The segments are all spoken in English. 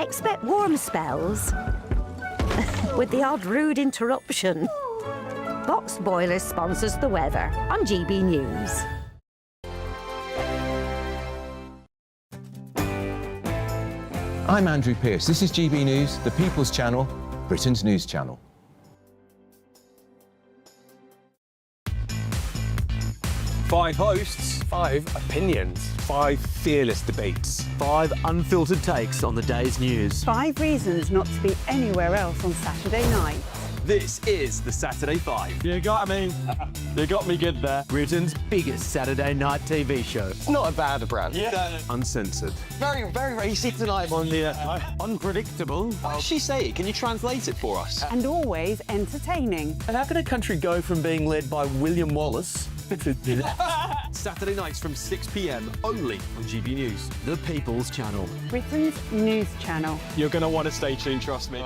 Expect warm spells with the odd rude interruption. Box Boilers sponsors the weather on GB News. I'm Andrew Pearce. This is GB News, the People's Channel, Britain's news channel. Five hosts, 5 opinions, 5 fearless debates, 5 unfiltered takes on the day's news. 5 reasons not to be anywhere else on Saturday night. This is the Saturday 5. You got me good there. Britain's biggest Saturday night TV show. It's not a bad brand. Yeah. Uncensored. Very, very racy tonight. On the unpredictable. What did she say? Can you translate it for us? And always entertaining. And how can a country go from being led by William Wallace to Saturday nights from 6 p.m. only on GB News. the People's Channel? Britain's news channel. You're going to want to stay tuned, trust me.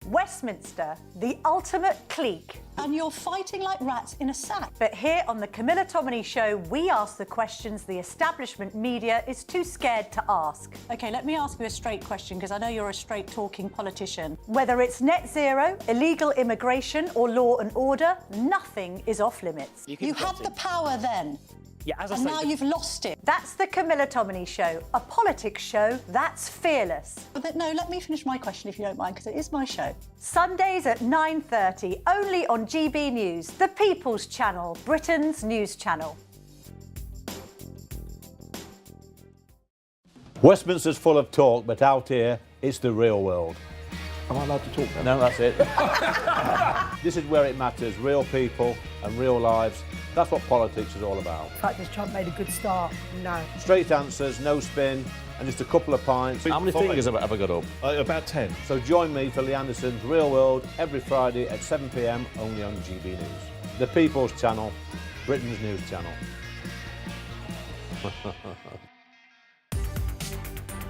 Westminster, the ultimate clique. And you're fighting like rats in a sack. But here on the Camilla Tominey Show, we ask the questions the establishment media is too scared to ask. OK, let me ask you a straight question, because I know you're a straight-talking politician. Whether it's net zero, illegal immigration or law and order, nothing is off limits. You had the power then. Yeah, as I And say, now you've lost it. That's the Camilla Tominey Show, a politics show that's fearless. But no, let me finish my question if you don't mind, because it is my show. Sundays at 9:30, only on GB News, the People's Channel, Britain's news channel. Westminster's full of talk, but out here, it's the real world. Am I allowed to talk then? No, that's it. This is where it matters, real people and real lives. That's what politics is all about. The fact that Trump made a good start, no. Straight answers, no spin, and just a couple of pints. How many fingers have I got up? About 10. So join me for Lee Anderson's Real World every Friday at 7 p.m. only on GB News. The People's Channel, Britain's news channel.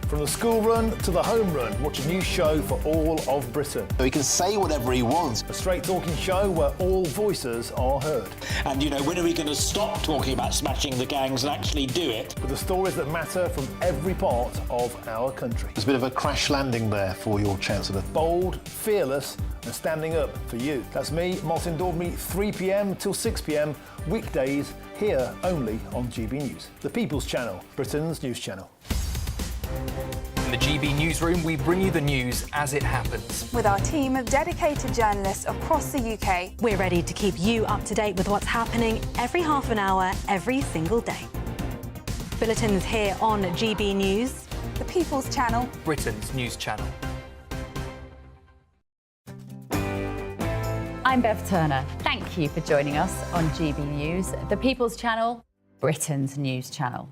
From the school run to the home run, watch a new show for all of Britain. So he can say whatever he wants. A straight-talking show where all voices are heard. And, you know, when are we going to stop talking about smashing the gangs and actually do it? With the stories that matter from every part of our country. There's a bit of a crash landing there for your Chancellor. Bold, fearless and standing up for you. That's me, Martin Daubney, 3 p.m. till 6 p.m. weekdays, here only on GB News. The People's Channel, Britain's news channel. In the GB Newsroom, we bring you the news as it happens. With our team of dedicated journalists across the UK, we're ready to keep you up to date with what's happening every half an hour, every single day. Bulletins here on GB News. The People's Channel, Britain's news channel. I'm Bev Turner. Thank you for joining us on GB News, the People's Channel, Britain's news channel.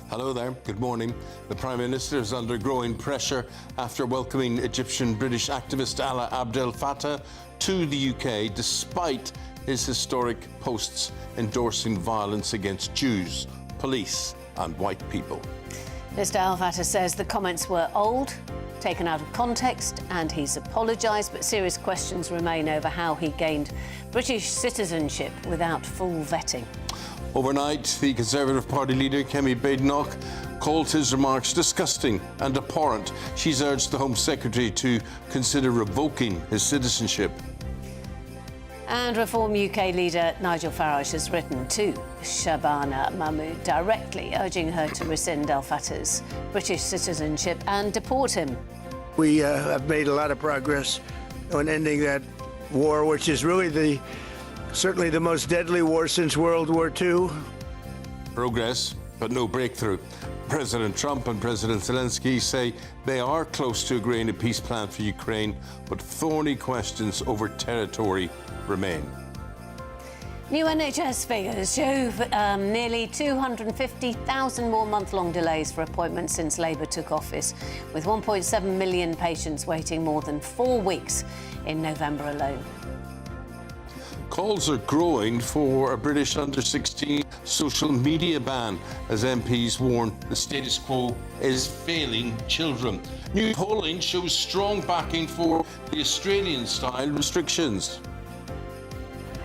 Hello there, good morning. The Prime Minister is under growing pressure after welcoming Egyptian-British activist Alaa Abdel Fattah to the UK despite his historic posts endorsing violence against Jews, police and white people. Mr Al Fattah says the comments were old, taken out of context, and he's apologised, but serious questions remain over how he gained British citizenship without full vetting. Overnight, the Conservative Party leader, Kemi Badenoch, called his remarks disgusting and abhorrent. She's urged the Home Secretary to consider revoking his citizenship. And Reform UK leader Nigel Farage has written to Shabana Mahmood directly, urging her to rescind El Fattah's British citizenship and deport him. We have made a lot of progress on ending that war, which is really certainly the most deadly war since World War II. Progress, but no breakthrough. President Trump and President Zelensky say they are close to agreeing a peace plan for Ukraine, but thorny questions over territory remain. New NHS figures show nearly 250,000 more month-long delays for appointments since Labour took office, with 1.7 million patients waiting more than 4 weeks in November alone. Calls are growing for a British under-16 social media ban as MPs warn the status quo is failing children. New polling shows strong backing for the Australian-style restrictions.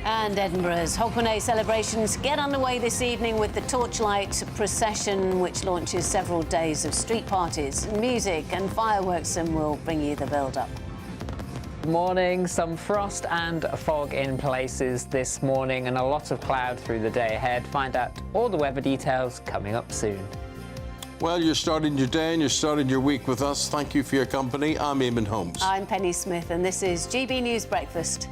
And Edinburgh's Hogmanay celebrations get underway this evening with the Torchlight procession, which launches several days of street parties, music and fireworks, and we'll bring you the build-up. Morning, some frost and fog in places this morning and a lot of cloud through the day ahead. Find out all the weather details coming up soon. Well, you're starting your day and you're starting your week with us. Thank you for your company. I'm Eamonn Holmes. I'm Penny Smith and this is GB News Breakfast.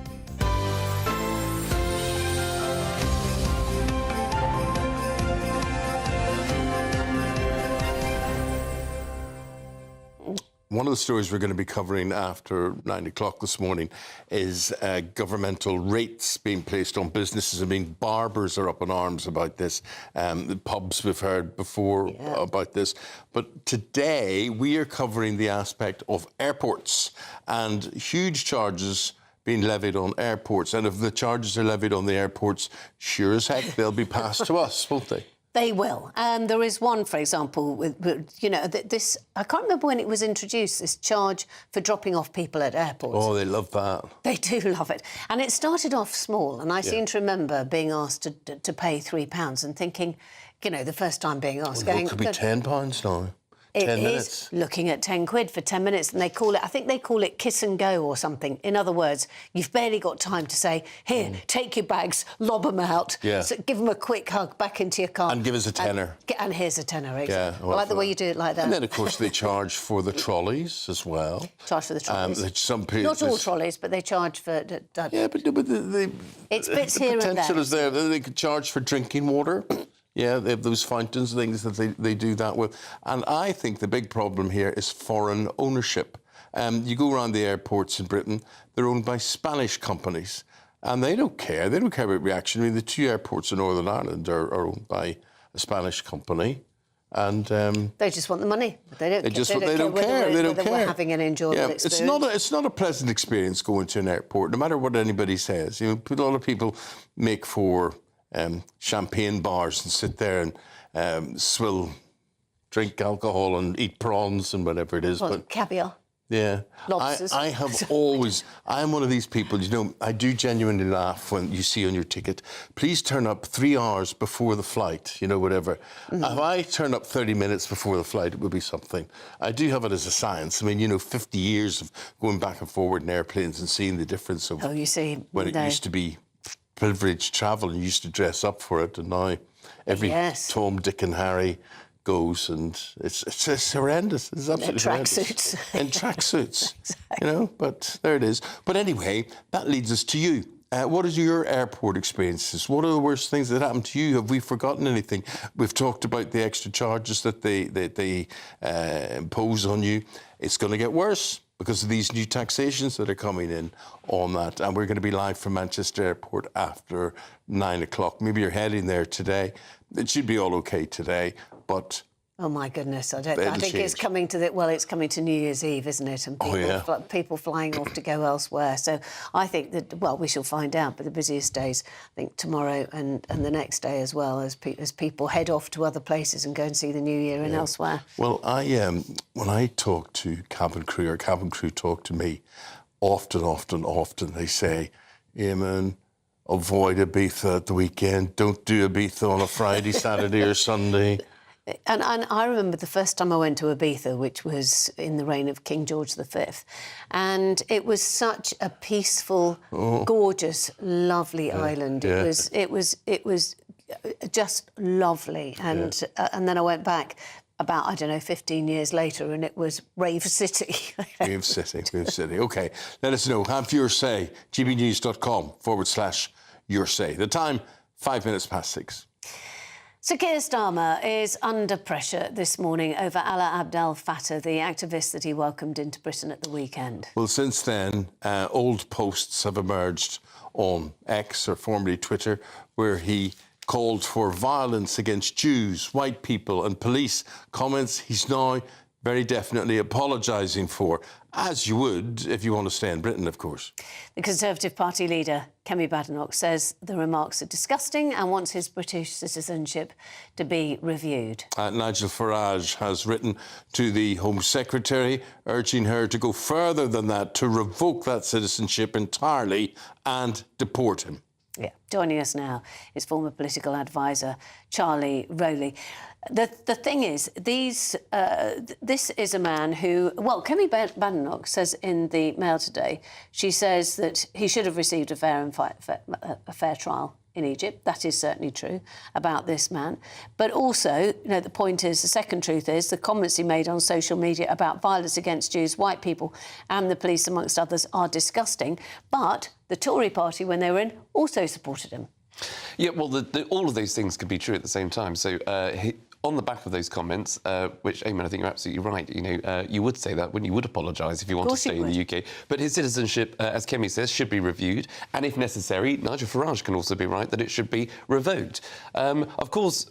One of the stories we're going to be covering after 9 o'clock this morning is governmental rates being placed on businesses. I mean, barbers are up in arms about this. The pubs, we've heard before about this. But today, we are covering the aspect of airports and huge charges being levied on airports. And if the charges are levied on the airports, sure as heck, they'll be passed to us, won't they? They will. And there is one, for example, with you know, this, I can't remember when it was introduced, this charge for dropping off people at airports. Oh, they love that. They do love it. And it started off small, and I seem to remember being asked to pay £3 and thinking, you know, the first time being asked, Well, it could be £10 now. 10 minutes. Is looking at 10 quid for 10 minutes, and they call it, I think they call it kiss and go or something. In other words, you've barely got time to say, here, take your bags, lob them out, so give them a quick hug back into your car. And give us a tenner. And here's a tenner, exactly. Yeah, I like the way you do it like that. And then, of course, they charge for the trolleys as well. Charge for the trolleys. Some people, not all trolleys, but they charge for... yeah, but the it's bits here and there. The potential is there. They could charge for drinking water. Yeah, they have those fountains, things that they do that with. And I think the big problem here is foreign ownership. You go around the airports in Britain, they're owned by Spanish companies. And they don't care. They don't care about reaction. I mean, the 2 airports in Northern Ireland are owned by a Spanish company. And they just want the money. They don't care. They don't care. We're having an enjoyable experience. It's not a pleasant experience going to an airport, no matter what anybody says. You know, a lot of people make for champagne bars and sit there and drink alcohol and eat prawns and whatever it is. But caviar. Yeah. Lobsters. I have always... I'm one of these people, you know, I do genuinely laugh when you see on your ticket, please turn up 3 hours before the flight, you know, whatever. If I turn up 30 minutes before the flight, it would be something. I do have it as a science. I mean, you know, 50 years of going back and forward in airplanes and seeing the difference of... Oh, you see... When it used to be privileged travel and you used to dress up for it, and now every Tom, Dick and Harry goes, and it's horrendous. It's absolutely horrendous. In tracksuits. You know, but there it is. But anyway, that leads us to you. What is your airport experiences? What are the worst things that happened to you? Have we forgotten anything? We've talked about the extra charges that they impose on you. It's going to get worse because of these new taxations that are coming in on that. And we're going to be live from Manchester Airport after 9 o'clock. Maybe you're heading there today. It should be all okay today, but... Oh, my goodness. I think it's coming to it's coming to New Year's Eve, isn't it? And people flying off to go elsewhere. So I think that, well, we shall find out, but the busiest days, I think, tomorrow and the next day as well, as people head off to other places and go and see the New Year and elsewhere. Well, when I talk to cabin crew, or cabin crew talk to me, often, they say, Eamonn, avoid Ibiza at the weekend. Don't do Ibiza on a Friday, Saturday or Sunday. And I remember the first time I went to Ibiza, which was in the reign of King George V, and it was such a peaceful, gorgeous, lovely island. It was just lovely. And then I went back about, I don't know, 15 years later, and it was Rave City. Rave City. OK, let us know. Have your say. gbnews.com/your say. The time, 5 minutes past 6. So Keir Starmer is under pressure this morning over Alaa Abdel Fattah, the activist that he welcomed into Britain at the weekend. Well, since then, old posts have emerged on X, or formerly Twitter, where he called for violence against Jews, white people and police. Comments he's now very definitely apologising for, as you would if you want to stay in Britain, of course. The Conservative Party leader, Kemi Badenoch, says the remarks are disgusting and wants his British citizenship to be reviewed. Nigel Farage has written to the Home Secretary, urging her to go further than that, to revoke that citizenship entirely and deport him. Yeah. Joining us now is former political advisor Charlie Rowley. The thing is, this is a man who, well, Kemi Badenoch says in the Mail today, she says that he should have received a fair trial in Egypt. That is certainly true about this man. But also, the point is, the second truth is, the comments he made on social media about violence against Jews, white people and the police, amongst others, are disgusting. But the Tory party, when they were in, also supported him. Yeah, well, all of those things could be true at the same time. So on the back of those comments, which, Eamonn, I think you're absolutely right, you would say that when you would apologise if you want to stay in the UK. But his citizenship, as Kemi says, should be reviewed. And if necessary, Nigel Farage can also be right that it should be revoked. Of course,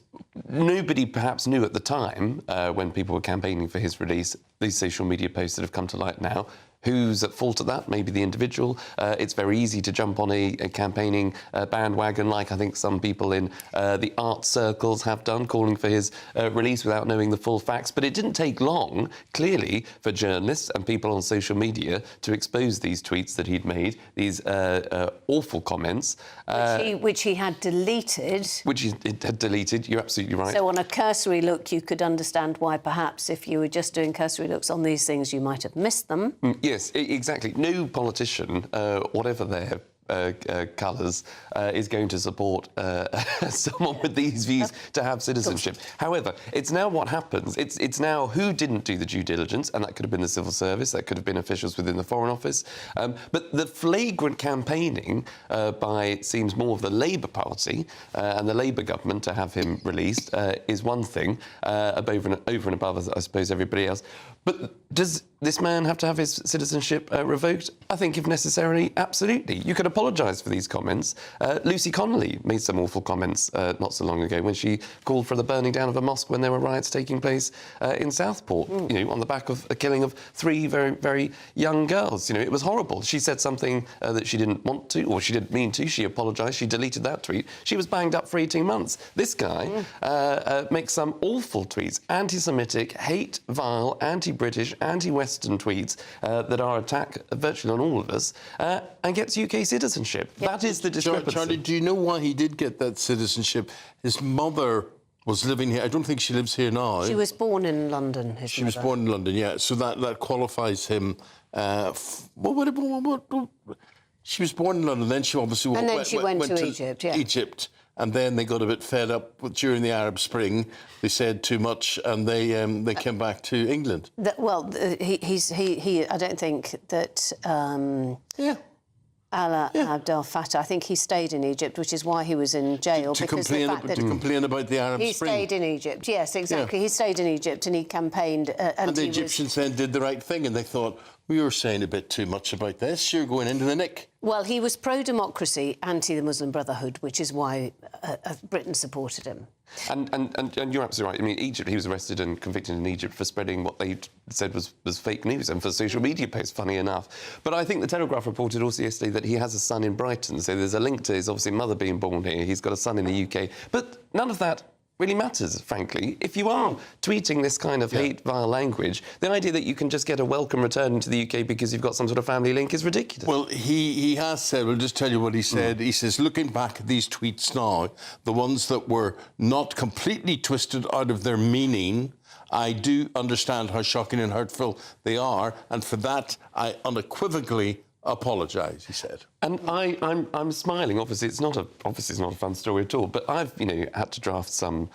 nobody perhaps knew at the time, when people were campaigning for his release, these social media posts that have come to light now. Who's at fault at that? Maybe the individual. It's very easy to jump on a campaigning bandwagon, like I think some people in the art circles have done, calling for his release without knowing the full facts. But it didn't take long, clearly, for journalists and people on social media to expose these tweets that he'd made, these awful comments. Which he had deleted. Which he had deleted, you're absolutely right. So on a cursory look, you could understand why perhaps if you were just doing cursory looks on these things, you might have missed them. Yes, exactly. No politician, whatever their colours, is going to support someone with these views to have citizenship. However, it's now what happens. It's now who didn't do the due diligence, and that could have been the civil service, that could have been officials within the Foreign Office. But the flagrant campaigning by, it seems, more of the Labour Party and the Labour government to have him released is one thing, over and above, I suppose, everybody else. But does this man have to have his citizenship revoked? I think, if necessary, absolutely. You could apologise for these comments. Lucy Connolly made some awful comments not so long ago when she called for the burning down of a mosque when there were riots taking place in Southport, on the back of a killing of 3 very, very young girls. It was horrible. She said something that she didn't want to, or she didn't mean to. She apologised. She deleted that tweet. She was banged up for 18 months. This guy makes some awful tweets, anti-Semitic, hate, vile, anti-British, anti-Western tweets that are attack virtually on all of us, and gets UK citizenship. Yep. That is the discrepancy. Charlie, do you know why he did get that citizenship? His mother was living here. I don't think she lives here now. She was born in London, She was born in London, yeah. So that qualifies him. She was born in London, then she obviously went to Egypt, yeah. Egypt. And then they got a bit fed up during the Arab Spring. They said too much, and they came back to England. I don't think that. Alaa Abdel Fattah, I think he stayed in Egypt, which is why he was in jail. To complain about the Arab Spring. He stayed in Egypt, yes, exactly. Yeah. He stayed in Egypt and he campaigned. And the Egyptians then did the right thing, and they thought, we were saying a bit too much about this. You're going into the nick. Well, he was pro-democracy, anti the Muslim Brotherhood, which is why Britain supported him. And you're absolutely right. I mean, Egypt, he was arrested and convicted in Egypt for spreading what they said was fake news and for social media posts, funny enough. But I think the Telegraph reported also yesterday that he has a son in Brighton, so there's a link to his, obviously, mother being born here. He's got a son in the UK. But none of that really matters, frankly. If you are tweeting this kind of hate vile language, the idea that you can just get a welcome return into the UK because you've got some sort of family link is ridiculous. Well, he has said, we'll just tell you what he said. He says, looking back at these tweets now, the ones that were not completely twisted out of their meaning, I do understand how shocking and hurtful they are, and for that I unequivocally apologise, he said. And I'm smiling. Obviously, it's not a fun story at all. But I've, had to draft some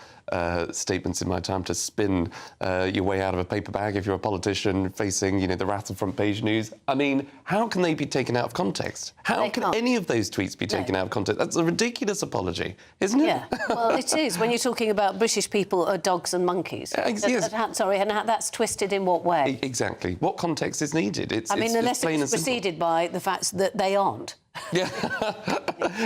statements in my time to spin your way out of a paper bag if you're a politician facing, the wrath of front page news. I mean, how can they be taken out of context? How can any of those tweets be taken out of context? That's a ridiculous apology, isn't it? Yeah, well, it is. When you're talking about British people are dogs and monkeys. Yes. Sorry, and that's twisted in what way? Exactly. What context is needed? Unless it's preceded by the fact that they aren't. Yeah,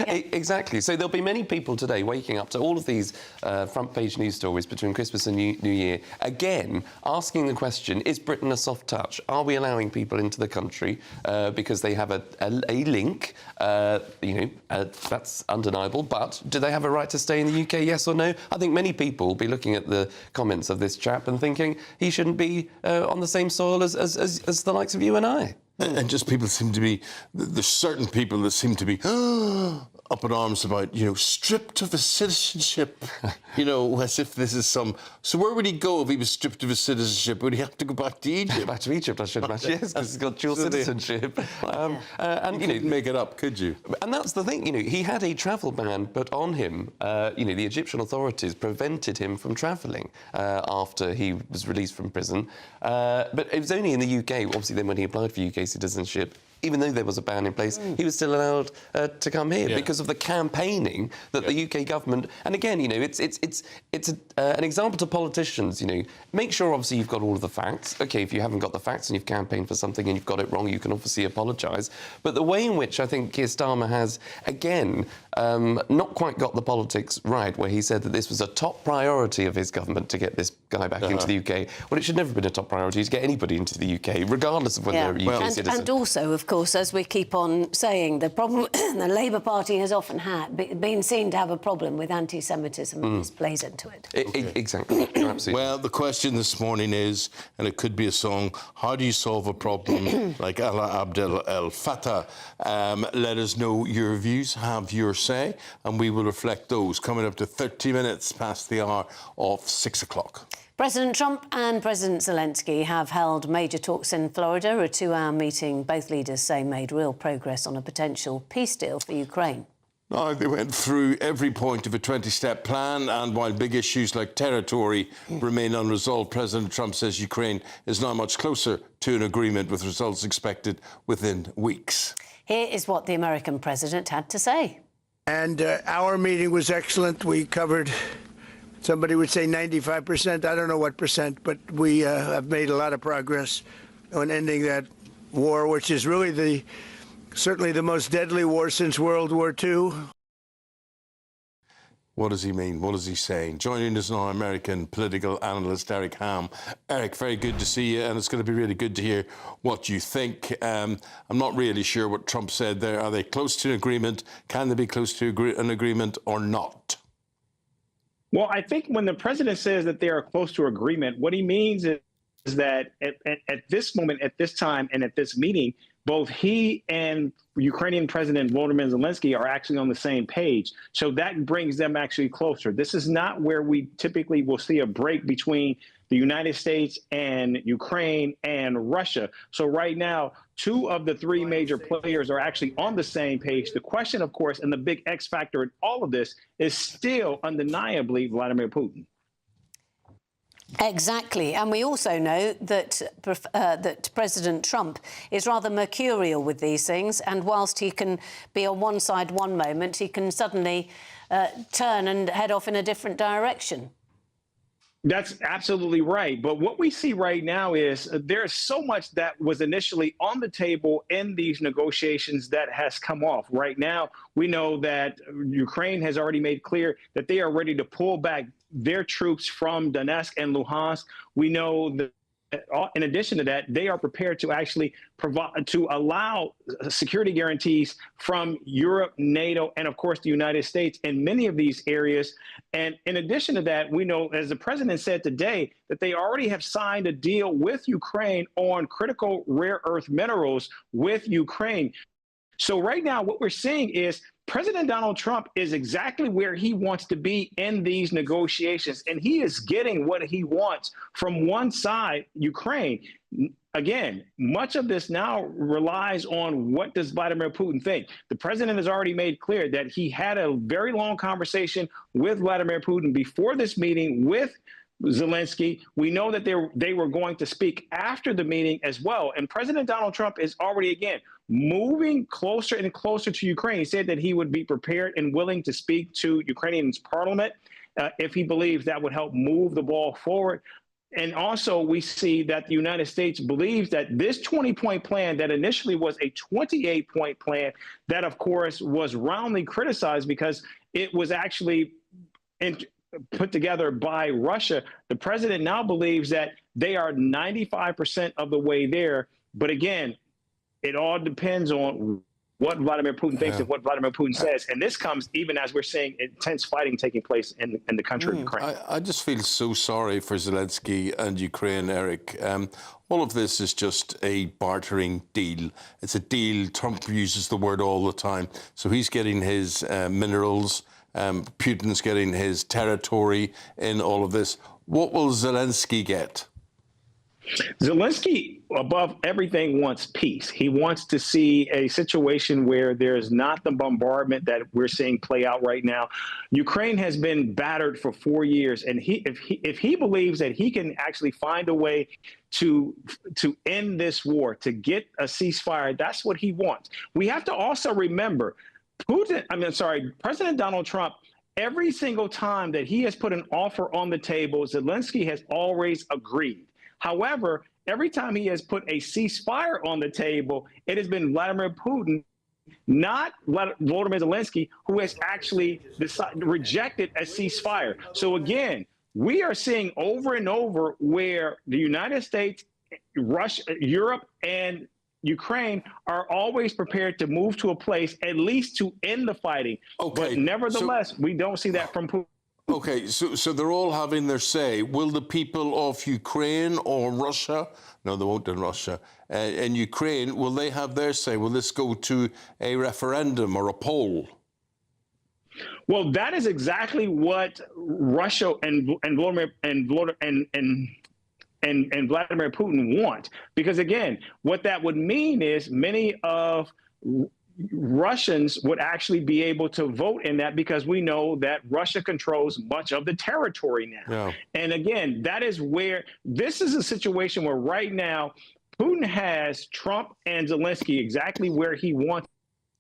exactly. So there'll be many people today waking up to all of these front-page news stories between Christmas and New Year, again, asking the question, is Britain a soft touch? Are we allowing people into the country because they have a link? That's undeniable, but do they have a right to stay in the UK, yes or no? I think many people will be looking at the comments of this chap and thinking he shouldn't be on the same soil as the likes of you and I. And just people seem to be, there's certain people that seem to be up in arms about, stripped of his citizenship, as if this is some... So where would he go if he was stripped of his citizenship? Would he have to go back to Egypt? Back to Egypt, I should imagine, yes, because he's got dual citizenship. And you couldn't make it up, could you? And that's the thing, he had a travel ban put on him. The Egyptian authorities prevented him from travelling after he was released from prison. But it was only in the UK, obviously then when he applied for UK citizenship, even though there was a ban in place, he was still allowed to come here because of the campaigning that the UK government... And again, it's an example to politicians, Make sure, obviously, you've got all of the facts. OK, if you haven't got the facts and you've campaigned for something and you've got it wrong, you can obviously apologise. But the way in which I think Keir Starmer has, again, not quite got the politics right, where he said that this was a top priority of his government to get this guy back into the UK. Well, it should never have been a top priority to get anybody into the UK, regardless of whether they're a UK citizen. And also, of course, as we keep on saying, the problem the Labour Party has often been seen to have a problem with anti-Semitism, and this plays into it. Exactly. Absolutely. Well, the question this morning is, and it could be a song, how do you solve a problem like Allah Abdel El Fattah? Let us know your views, have your say, and we will reflect those coming up to 30 minutes past the hour of 6 o'clock. President Trump and President Zelensky have held major talks in Florida, a 2-hour meeting both leaders say made real progress on a potential peace deal for Ukraine. Now, they went through every point of a 20-step plan, and while big issues like territory remain unresolved, President Trump says Ukraine is now much closer to an agreement, with results expected within weeks. Here is what the American president had to say. And our meeting was excellent. We covered... Somebody would say 95%. I don't know what percent, but we have made a lot of progress on ending that war, which is really certainly the most deadly war since World War II. What does he mean? What is he saying? Joining us now, American political analyst Eric Ham. Eric, very good to see you, and it's going to be really good to hear what you think. I'm not really sure what Trump said there. Are they close to an agreement? Can they be close to an agreement or not? Well, I think when the president says that they are close to agreement, what he means is that at this moment, at this time, and at this meeting, both he and Ukrainian President Volodymyr Zelensky are actually on the same page. So that brings them actually closer. This is not where we typically will see a break between the United States and Ukraine and Russia. So right now, 2 of the 3 major players are actually on the same page. The question, of course, and the big X factor in all of this is still undeniably Vladimir Putin. Exactly. And we also know that that President Trump is rather mercurial with these things. And whilst he can be on one side one moment, he can suddenly turn and head off in a different direction. That's absolutely right. But what we see right now is there's so much that was initially on the table in these negotiations that has come off. Right now, we know that Ukraine has already made clear that they are ready to pull back their troops from Donetsk and Luhansk. We know in addition to that, they are prepared to actually allow security guarantees from Europe, NATO, and of course the United States in many of these areas. And in addition to that, we know, as the president said today, that they already have signed a deal with Ukraine on critical rare earth minerals with Ukraine. So right now, what we're seeing is President Donald Trump is exactly where he wants to be in these negotiations, and he is getting what he wants from one side, Ukraine. Again, much of this now relies on what does Vladimir Putin think. The president has already made clear that he had a very long conversation with Vladimir Putin before this meeting with Zelensky. We know that they were going to speak after the meeting as well. And President Donald Trump is already, again, moving closer and closer to Ukraine. He said that he would be prepared and willing to speak to Ukrainian's parliament if he believes that would help move the ball forward. And also, we see that the United States believes that this 20-point plan that initially was a 28-point plan, that, of course, was roundly criticized because it was actually put together by Russia. The president now believes that they are 95% of the way there. But again, it all depends on what Vladimir Putin thinks and what Vladimir Putin says. And this comes even as we're seeing intense fighting taking place in the country of Ukraine. I just feel so sorry for Zelensky and Ukraine, Eric. All of this is just a bartering deal. It's a deal. Trump uses the word all the time. So he's getting his minerals. Putin's getting his territory in all of this. What will Zelensky get? Zelensky, above everything, wants peace. He wants to see a situation where there's not the bombardment that we're seeing play out right now. Ukraine has been battered for 4 years, and if he believes that he can actually find a way to end this war, to get a ceasefire, that's what he wants. We have to also remember, President Donald Trump, every single time that he has put an offer on the table, Zelensky has always agreed. However, every time he has put a ceasefire on the table, it has been Vladimir Putin, not Volodymyr Zelensky, who has actually rejected a ceasefire. So again, we are seeing over and over where the United States, Russia, Europe, and Ukraine are always prepared to move to a place at least to end the fighting. Okay, but nevertheless, we don't see that from Putin. Okay, so they're all having their say. Will the people of Ukraine or Russia, no, they won't in Russia, in Ukraine, will they have their say? Will this go to a referendum or a poll? Well, that is exactly what Russia and Vladimir Putin want. Because again, what that would mean is many of Russians would actually be able to vote in that, because we know that Russia controls much of the territory now. Yeah. And again, that is where this is a situation where right now Putin has Trump and Zelensky exactly where he wants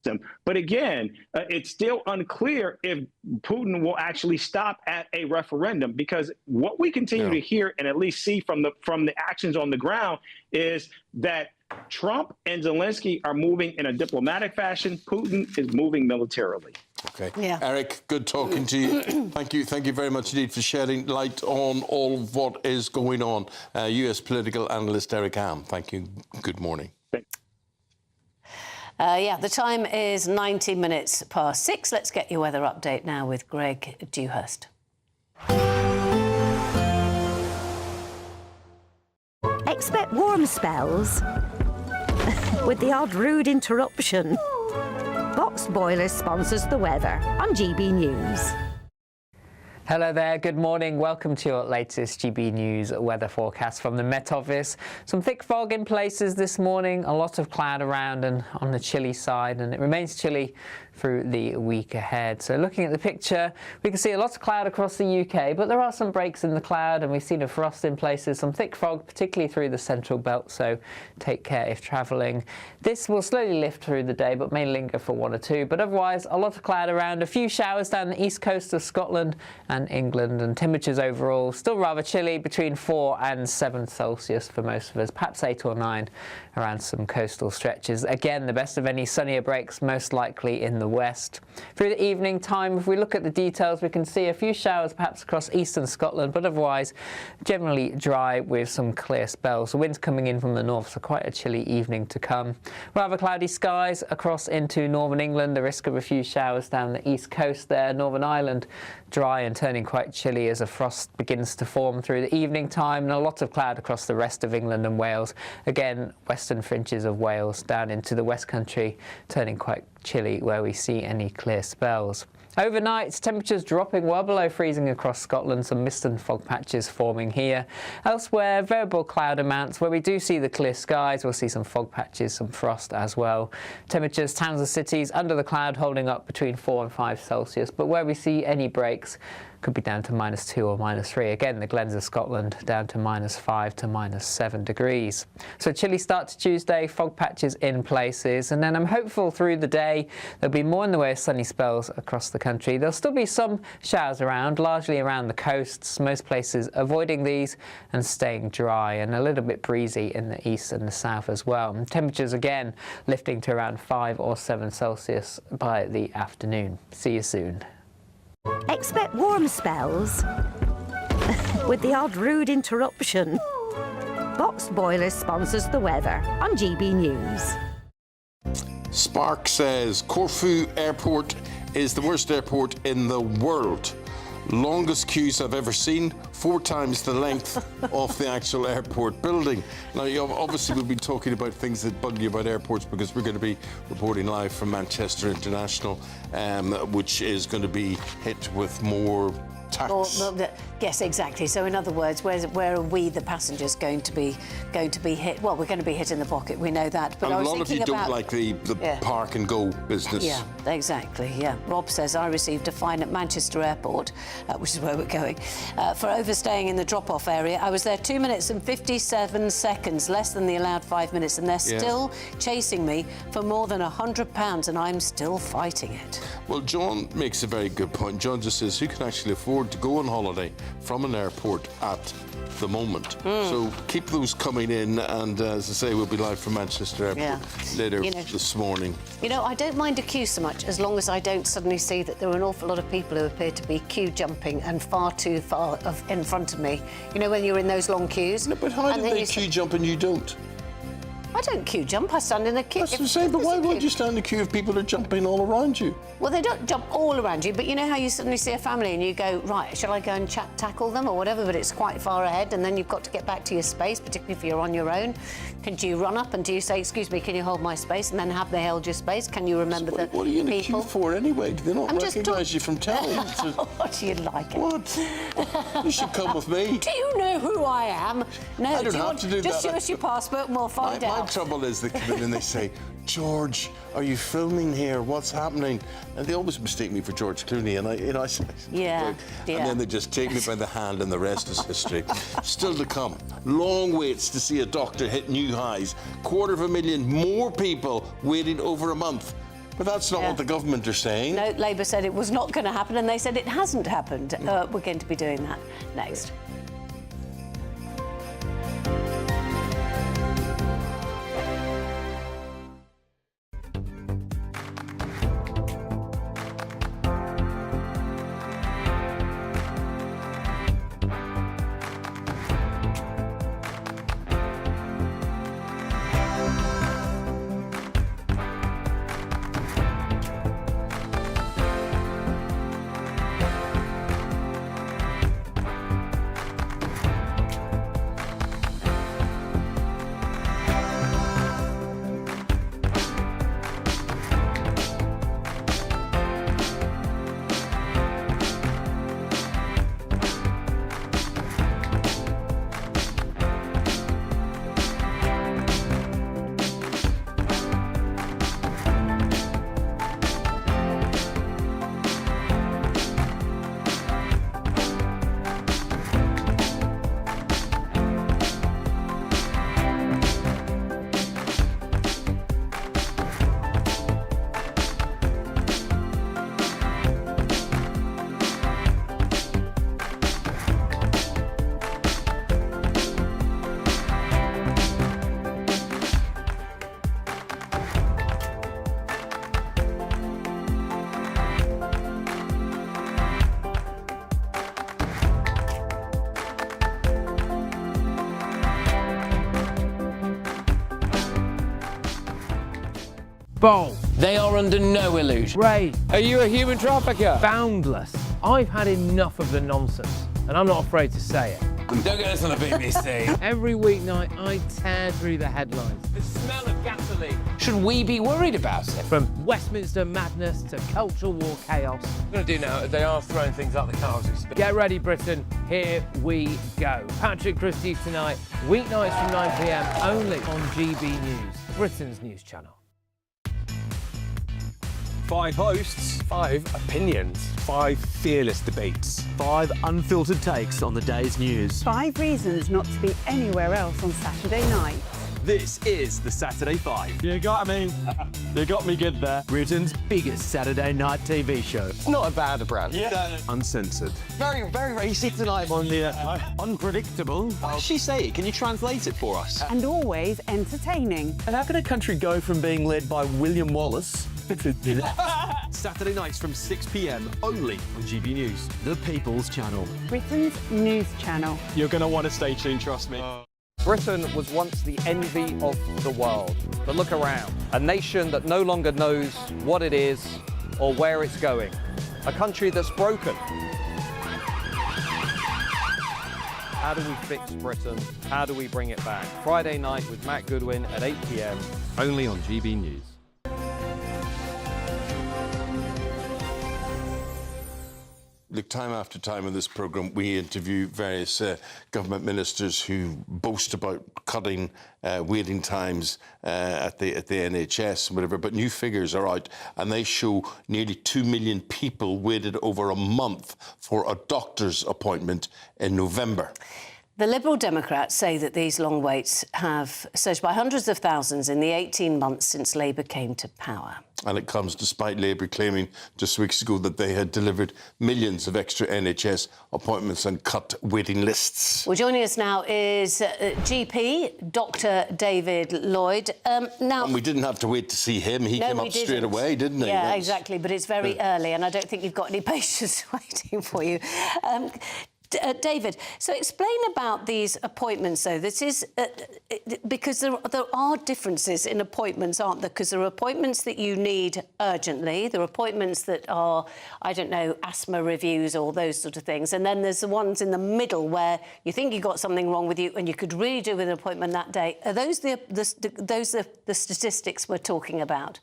them. But again, it's still unclear if Putin will actually stop at a referendum, because what we continue to hear and at least see from the actions on the ground is that Trump and Zelensky are moving in a diplomatic fashion. Putin is moving militarily. Okay. Yeah. Eric, good talking to you. Thank you very much indeed for shedding light on all of what is going on. US political analyst Eric Ham, thank you. Good morning. The time is 90 minutes past 6. Let's get your weather update now with Greg Dewhurst. Expect warm spells with the odd rude interruption. Boxed Boiler sponsors the weather on GB News. Hello there, good morning. Welcome to your latest GB News weather forecast from the Met Office. Some thick fog in places this morning, a lot of cloud around and on the chilly side, and it remains chilly through the week ahead. So looking at the picture, we can see a lot of cloud across the UK, but there are some breaks in the cloud, and we've seen a frost in places, some thick fog, particularly through the central belt, so take care if travelling. This will slowly lift through the day, but may linger for 1 or 2, but otherwise a lot of cloud around, a few showers down the east coast of Scotland and England, and temperatures overall still rather chilly, between 4 and 7 Celsius for most of us, perhaps 8 or 9 around some coastal stretches. Again, the best of any sunnier breaks most likely in the the west. Through the evening time, if we look at the details, we can see a few showers perhaps across eastern Scotland, but otherwise generally dry with some clear spells. The wind's coming in from the north, so quite a chilly evening to come. Rather cloudy skies across into northern England, the risk of a few showers down the east coast there. Northern Ireland dry and turning quite chilly as a frost begins to form through the evening time, and a lot of cloud across the rest of England and Wales. Again, western fringes of Wales down into the West Country turning quite chilly where we see any clear spells. Overnight, temperatures dropping well below freezing across Scotland, some mist and fog patches forming here. Elsewhere, variable cloud amounts. Where we do see the clear skies, we'll see some fog patches, some frost as well. Temperatures, towns and cities under the cloud holding up between 4 and 5 Celsius, but where we see any breaks, could be down to -2 or -3. Again, the Glens of Scotland down to -5 to -7 degrees. So chilly start to Tuesday, fog patches in places, and then I'm hopeful through the day there'll be more in the way of sunny spells across the country. There'll still be some showers around, largely around the coasts, most places avoiding these and staying dry, and a little bit breezy in the east and the south as well. And temperatures again lifting to around 5 or 7 Celsius by the afternoon. See you soon. Expect warm spells with the odd rude interruption. Boxed Boilers sponsors the weather on GB News. Spark says Corfu Airport is the worst airport in the world. Longest queues I've ever seen, 4 times the length of the actual airport building. Now, obviously we'll be talking about things that bug you about airports, because we're going to be reporting live from Manchester International, which is going to be hit with more tax. Yes, exactly. So in other words, where are we, the passengers, going to be hit? Well, we're going to be hit in the pocket. We know that. But and I was a lot of you don't like the park and go business. Yeah, exactly. Yeah. Rob says I received a fine at Manchester Airport, which is where we're going, for overstaying in the drop-off area. I was there 2 minutes and 57 seconds, less than the allowed 5 minutes, and they're still chasing me for more than £100, and I'm still fighting it. Well, John makes a very good point. John just says, who can actually afford to go on holiday from an airport at the moment? So keep those coming in, and as I say, we'll be live from Manchester Airport later this morning. You know, I don't mind a queue so much as long as I don't suddenly see that there are an awful lot of people who appear to be queue jumping and far too far in front of me. You know, when you're in those long queues. No, but how do they queue jump and you don't? I don't queue jump, I stand in a queue. That's what I'm saying, but why would you stand in a queue if people are jumping all around you? Well, they don't jump all around you, but you know how you suddenly see a family and you go, right, shall I go and tackle them or whatever, but it's quite far ahead, and then you've got to get back to your space, particularly if you're on your own. Can you run up and do you say, excuse me, can you hold my space, and then have they held your space? Can you remember the people? What are you in a queue for anyway? Do they not recognise you from telly? What do you like it? What? You should come with me. Do you know who I am? No, I don't have to do that. Just show us your passport and we'll find out. My trouble is they come in and they say, George, are you filming here? What's happening? And they always mistake me for George Clooney, and I say, and then they just take me by the hand, and the rest is history. Still to come, long waits to see a doctor hit new highs. 250,000 more people waiting over a month. But that's not what the government are saying. No, Labour said it was not going to happen, and they said it hasn't happened. We're going to be doing that next. Bold. They are under no illusion. Brave. Are you a human trafficker? Boundless. I've had enough of the nonsense, and I'm not afraid to say it. Don't get this on the BBC. Every weeknight, I tear through the headlines. The smell of gasoline. Should we be worried about it? From Westminster madness to cultural war chaos. What I'm going to do now, they are throwing things out the car as we speak. Get ready, Britain. Here we go. Patrick Christie's tonight, weeknights from 9 p.m, only on GB News, Britain's news channel. 5 hosts, 5 opinions, 5 fearless debates, 5 unfiltered takes on the day's news. 5 reasons not to be anywhere else on Saturday night. This is the Saturday 5. You got me. You got me good there. Britain's biggest Saturday night TV show. It's not a bad brand. Yeah. Uncensored. Very, very, very citizenized. On the unpredictable. What does she say? Can you translate it for us? And always entertaining. And how can a country go from being led by William Wallace Saturday nights from 6 p.m. only on GB News. The People's Channel. Britain's news channel. You're going to want to stay tuned, trust me. Britain was once the envy of the world. But look around. A nation that no longer knows what it is or where it's going. A country that's broken. How do we fix Britain? How do we bring it back? Friday night with Matt Goodwin at 8 p.m. Only on GB News. Look, time after time in this programme, we interview various government ministers who boast about cutting waiting times at the NHS and whatever, but new figures are out and they show nearly 2 million people waited over a month for a doctor's appointment in November. The Liberal Democrats say that these long waits have surged by hundreds of thousands in the 18 months since Labour came to power. And it comes despite Labour claiming just weeks ago that they had delivered millions of extra NHS appointments and cut waiting lists. Well, joining us now is GP, Dr David Lloyd. Now, and we didn't have to wait to see him. He came up straight away, didn't he? Yeah, exactly. But it's very early, and I don't think you've got any patience waiting for you. David, so explain about these appointments, though. This is because there are differences in appointments, aren't there? Because there are appointments that you need urgently. There are appointments that are, I don't know, asthma reviews or those sort of things. And then there's the ones in the middle where you think you've got something wrong with you and you could really do with an appointment that day. Are those the statistics we're talking about?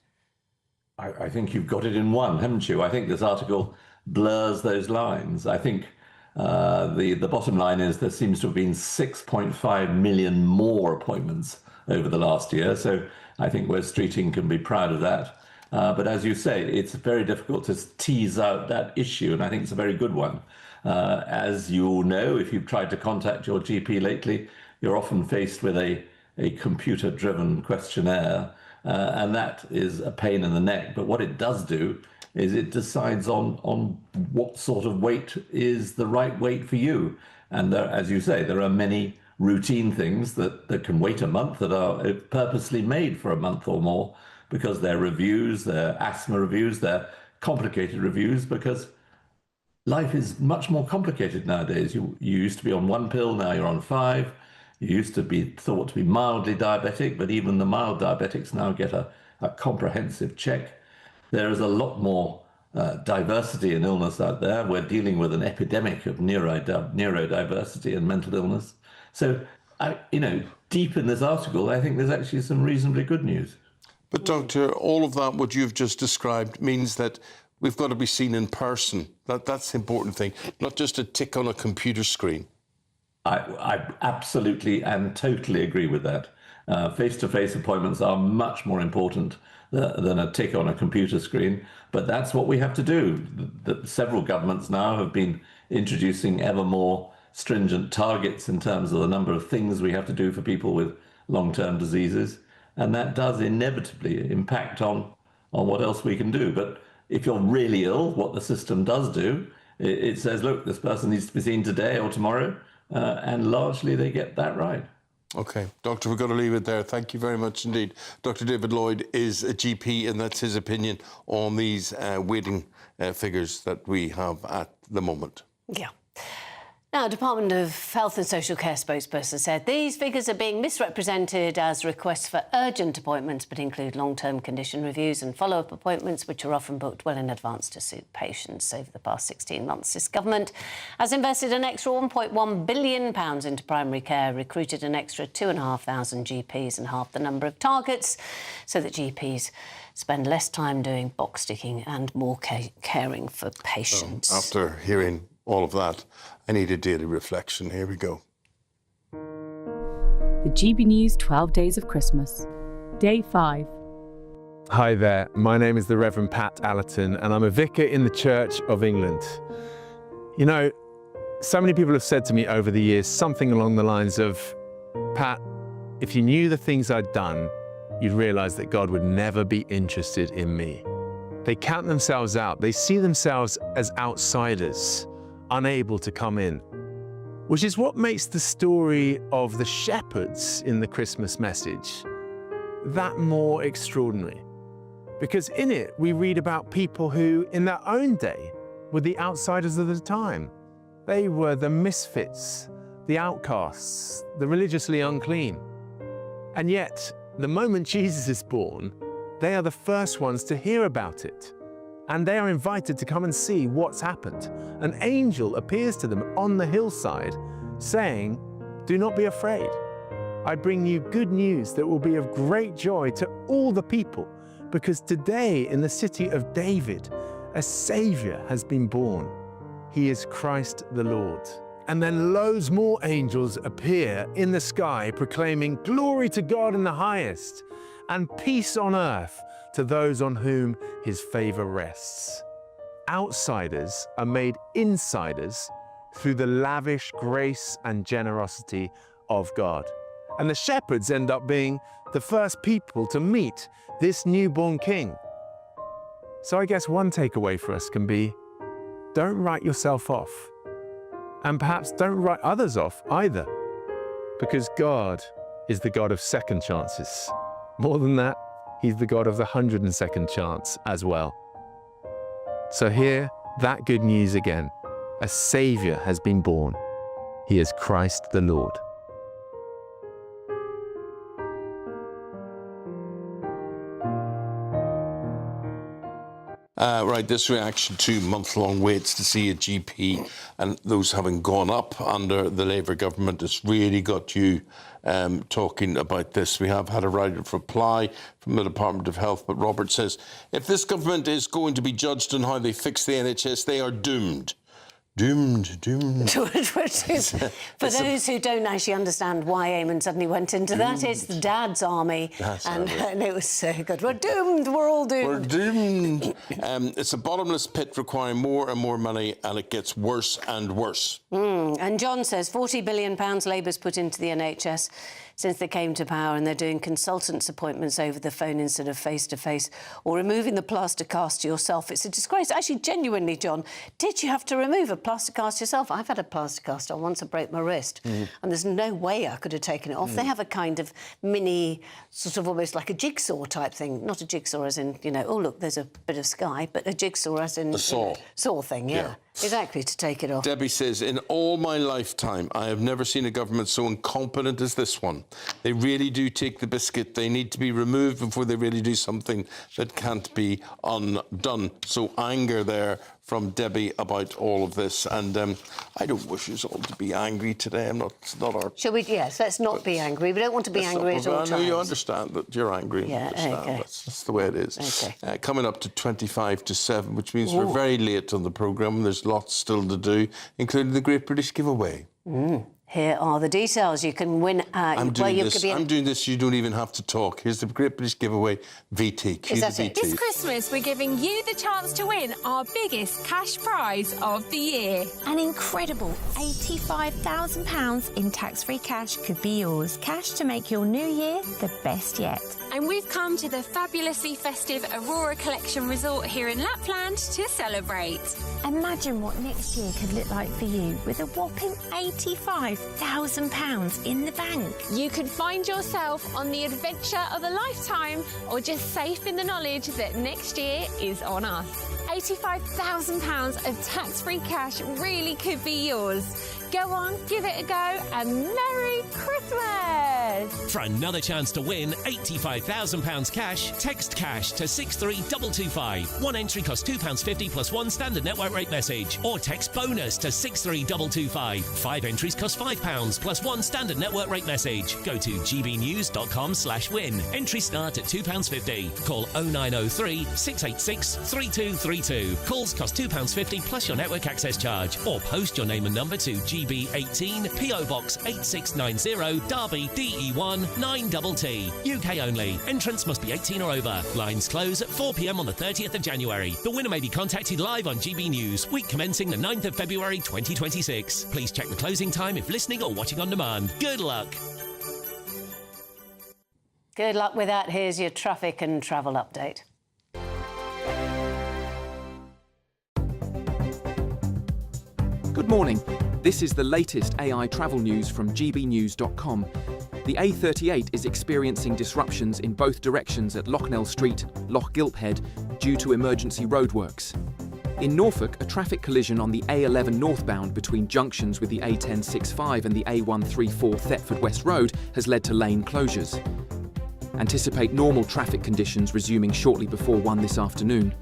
I think you've got it in one, haven't you? I think this article blurs those lines. I think the bottom line is there seems to have been 6.5 million more appointments over the last year. So I think Wes Streeting can be proud of that. But as you say, it's very difficult to tease out that issue, and I think it's a very good one. As you all know, if you've tried to contact your GP lately, you're often faced with a computer-driven questionnaire, and that is a pain in the neck. But what it does do is it decides on what sort of weight is the right weight for you. And there, as you say, there are many routine things that can wait a month that are purposely made for a month or more because they're reviews, they're asthma reviews, they're complicated reviews, because life is much more complicated nowadays. You used to be on 1 pill, now you're on 5. You used to be thought to be mildly diabetic, but even the mild diabetics now get a comprehensive check. There is a lot more diversity in illness out there. We're dealing with an epidemic of neurodiversity and mental illness. So, deep in this article, I think there's actually some reasonably good news. But, Doctor, all of that, what you've just described, means that we've got to be seen in person. That's the important thing, not just a tick on a computer screen. I absolutely and totally agree with that. Face-to-face appointments are much more important than a tick on a computer screen, but that's what we have to do. Several governments now have been introducing ever more stringent targets in terms of the number of things we have to do for people with long-term diseases, and that does inevitably impact on what else we can do. But if you're really ill, what the system does do, it says, look, this person needs to be seen today or tomorrow, and largely they get that right. OK. Doctor, we've got to leave it there. Thank you very much indeed. Dr David Lloyd is a GP, and that's his opinion on these waiting figures that we have at the moment. Yeah. Now, Department of Health and Social Care spokesperson said these figures are being misrepresented as requests for urgent appointments, but include long-term condition reviews and follow-up appointments, which are often booked well in advance to suit patients. Over the past 16 months, this government has invested an extra £1.1 billion into primary care, recruited an extra 2,500 GPs and halved the number of targets so that GPs spend less time doing box ticking and more caring for patients. After hearing all of that, I need a daily reflection. Here we go. The GB News 12 Days of Christmas, Day 5. Hi there, my name is the Reverend Pat Allerton and I'm a vicar in the Church of England. You know, so many people have said to me over the years something along the lines of, Pat, if you knew the things I'd done, you'd realise that God would never be interested in me. They count themselves out. They see themselves as outsiders, unable to come in, which is what makes the story of the shepherds in the Christmas message that more extraordinary. Because in it, we read about people who, in their own day, were the outsiders of the time. They were the misfits, the outcasts, the religiously unclean. And yet, the moment Jesus is born, they are the first ones to hear about it. And they are invited to come and see what's happened. An angel appears to them on the hillside, saying, "Do not be afraid. I bring you good news that will be of great joy to all the people, because today in the city of David, a Saviour has been born. He is Christ the Lord." And then loads more angels appear in the sky, proclaiming, "Glory to God in the highest, and peace on earth to those on whom his favour rests." Outsiders are made insiders through the lavish grace and generosity of God. And the shepherds end up being the first people to meet this newborn king. So I guess one takeaway for us can be, don't write yourself off. And perhaps don't write others off either. Because God is the God of second chances. More than that, he's the God of the 102nd chance as well. So hear that good news again. A Saviour has been born. He is Christ the Lord. Right, this reaction to month-long waits to see a GP and those having gone up under the Labour government has really got you talking about this. We have had a right of reply from the Department of Health, but Robert says, if this government is going to be judged on how they fix the NHS, they are doomed. Doomed. Which is, for those who don't actually understand why Eamonn suddenly went into that, it's the dad's army. And it was so good. We're doomed, we're all doomed. We're doomed. It's a bottomless pit requiring more and more money, and it gets worse and worse. And John says £40 billion Labour's put into the NHS since they came to power, and they're doing consultants' appointments over the phone instead of face-to-face, or removing the plaster cast yourself. It's a disgrace. Actually, genuinely, John, did you have to remove a plaster cast yourself? I've had a plaster cast on once. I broke my wrist, and there's no way I could have taken it off. They have a kind of mini, sort of almost like a jigsaw type thing. Not a jigsaw as in, you know, oh, look, there's a bit of sky, but a jigsaw as in... A saw. You know, saw thing, yeah. Exactly, to take it off. Debbie says, in all my lifetime, I have never seen a government so incompetent as this one. They really do take the biscuit. They need to be removed before they really do something that can't be undone. So anger there from Debbie about all of this. And I don't wish us all to be angry today. It's not our... Shall we? Yes, let's not be angry. We don't want to be angry at all times. I know you understand that you're angry. Yeah, okay. That's the way it is. Okay. Coming up to 25 to 7, which means we're very late on the programme. There's lots still to do, including the Great British Giveaway. Here are the details. You can win... I'm doing this. You don't even have to talk. Here's the Great British Giveaway VT. Cue the VT. This Christmas, we're giving you the chance to win our biggest cash prize of the year. An incredible £85,000 in tax-free cash could be yours. Cash to make your new year the best yet. And we've come to the fabulously festive Aurora Collection Resort here in Lapland to celebrate. Imagine what next year could look like for you with a whopping £85,000 £85,000 in the bank. You could find yourself on the adventure of a lifetime or just safe in the knowledge that next year is on us. £85,000 of tax-free cash really could be yours. Go on, give it a go, and Merry Christmas! For another chance to win £85,000 cash, text cash to 63225. One entry costs £2.50 plus one standard network rate message. Or text bonus to 63225. 5 entries cost £5 plus one standard network rate message. Go to gbnews.com/win. Entries start at £2.50. Call 0903 686 3232. Calls cost £2.50 plus your network access charge. Or post your name and number to GB18 PO Box 8690 Derby DE1 9TT. UK only. Entrance must be 18 or over. Lines close at 4 p.m. on the 30th of January. The winner may be contacted live on GB News, week commencing the 9th of February 2026. Please check the closing time if listening or watching on demand. Good luck. Good luck with that. Here's your traffic and travel update. Good morning. This is the latest AI travel news from gbnews.com. The A38 is experiencing disruptions in both directions at Locknell Street, Loch Gilphead, due to emergency roadworks. In Norfolk, a traffic collision on the A11 northbound between junctions with the A1065 and the A134 Thetford West Road has led to lane closures. Anticipate normal traffic conditions resuming shortly before 1 this afternoon.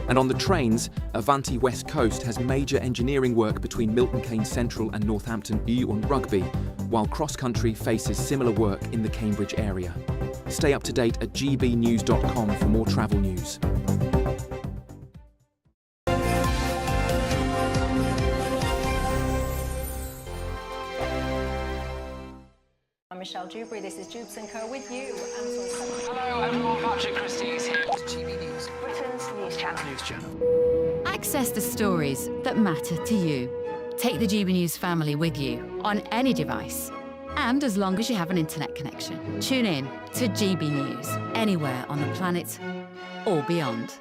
And on the trains, Avanti West Coast has major engineering work between Milton Keynes Central and Northampton Ewan Rugby, while Cross Country faces similar work in the Cambridge area. Stay up to date at gbnews.com for more travel news. I'm Michelle Dewberry, this is Jubes & Co with you. Hello everyone, Patrick Christie is here. GB News. Britain's news channel. Access the stories that matter to you. Take the GB News family with you on any device. And as long as you have an internet connection. Tune in to GB News, anywhere on the planet or beyond.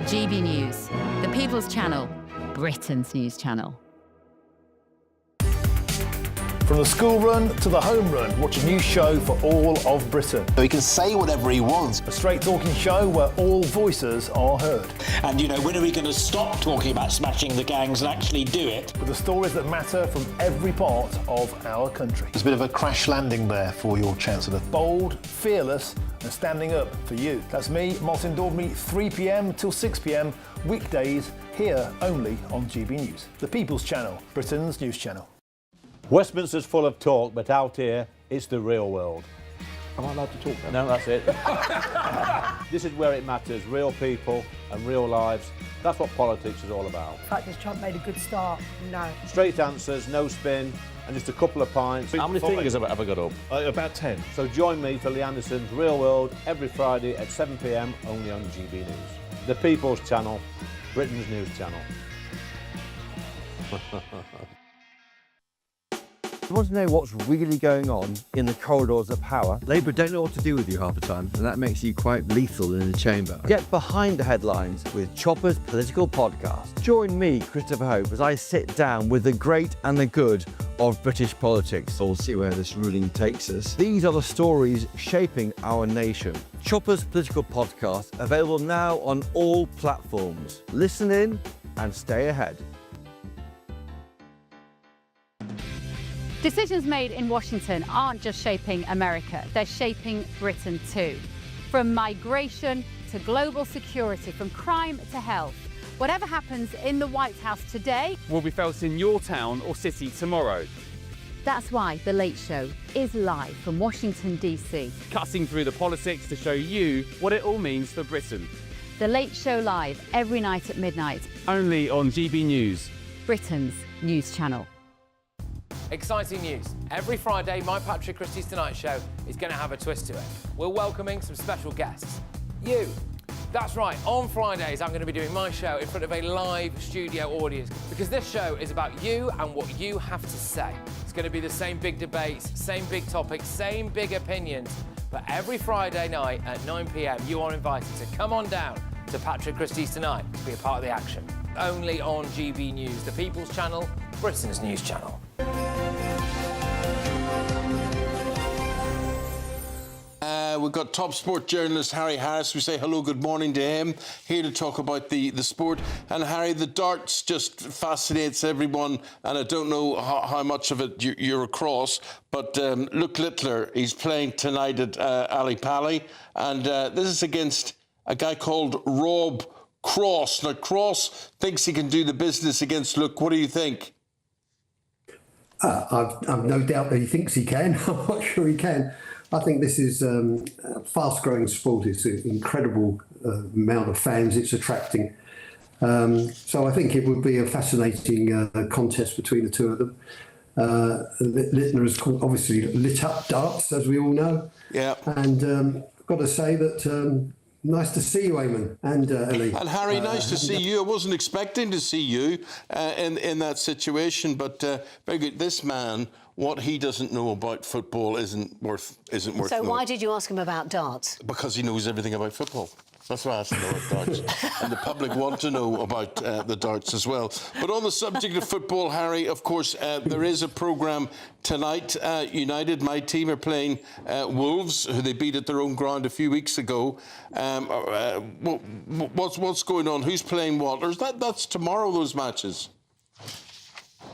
GB News, the People's Channel, Britain's news channel. From the school run to the home run, watch a new show for all of Britain. So he can say whatever he wants. A straight-talking show where all voices are heard. And, you know, when are we going to stop talking about smashing the gangs and actually do it? With the stories that matter from every part of our country. There's a bit of a crash landing there for your Chancellor. Bold, fearless and standing up for you. That's me, Martin Daubney, 3 p.m. till 6 p.m, weekdays, here only on GB News. The People's Channel, Britain's news channel. Westminster's full of talk, but out here, it's the real world. Am I allowed to talk now? No, that's it. This is where it matters, real people and real lives. That's what politics is all about. In fact, has Trump made a good start? No. Straight answers, no spin, and just a couple of pints. How many fingers have I ever got up? About 10. So join me for Lee Anderson's Real World every Friday at 7 p.m, only on GB News. The People's Channel, Britain's news channel. You want to know what's really going on in the corridors of power? Labour don't know what to do with you half the time, and that makes you quite lethal in the chamber. Get behind the headlines with Chopper's Political Podcast. Join me, Christopher Hope, as I sit down with the great and the good of British politics. We'll see where this ruling takes us. These are the stories shaping our nation. Chopper's Political Podcast, available now on all platforms. Listen in and stay ahead. Decisions made in Washington aren't just shaping America, they're shaping Britain too. From migration to global security, from crime to health. Whatever happens in the White House today will be felt in your town or city tomorrow. That's why The Late Show is live from Washington, D.C. Cutting through the politics to show you what it all means for Britain. The Late Show live every night at midnight. Only on GB News. Britain's news channel. Exciting news. Every Friday, my Patrick Christie's Tonight Show is going to have a twist to it. We're welcoming some special guests. You. That's right, on Fridays I'm going to be doing my show in front of a live studio audience because this show is about you and what you have to say. It's going to be the same big debates, same big topics, same big opinions. But every Friday night at 9 p.m, you are invited to come on down to Patrick Christie's Tonight to be a part of the action. only on GB News, the People's Channel, Britain's news channel. We've got top sport journalist Harry Harris. We say hello, good morning to him, here to talk about the sport. And Harry, the darts just fascinates everyone, and I don't know how much of it you're across, but Luke Littler, he's playing tonight at Ali Pali, and this is against a guy called Rob Cross. Now, Cross thinks he can do the business against Luke. What do you think? I've no doubt that he thinks he can. I'm not sure he can. I think this is a fast-growing sport. It's an incredible amount of fans it's attracting. So I think it would be a fascinating contest between the two of them. Littner has obviously lit up darts, as we all know. Yeah. And I've got to say that nice to see you, Eamonn, and Ellie. And Harry, nice to see you. I wasn't expecting to see you in that situation, but very good. This man, what he doesn't know about football isn't worth So knowing. why did you ask him about darts? Because he knows everything about football. That's why I asked him about darts. And the public want to know about the darts as well. But on the subject of football, Harry, of course, there is a programme tonight. United, my team, are playing Wolves, who they beat at their own ground a few weeks ago. What's going on? Who's playing what? Or is that's tomorrow, those matches?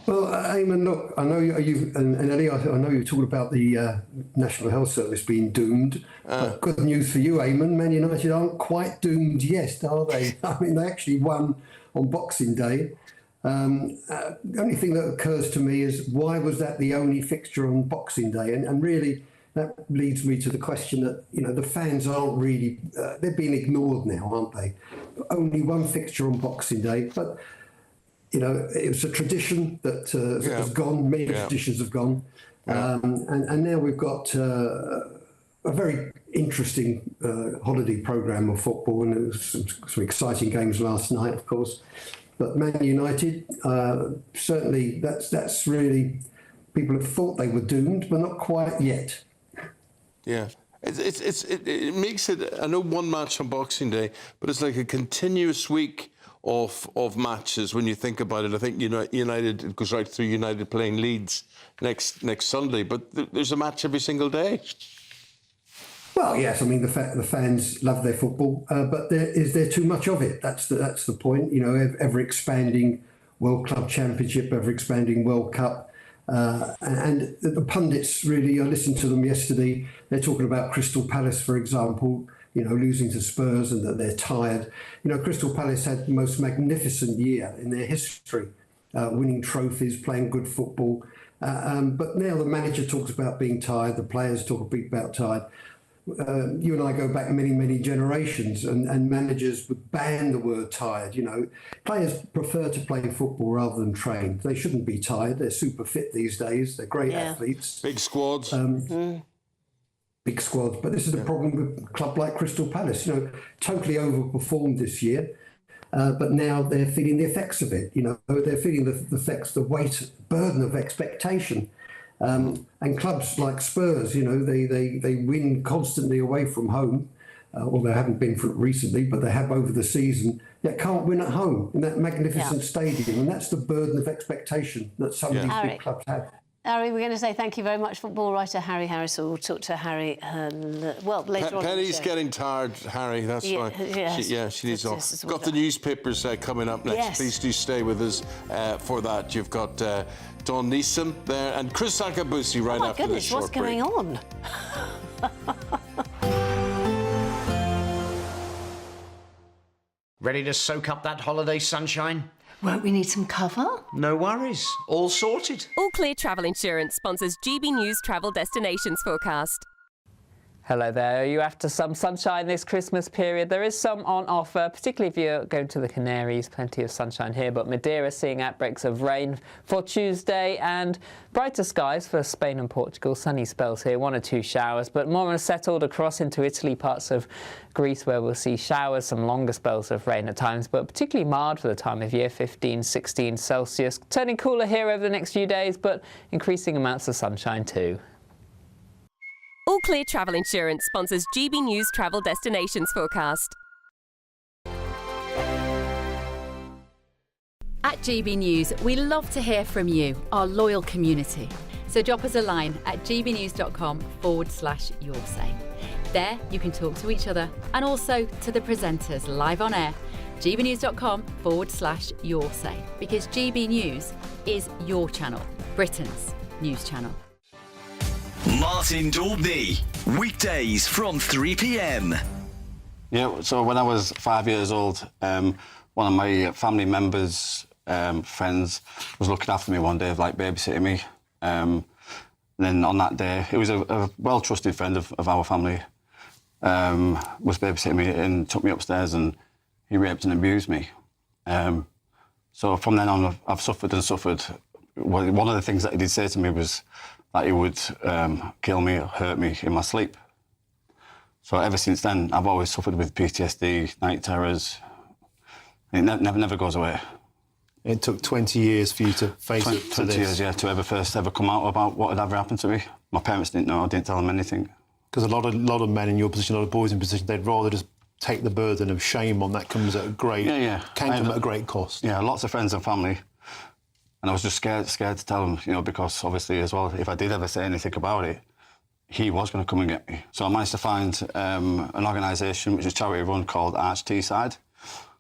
Well, Eamonn, look, I know you and Ellie, I know you talked about the National Health Service being doomed. But good news for you, Eamonn, Man United aren't quite doomed yet, are they? I mean, they actually won on Boxing Day. The only thing that occurs to me is, why was that the only fixture on Boxing Day? And really, that leads me to the question that, the fans aren't really, they're being ignored now, aren't they? Only one fixture on Boxing Day, but it was a tradition that has gone. Many traditions have gone. And now we've got a very interesting holiday programme of football, and there was some exciting games last night, of course. But Man United, certainly that's really, people have thought they were doomed, but not quite yet. Yeah. It makes it, I know one match on Boxing Day, but it's like a continuous week of matches when you think about it. I think United, it goes right through United playing Leeds next Sunday, but there's a match every single day. Well, yes, I mean the fans love their football, but is there too much of it? That's the point. Ever expanding World Club Championship, ever expanding World Cup, and the pundits really. I listened to them yesterday. They're talking about Crystal Palace, for example. Losing to Spurs and that they're tired. Crystal Palace had the most magnificent year in their history, winning trophies, playing good football. But now the manager talks about being tired, the players talk about tired. You and I go back many, many generations, and managers would ban the word tired. Players prefer to play football rather than train. They shouldn't be tired. They're super fit these days. They're great athletes. Big squads. Big squad, but this is the problem with a club like Crystal Palace. Totally overperformed this year, but now they're feeling the effects of it. They're feeling the effects, the weight, burden of expectation. And clubs like Spurs, they win constantly away from home, although they haven't been for it recently, but they have over the season. Yet can't win at home in that magnificent stadium, and that's the burden of expectation that some of these big clubs have. Harry, we're going to say thank you very much, football writer Harry Harris. We'll talk to Harry, later on. Penny's getting tired, Harry, that's why. She needs off. Got the newspapers coming up next. Yes. Please do stay with us for that. You've got Don Neeson there and Chris Akabusi right after this short break. Oh, my goodness, what's going on? Ready to soak up that holiday sunshine? Won't we need some cover? No worries. All sorted. All Clear Travel Insurance sponsors GB News Travel Destinations Forecast. Hello there. Are you after some sunshine this Christmas period? There is some on offer, particularly if you're going to the Canaries. Plenty of sunshine here, but Madeira seeing outbreaks of rain for Tuesday and brighter skies for Spain and Portugal. Sunny spells here, 1 or 2 showers, but more settled across into Italy, parts of Greece where we'll see showers, some longer spells of rain at times, but particularly mild for the time of year, 15, 16 Celsius. Turning cooler here over the next few days, but increasing amounts of sunshine too. All Clear Travel Insurance sponsors GB News Travel Destinations Forecast. At GB News, we love to hear from you, our loyal community. So drop us a line at gbnews.com/yoursay. There you can talk to each other and also to the presenters live on air. gbnews.com/yoursay, because GB News is your channel, Britain's news channel. Martin Daubney, weekdays from 3 p.m. Yeah, so when I was 5 years old, one of my family members, friends, was looking after me one day, like babysitting me. And then on that day, it was a well-trusted friend of our family, was babysitting me and took me upstairs, and he raped and abused me. So from then on, I've suffered and suffered. One of the things that he did say to me was that he would kill me or hurt me in my sleep. So ever since then, I've always suffered with PTSD, night terrors. It never goes away. It took 20 years for you to face it to 20 this. years, yeah, to ever come out about what had ever happened to me. My parents didn't know. I didn't tell them anything. Because a lot of men in your position, a lot of boys in position, they'd rather just take the burden of shame on. That comes at a great, can come at a great cost. Yeah, lots of friends and family. And I was just scared to tell them, you know, because obviously as well, if I did ever say anything about it, he was going to come and get me. So I managed to find an organisation, which is charity run, called Arch Teesside,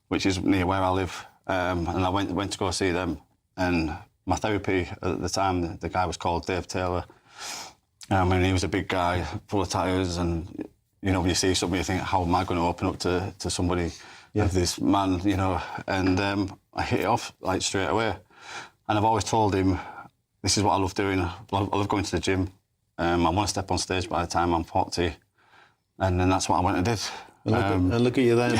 which is near where I live. And I went to go see them. And my therapy at the time, the guy was called Dave Taylor. And he was a big guy, full of tattoos. And, you know, when you see somebody, you think, how am I going to open up to somebody of this man, you know? And I hit it off, like, straight away. And I've always told him, this is what I love doing. I love going to the gym. I want to step on stage by the time I'm 40. And then that's what I went and did. And look at you there. I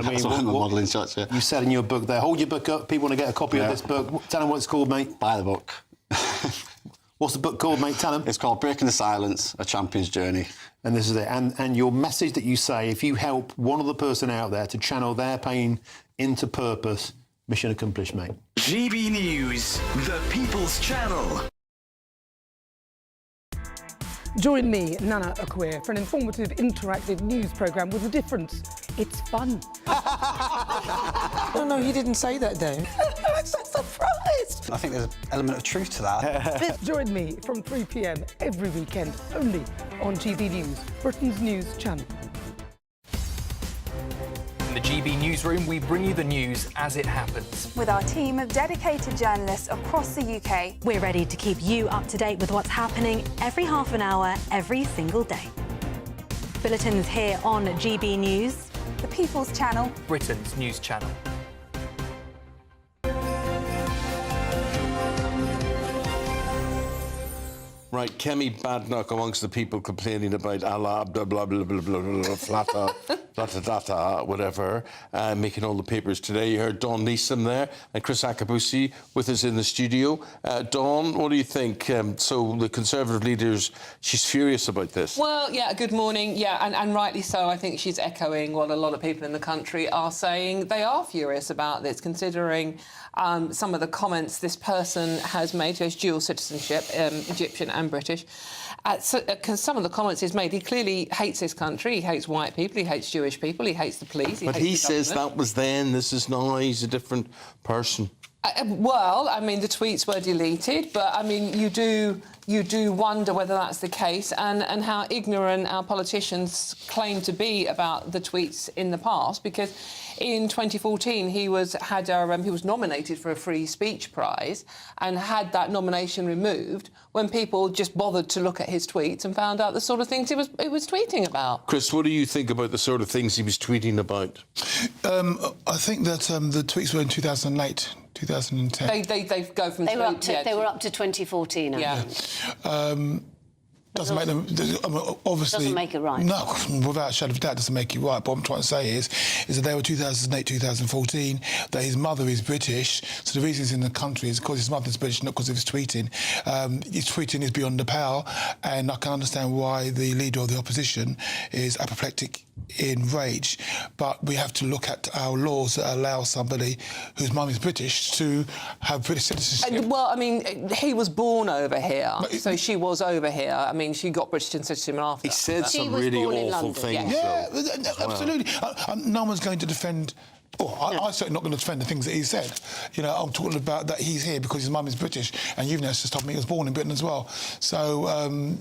mean, that's what modelling shots, yeah. You said in your book there, hold your book up, people want to get a copy of this book. Tell them what it's called, mate. Buy the book. What's the book called, mate? Tell them. It's called Breaking the Silence, A Champion's Journey. And this is it. And your message that you say, if you help one other person out there to channel their pain into purpose, mission accomplished, mate. GB News, the People's Channel. Join me, Dannatt, for an informative, interactive news programme with a difference. It's fun. No, he didn't say that, Dave. I'm so surprised. I think there's an element of truth to that. Join me from 3 p.m. every weekend, only on GB News, Britain's news channel. In the GB Newsroom, we bring you the news as it happens. With our team of dedicated journalists across the UK, we're ready to keep you up to date with what's happening every half an hour, every single day. Bulletins here on GB News, the People's Channel, Britain's news channel. Right, Kemi Badnock amongst the people complaining about Allah, blah, blah, blah, blah, blah, blah, flatta, whatever, making all the papers today. You heard Dawn Neeson there and Chris Akabusi with us in the studio. Dawn, what do you think? So the Conservative leaders, she's furious about this. Well, yeah, good morning. Yeah, and rightly so. I think she's echoing what a lot of people in the country are saying. They are furious about this, considering some of the comments this person has made. He has dual citizenship, Egyptian and British. Because some of the comments he's made, he clearly hates this country, he hates white people, he hates Jewish people, he hates the police. But he says that was then, this is now, he's a different person. Well, I mean, the tweets were deleted, but, I mean, you do wonder whether that's the case and how ignorant our politicians claim to be about the tweets in the past, because in 2014 he was nominated for a free speech prize and had that nomination removed when people just bothered to look at his tweets and found out the sort of things he was tweeting about. Chris, what do you think about the sort of things he was tweeting about? I think that the tweets were in 2008. 2010. They go from... They were up to 2014, I think. Doesn't make them... obviously... Doesn't make it right. No, without a shadow of a doubt, doesn't make it right. But what I'm trying to say is that they were 2008, 2014, that his mother is British, so the reason he's in the country is because his mother's British, not because of his tweeting. His tweeting is beyond the pale, and I can understand why the leader of the opposition is apoplectic in rage, but we have to look at our laws that allow somebody whose mum is British to have British citizenship. Well, I mean, he was born over here, so she was over here. I mean, she got British citizenship after. He said some really awful things. Yeah, absolutely. No one's going to defend I'm certainly not going to defend the things that he said. You know, I'm talking about that he's here because his mum is British, and you've noticed told me he was born in Britain as well. So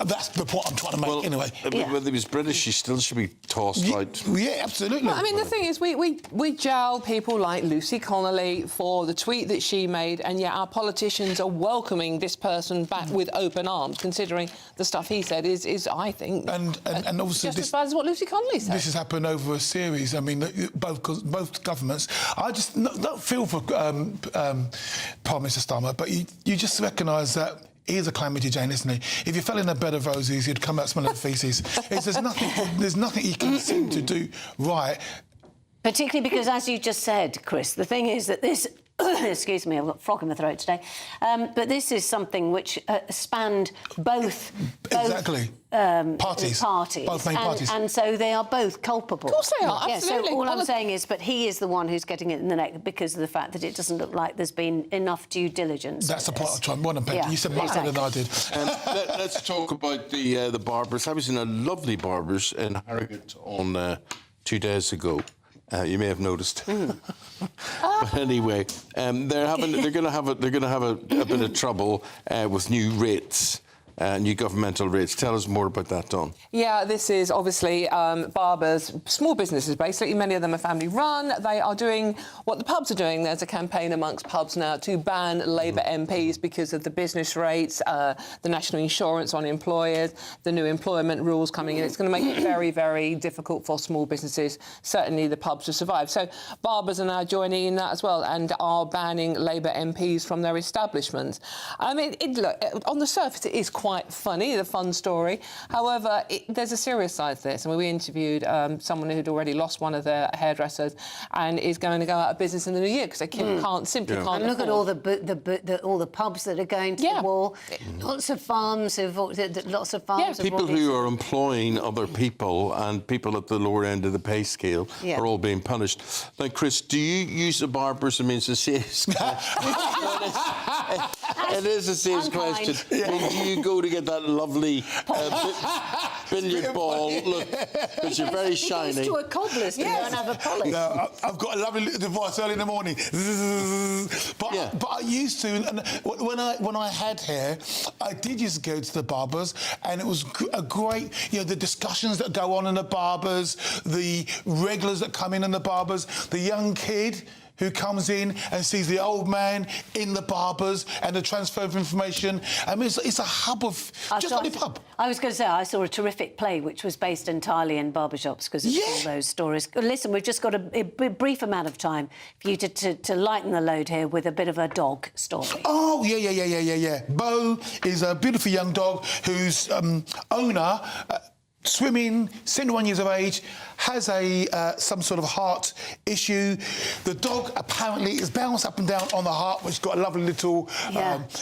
that's the point I'm trying to make anyway. Whether he was British, he still should be tossed out. Yeah, absolutely. Well, I mean, the thing is, we jail people like Lucy Connolly for the tweet that she made, and yet our politicians are welcoming this person back with open arms, considering the stuff he said is I think, and obviously just as bad as what Lucy Connolly said. This has happened over a series. I mean, both governments. I just don't feel for Prime Minister Starmer, but you just recognise that. He's a calamity Jane, isn't he? If you fell in a bed of roses, you'd come out smelling of faeces. There's nothing he can seem to do right. Particularly because, as you just said, Chris, the thing is that this... excuse me, I've got a frog in my throat today. But this is something which spanned both parties. Both main parties. And so they are both culpable. Of course they are, absolutely. So all I'm saying is, but he is the one who's getting it in the neck because of the fact that it doesn't look like there's been enough due diligence. That's the point I'm trying. Well, you said much better than I did. Let's talk about the barbers. I was in a lovely barbers in Harrogate on 2 days ago. You may have noticed. But anyway, they're going to have a bit of trouble with new rates. New governmental rates. Tell us more about that, Dawn. Yeah, this is obviously barbers, small businesses, basically. Many of them are family-run. They are doing what the pubs are doing. There's a campaign amongst pubs now to ban Labour MPs because of the business rates, the national insurance on employers, the new employment rules coming in. It's going to make it very, very difficult for small businesses, certainly the pubs, to survive. So barbers are now joining in that as well and are banning Labour MPs from their establishments. I mean, look, on the surface, it is quite funny, the fun story. However, there's a serious side to this. I mean, we interviewed someone who'd already lost one of their hairdressers and is going to go out of business in the new year because they simply can't. And look at all the pubs that are going to the wall. Lots of farms people who are employing other people and people at the lower end of the pay scale are all being punished. Now, Chris, do you use the barbers? I mean, it's a serious question. It is a serious question. I mean, do you go to get that lovely billiard ball look, because you're very shiny? He goes to a cobbler's to go and have a polish. No, I've got a lovely device early in the morning. But I used to, and when I had hair, I did used to go to the barbers, and it was a great, the discussions that go on in the barbers, the regulars that come in the barbers, the young kid who comes in and sees the old man in the barbers and the transfer of information. I mean, it's a hub of... just like a pub. I was going to say, I saw a terrific play which was based entirely in barbershops because of all those stories. Listen, we've just got a brief amount of time for you to lighten the load here with a bit of a dog story. Oh, yeah. Bo is a beautiful young dog whose owner... swimming, 71 years of age, has some sort of heart issue. The dog apparently is bounced up and down on the heart, which has got a lovely little...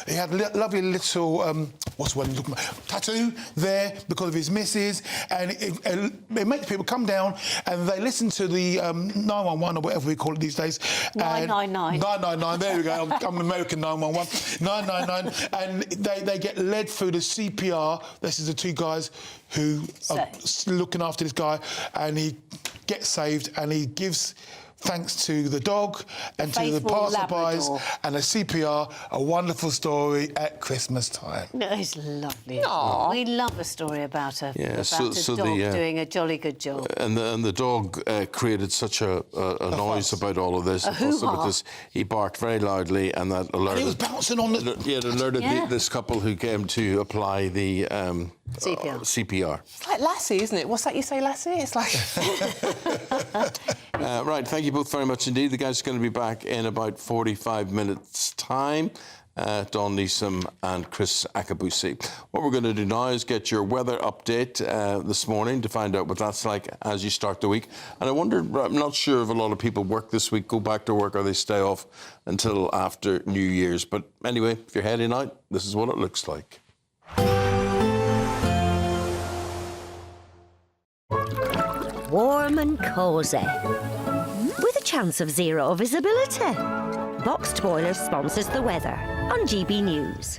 he had a lovely little, what's the word I'm looking for? Tattoo there because of his missus, and it makes people come down and they listen to the 911 or whatever we call it these days. 999. 999, there we go, I'm American 911. 999, and they get led through the CPR. This is the two guys who are looking after this guy, and he gets saved, and he gives thanks to the dog and to the passerbys and the CPR, a wonderful story at Christmas time. No, it's lovely. Aww. We love a story about a dog doing a jolly good job. And the dog created such a noise about all of this. He barked very loudly, and that alerted... And he was bouncing on the... it alerted this couple who came to apply the... CPR. It's like Lassie, isn't it? What's that you say, Lassie? It's like... Right, thank you both very much indeed. The guys are going to be back in about 45 minutes' time. Dawn Neeson and Chris Akabusi. What we're going to do now is get your weather update this morning to find out what that's like as you start the week. And I wonder, I'm not sure if a lot of people work this week, go back to work, or they stay off until after New Year's. But anyway, if you're heading out, this is what it looks like. Warm and cosy, with a chance of zero visibility. Boxed Boilers sponsors the weather on GB News.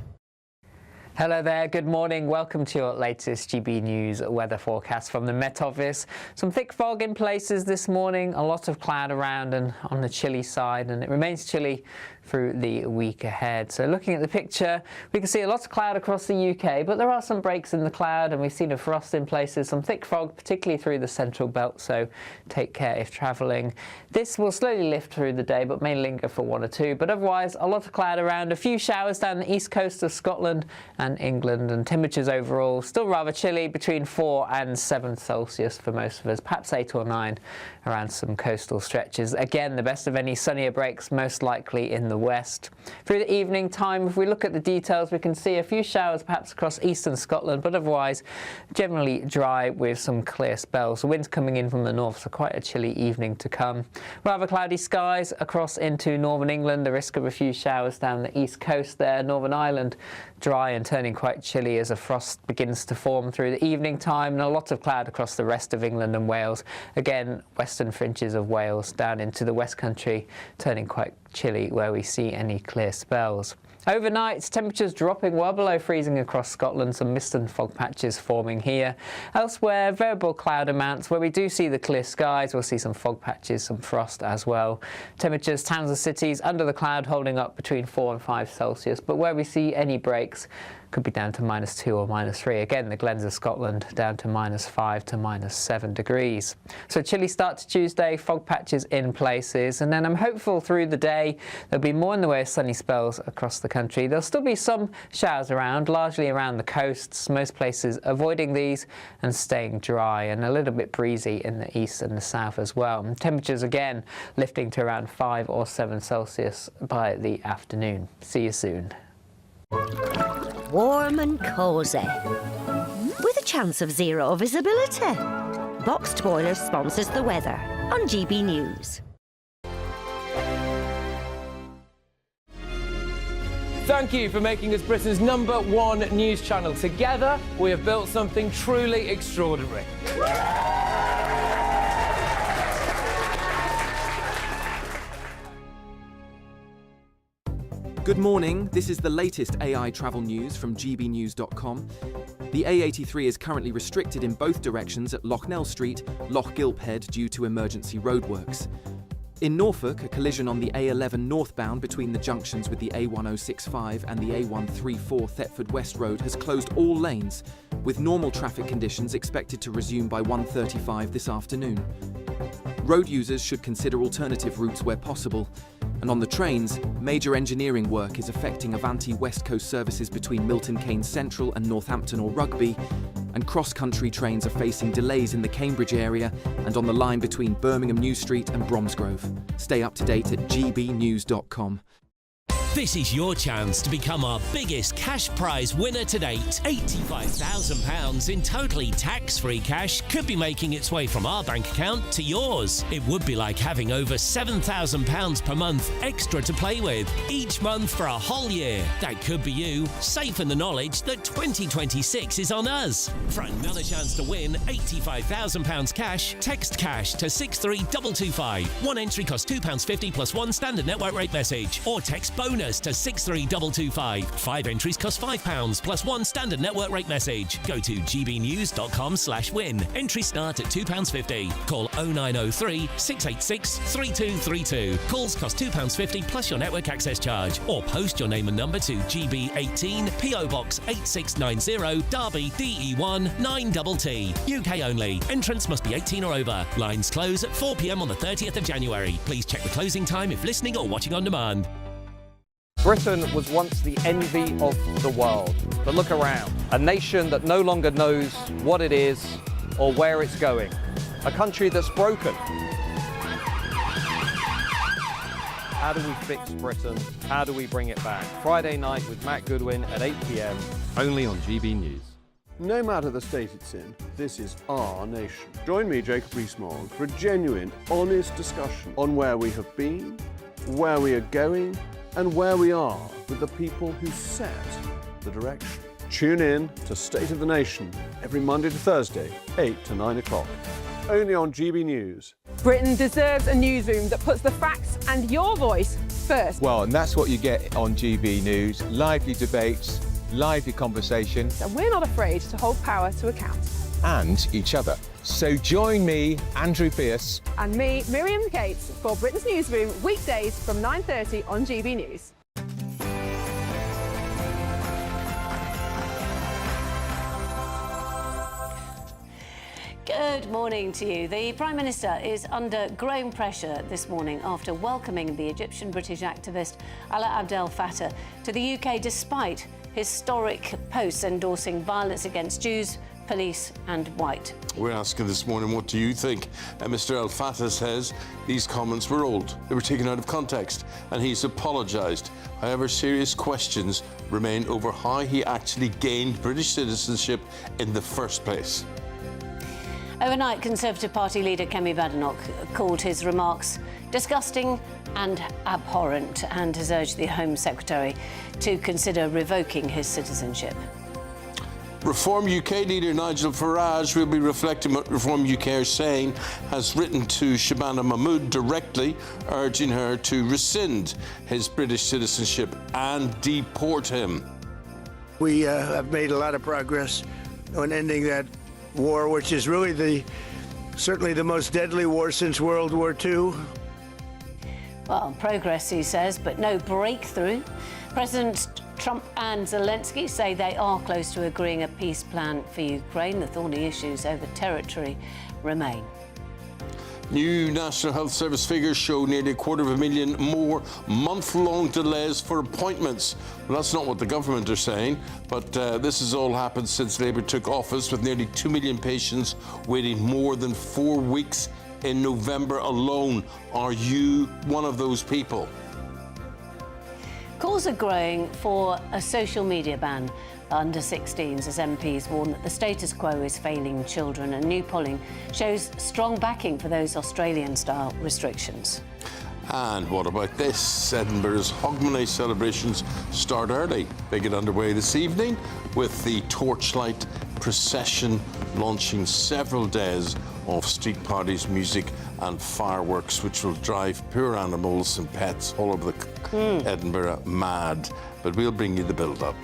Hello there, good morning. Welcome to your latest GB News weather forecast from the Met Office. Some thick fog in places this morning, a lot of cloud around and on the chilly side, and it remains chilly through the week ahead. So looking at the picture, we can see a lot of cloud across the UK, but there are some breaks in the cloud and we've seen a frost in places, some thick fog, particularly through the central belt, so take care if travelling. This will slowly lift through the day, but may linger for 1 or 2, but otherwise a lot of cloud around, a few showers down the east coast of Scotland and England, and temperatures overall still rather chilly, between 4 and 7 Celsius for most of us, perhaps 8 or 9 around some coastal stretches. Again, the best of any sunnier breaks most likely in the west. Through the evening time, if we look at the details, we can see a few showers perhaps across eastern Scotland, but otherwise generally dry with some clear spells. The wind's coming in from the north, so quite a chilly evening to come. Rather cloudy skies across into northern England, the risk of a few showers down the east coast there. Northern Ireland dry and turning quite chilly as a frost begins to form through the evening time, and a lot of cloud across the rest of England and Wales. Again, western fringes of Wales down into the West Country turning quite chilly where we see any clear spells. Overnight, temperatures dropping well below freezing across Scotland, some mist and fog patches forming here. Elsewhere, variable cloud amounts. Where we do see the clear skies, we'll see some fog patches, some frost as well. Temperatures, towns and cities under the cloud holding up between 4 and 5 Celsius, but where we see any breaks, could be down to -2 or -3. Again, the Glens of Scotland down to -5 to -7 degrees. So chilly start to Tuesday, fog patches in places, and then I'm hopeful through the day there'll be more in the way of sunny spells across the country. There'll still be some showers around, largely around the coasts, most places avoiding these and staying dry, and a little bit breezy in the east and the south as well. And temperatures again lifting to around 5 or 7 Celsius by the afternoon. See you soon. Warm and cosy, with a chance of zero visibility. Boxed Boilers sponsors the weather on GB News. Thank you for making us Britain's #1 news channel. Together, we have built something truly extraordinary. Good morning, this is the latest AI travel news from gbnews.com. The A83 is currently restricted in both directions at Loughnell Street, Loch Gilphead due to emergency roadworks. In Norfolk, a collision on the A11 northbound between the junctions with the A1065 and the A134 Thetford West Road has closed all lanes, with normal traffic conditions expected to resume by 1:35 this afternoon. Road users should consider alternative routes where possible. And on the trains, major engineering work is affecting Avanti West Coast services between Milton Keynes Central and Northampton or Rugby, and cross-country trains are facing delays in the Cambridge area and on the line between Birmingham New Street and Bromsgrove. Stay up to date at gbnews.com. This is your chance to become our biggest cash prize winner to date. £85,000 in totally tax-free cash could be making its way from our bank account to yours. It would be like having over £7,000 per month extra to play with each month for a whole year. That could be you, safe in the knowledge that 2026 is on us. For another chance to win £85,000 cash, text cash to 63225. One entry costs £2.50 plus one standard network rate message, or text bonus to 63225. 5 entries cost £5 plus one standard network rate message. Go to gbnews.com/win. Entries start at £2.50. Call 0903 686 3232. Calls cost £2.50 plus your network access charge. Or post your name and number to GB18 PO Box 8690 Derby DE1 9TT. UK only. Entrance must be 18 or over. Lines close at 4 p.m. on the 30th of January. Please check the closing time if listening or watching on demand. Britain was once the envy of the world. But look around. A nation that no longer knows what it is or where it's going. A country that's broken. How do we fix Britain? How do we bring it back? Friday night with Matt Goodwin at 8 p.m. only on GB News. No matter the state it's in, this is our nation. Join me, Jacob Rees-Mogg, for a genuine, honest discussion on where we have been, where we are going, and where we are with the people who set the direction. Tune in to State of the Nation every Monday to Thursday, 8 to 9 o'clock, only on GB News. Britain deserves a newsroom that puts the facts and your voice first. Well, and that's what you get on GB News. Lively debates, lively conversation. And we're not afraid to hold power to account. And each other. So join me, Andrew Pearce. And me, Miriam Gates, for Britain's Newsroom, weekdays from 9:30 on GB News. Good morning to you. The Prime Minister is under growing pressure this morning after welcoming the Egyptian-British activist Alaa Abdel Fattah to the UK despite historic posts endorsing violence against Jews, police and white. We're asking this morning, what do you think? Mr Al Fattah says these comments were old. They were taken out of context and he's apologised. However, serious questions remain over how he actually gained British citizenship in the first place. Overnight, Conservative Party leader Kemi Badenoch called his remarks disgusting and abhorrent and has urged the Home Secretary to consider revoking his citizenship. Reform UK leader Nigel Farage will be reflecting what Reform UK are saying, has written to Shabana Mahmood directly, urging her to rescind his British citizenship and deport him. We have made a lot of progress on ending that war, which is really certainly the most deadly war since World War II. Well, progress, he says, but no breakthrough. President Trump and Zelensky say they are close to agreeing a peace plan for Ukraine. The thorny issues over territory remain. New National Health Service figures show nearly 250,000 more month-long delays for appointments. Well, that's not what the government are saying, but this has all happened since Labour took office, with nearly 2 million patients waiting more than 4 weeks in November alone. Are you one of those people? Calls are growing for a social media ban under 16s as MPs warn that the status quo is failing children, and new polling shows strong backing for those Australian-style restrictions. And what about this? Edinburgh's Hogmanay celebrations start early. They get underway this evening with the torchlight procession launching several days of street parties, music and fireworks, which will drive poor animals and pets all over Edinburgh mad. But we'll bring you the build-up.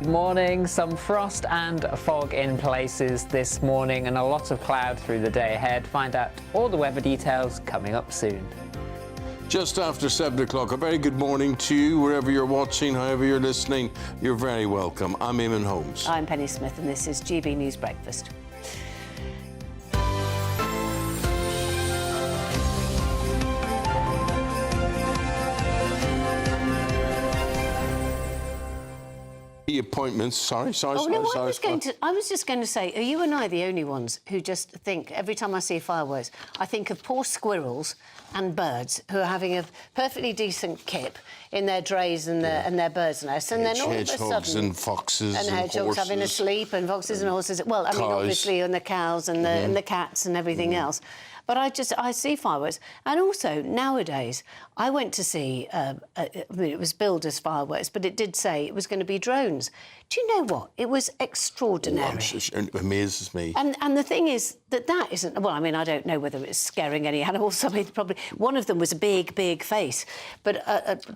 Good morning. Some frost and fog in places this morning and a lot of cloud through the day ahead. Find out all the weather details coming up soon. Just after 7 o'clock, a very good morning to you, wherever you're watching, however you're listening. You're very welcome. I'm Eamonn Holmes. I'm Penny Smith and this is GB News Breakfast. The appointments. I was just going to say, are you and I the only ones who just think, every time I see fireworks, I think of poor squirrels and birds who are having a perfectly decent kip in their drays and their bird's nest, and then all of a sudden... Hedgehogs and foxes and hedgehogs horses. having a sleep, and foxes and horses. Well, I mean, obviously, and the cows and the cats and everything else. But I see fireworks. And also, nowadays, I went to see, it was billed as fireworks, but it did say it was going to be drones. Do you know what? It was extraordinary. It amazes me. And the thing is that isn't... Well, I mean, I don't know whether it's scaring any animals. I mean, probably... One of them was a big, big face. But...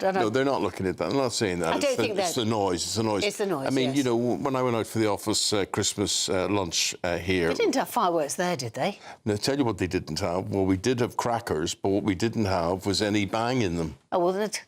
no, they're not looking at that. I'm not saying that. I don't think it's the noise. It's the noise. It's the noise, I mean, yes. you know, when I went out for the office Christmas lunch here... They didn't have fireworks there, did they? Now, I'll tell you what they didn't have. Well, we did have crackers, but what we didn't have was any bang in them. Oh, well, that's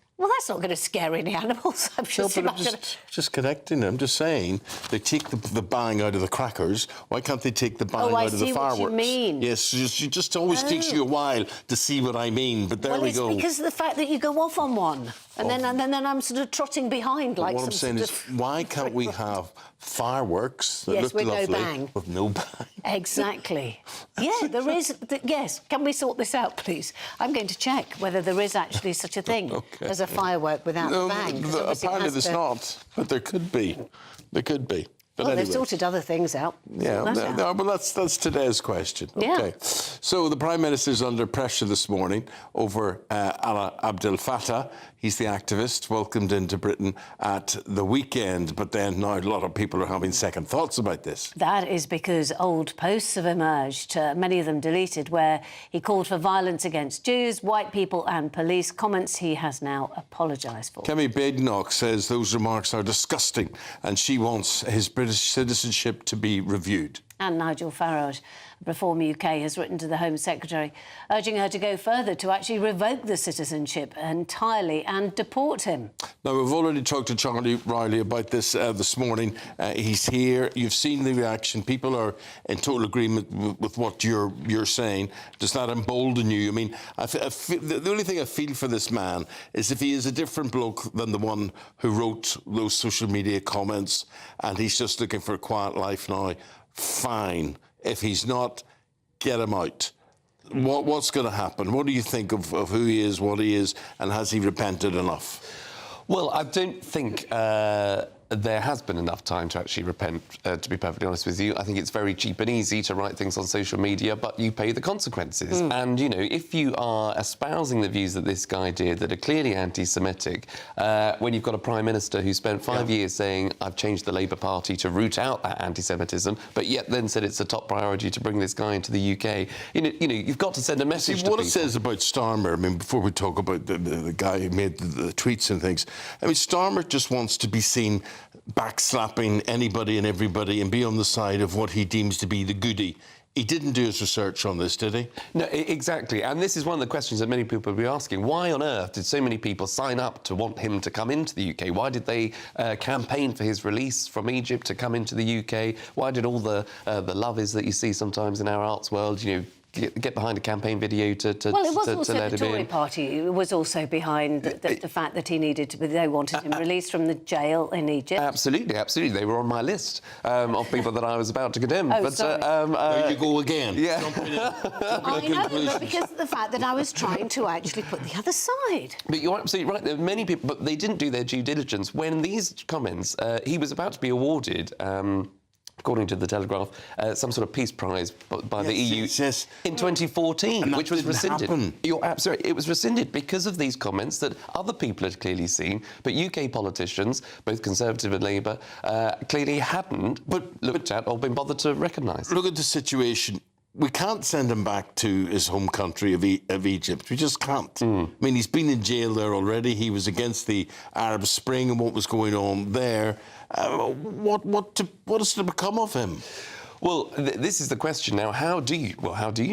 not going to scare any animals. I'm just connecting them. I'm just saying, they take the bang out of the crackers. Why can't they take the bang out of the fireworks? Oh, I see what you mean. Yes, it just always takes you a while to see what I mean, but there we go. Well, it's because of the fact that you go off on one, and then I'm sort of trotting behind like what I'm saying is, why can't we have fireworks that look with lovely, no bang? With no bang. Exactly. Yeah, there is. Yes. Can we sort this out, please? I'm going to check whether there is actually such a thing as a firework without the bang. Apparently there's not, but there could be. There could be. But well, anyway. they've sorted other things out. Yeah, no, but that's today's question. Yeah. Okay. So the Prime Minister's under pressure this morning over Alaa Abdel Fattah. He's the activist welcomed into Britain at the weekend. But then now a lot of people are having second thoughts about this. That is because old posts have emerged, many of them deleted, where he called for violence against Jews, white people and police, comments he has now apologised for. Kemi Badenoch says those remarks are disgusting and she wants his British citizenship to be reviewed. And Nigel Farage, Reform UK, has written to the Home Secretary, urging her to go further to actually revoke the citizenship entirely and deport him. Now, we've already talked to Charlie Riley about this morning. He's here. You've seen the reaction. People are in total agreement with what you're saying. Does that embolden you? I mean, the only thing I feel for this man is if he is a different bloke than the one who wrote those social media comments and he's just looking for a quiet life now, fine. If he's not, get him out. What's going to happen? What do you think of who he is, what he is, and has he repented enough? Well, I don't think there has been enough time to actually repent, to be perfectly honest with you. I think it's very cheap and easy to write things on social media, but you pay the consequences. And, you know, if you are espousing the views that this guy did that are clearly anti-Semitic, when you've got a Prime Minister who spent 5 years saying, I've changed the Labour Party to root out that anti-Semitism, but yet then said it's a top priority to bring this guy into the UK, you know, you've got to send a message to what people. it says about Starmer, I mean, before we talk about the guy who made the tweets and things, I mean, Starmer just wants to be seen backslapping anybody and everybody and be on the side of what he deems to be the goodie. He didn't do his research on this, did he? No, exactly. And this is one of the questions that many people will be asking. Why on earth did so many people sign up to want him to come into the UK? Why did they campaign for his release from Egypt to come into the UK? Why did all the lovies that you see sometimes in our arts world, you know, get behind a campaign video to well, it was to also let the him Tory in? party. It was also behind the fact that he needed to. They wanted him released from the jail in Egypt. Absolutely, absolutely. They were on my list of people that I was about to condemn. Oh, but sorry. There you go again. Yeah. I know, but because of the fact that I was trying to actually put the other side. But you're absolutely right. There are many people, but they didn't do their due diligence. When these comments, he was about to be awarded. According to the Telegraph, some sort of peace prize by the EU in 2014, which was rescinded. You're absolutely. It was rescinded because of these comments that other people had clearly seen, but UK politicians, both Conservative and Labour, clearly hadn't looked at or been bothered to recognise. Look at the situation. We can't send him back to his home country of Egypt. We just can't. I mean, he's been in jail there already. He was against the Arab Spring and what was going on there. What is to become of him? Well, this is the question now. How do you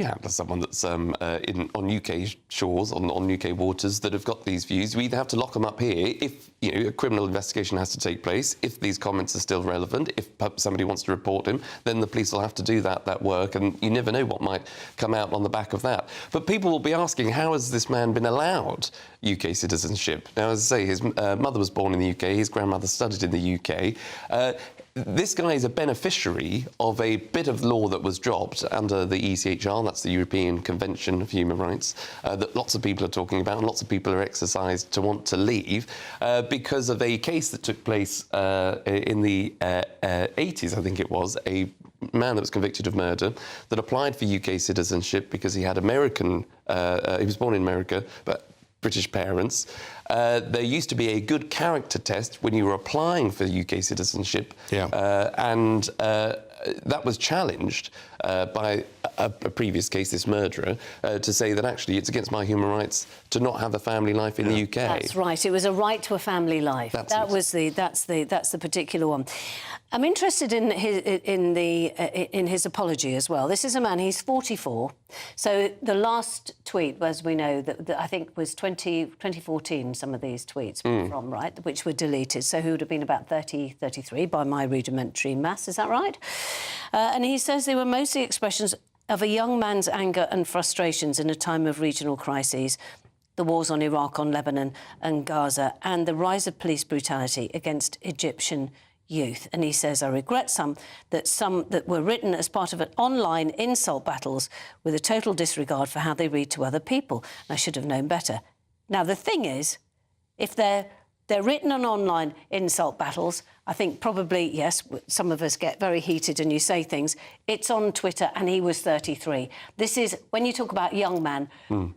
handle someone that's on UK shores, on UK waters, that have got these views? We either have to lock them up here if a criminal investigation has to take place, if these comments are still relevant, if somebody wants to report him, then the police will have to do that work, and you never know what might come out on the back of that. But people will be asking, how has this man been allowed UK citizenship? Now, as I say, his mother was born in the UK, his grandmother studied in the UK. This guy is a beneficiary of a bit of law that was dropped under the ECHR, that's the European Convention of Human Rights, that lots of people are talking about and lots of people are exercised to want to leave because of a case that took place in the 80s, I think it was, a man that was convicted of murder that applied for UK citizenship because he had American, he was born in America, but British parents. There used to be a good character test when you were applying for UK citizenship, and that was challenged by a previous case, this murderer, to say that actually it's against my human rights to not have a family life in the UK. That's right. It was a right to a family life. That's the particular one. I'm interested in his apology as well. This is a man, he's 44. So the last tweet, as we know, that I think was 2014, some of these tweets were from, right, which were deleted. So he would have been about 33 by my rudimentary maths, is that right? And he says they were mostly expressions of a young man's anger and frustrations in a time of regional crises, the wars on Iraq, on Lebanon and Gaza, and the rise of police brutality against Egyptian youth. And he says, I regret some that were written as part of an online insult battles with a total disregard for how they read to other people. I should have known better. Now, the thing is, if they're written on online insult battles, I think probably, yes, some of us get very heated and you say things. It's on Twitter and he was 33. This is, when you talk about young man,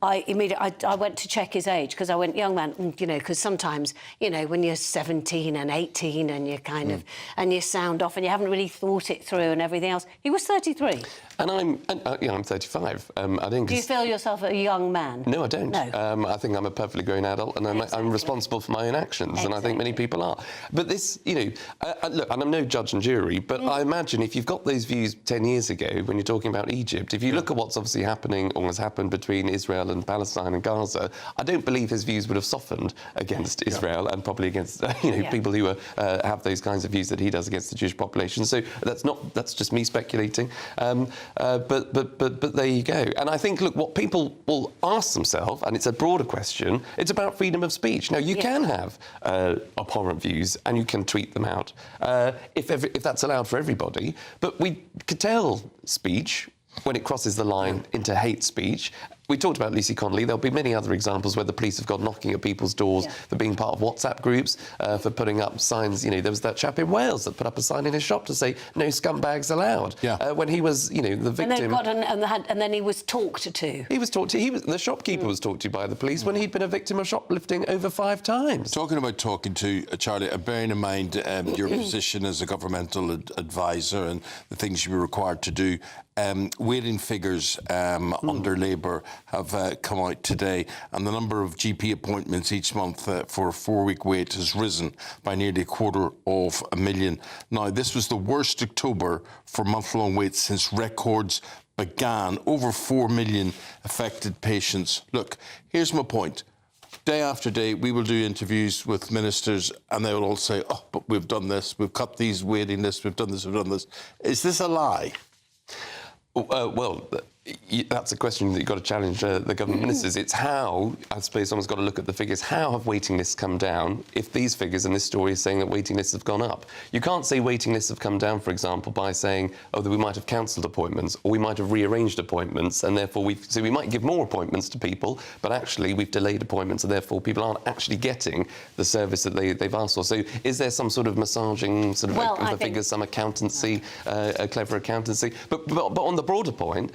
I went to check his age because I went, young man, you know, because sometimes, you know, when you're 17 and 18 and you kind of, and you sound off and you haven't really thought it through and everything else. He was 33. And I'm 35. I think. Do you feel yourself a young man? No, I don't. No. I think I'm a perfectly grown adult, and I'm responsible for my own actions, and I think many people are. But this, you know, look, and I'm no judge and jury, but I imagine if you've got those views 10 years ago when you're talking about Egypt, if you look at what's obviously happening or has happened between Israel and Palestine and Gaza, I don't believe his views would have softened against Israel and probably against people who have those kinds of views that he does against the Jewish population. So that's just me speculating. But there you go. And I think, look, what people will ask themselves, and it's a broader question, it's about freedom of speech. Now, you can have abhorrent views and you can tweet them out if that's allowed for everybody. But we curtail speech when it crosses the line into hate speech. We talked about Lucy Connolly. There'll be many other examples where the police have gone knocking at people's doors for being part of WhatsApp groups, for putting up signs. You know, there was that chap in Wales that put up a sign in his shop to say, no scumbags allowed, when he was, you know, the victim. And then he was talked to. He was talked to. The shopkeeper was talked to by the police when he'd been a victim of shoplifting over 5 times. Talking about talking to, Charlie, bearing in mind your position as a governmental advisor and the things you were required to do, waiting figures under Labour have come out today, and the number of GP appointments each month for a 4-week wait has risen by nearly 250,000. Now, this was the worst October for month-long waits since records began. Over 4 million affected patients. Look, here's my point. Day after day, we will do interviews with ministers and they will all say, oh, but we've done this, we've cut these waiting lists, we've done this, we've done this. Is this a lie? Well, that's a question that you've got to challenge the government ministers. It's how, I suppose someone's got to look at the figures, how have waiting lists come down if these figures and this story is saying that waiting lists have gone up? You can't say waiting lists have come down, for example, by saying, oh, that we might have cancelled appointments or we might have rearranged appointments and therefore we might give more appointments to people, but actually we've delayed appointments and therefore people aren't actually getting the service that they've asked for. So is there some sort of massaging of the figures, some accountancy, a clever accountancy? But on the broader point,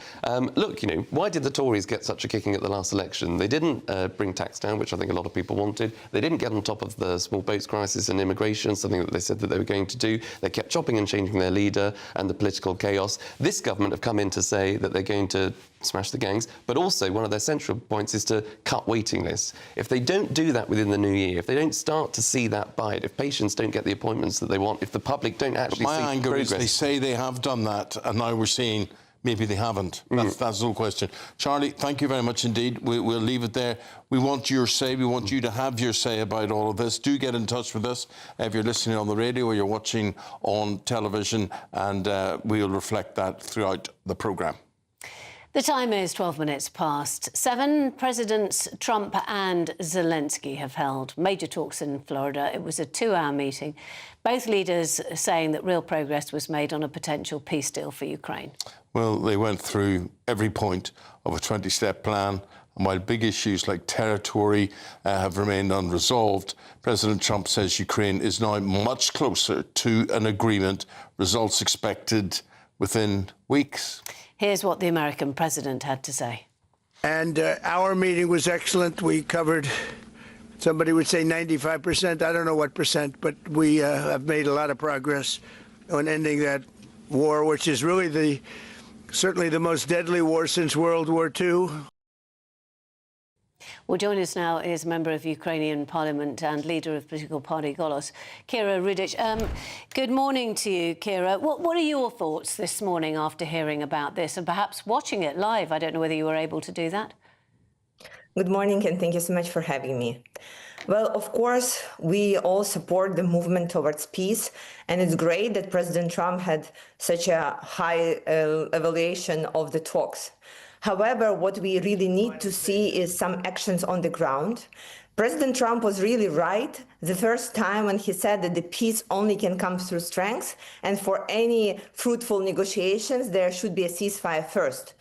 look, you know, why did the Tories get such a kicking at the last election? They didn't bring tax down, which I think a lot of people wanted. They didn't get on top of the small boats crisis and immigration, something that they said that they were going to do. They kept chopping and changing their leader and the political chaos. This government have come in to say that they're going to smash the gangs, but also one of their central points is to cut waiting lists. If they don't do that within the new year, if they don't start to see that bite, if patients don't get the appointments that they want, if the public don't actually see progress... My anger is they say they have done that, and now we're seeing... maybe they haven't. That's the whole question. Charlie, thank you very much indeed. We'll leave it there. We want your say. We want you to have your say about all of this. Do get in touch with us if you're listening on the radio or you're watching on television, and we'll reflect that throughout the programme. The time is 12 minutes past 7. Presidents Trump and Zelensky have held major talks in Florida. It was a 2-hour meeting. Both leaders saying that real progress was made on a potential peace deal for Ukraine. Well, they went through every point of a 20-step plan, and while big issues like territory have remained unresolved, President Trump says Ukraine is now much closer to an agreement, results expected within weeks. Here's what the American president had to say. And our meeting was excellent. We covered, somebody would say 95%, I don't know what percent, but we have made a lot of progress on ending that war, which is really certainly the most deadly war since World War II. Well, joining us now is member of Ukrainian Parliament and leader of political party Golos, Kira Rudik. Good morning to you, Kira. What are your thoughts this morning after hearing about this and perhaps watching it live? I don't know whether you were able to do that. Good morning, and thank you so much for having me. Well, of course, we all support the movement towards peace, and it's great that President Trump had such a high evaluation of the talks. However, what we really need to see is some actions on the ground. President Trump was really right the first time when he said that the peace only can come through strength, and for any fruitful negotiations, there should be a ceasefire first.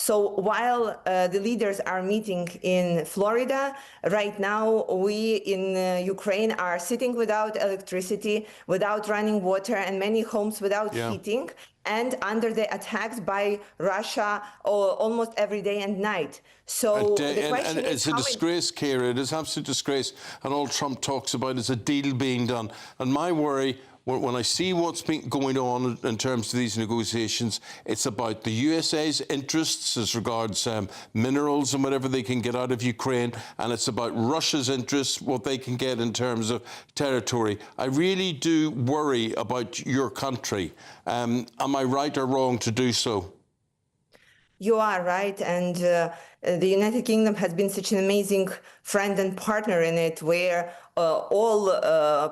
So while the leaders are meeting in Florida, right now we in Ukraine are sitting without electricity, without running water, and many homes without heating, and under the attacks by Russia almost every day and night. So the question and it's a disgrace, Kira. It is an absolute disgrace. And all Trump talks about is a deal being done. And my worry, when I see what's been going on in terms of these negotiations, it's about the USA's interests as regards minerals and whatever they can get out of Ukraine, and it's about Russia's interests, what they can get in terms of territory. I really do worry about your country. Am I right or wrong to do so? You are right, and the United Kingdom has been such an amazing friend and partner in it, where all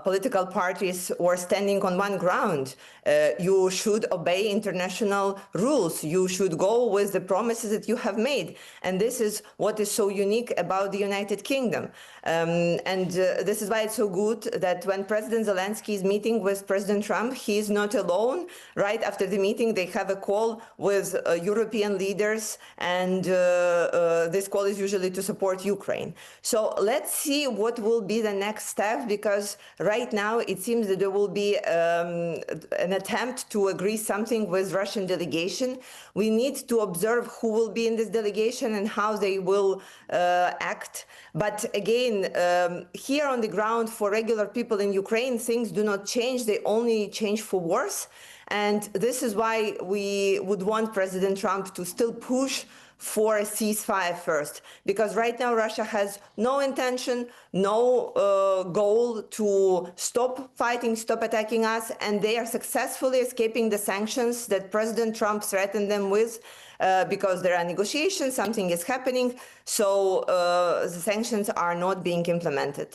political parties were standing on one ground. You should obey international rules. You should go with the promises that you have made. And this is what is so unique about the United Kingdom. This is why it's so good that when President Zelensky is meeting with President Trump, he is not alone. Right after the meeting, they have a call with European leaders, and this call is usually to support Ukraine. So let's see what will be the next step, because right now it seems that there will be an attempt to agree something with Russian delegation. We need to observe who will be in this delegation and how they will act. But again, here on the ground for regular people in Ukraine, things do not change. They only change for worse. And this is why we would want President Trump to still push for a ceasefire first, because right now Russia has no intention, no goal to stop fighting, stop attacking us, and they are successfully escaping the sanctions that President Trump threatened them with, because there are negotiations, something is happening, so the sanctions are not being implemented.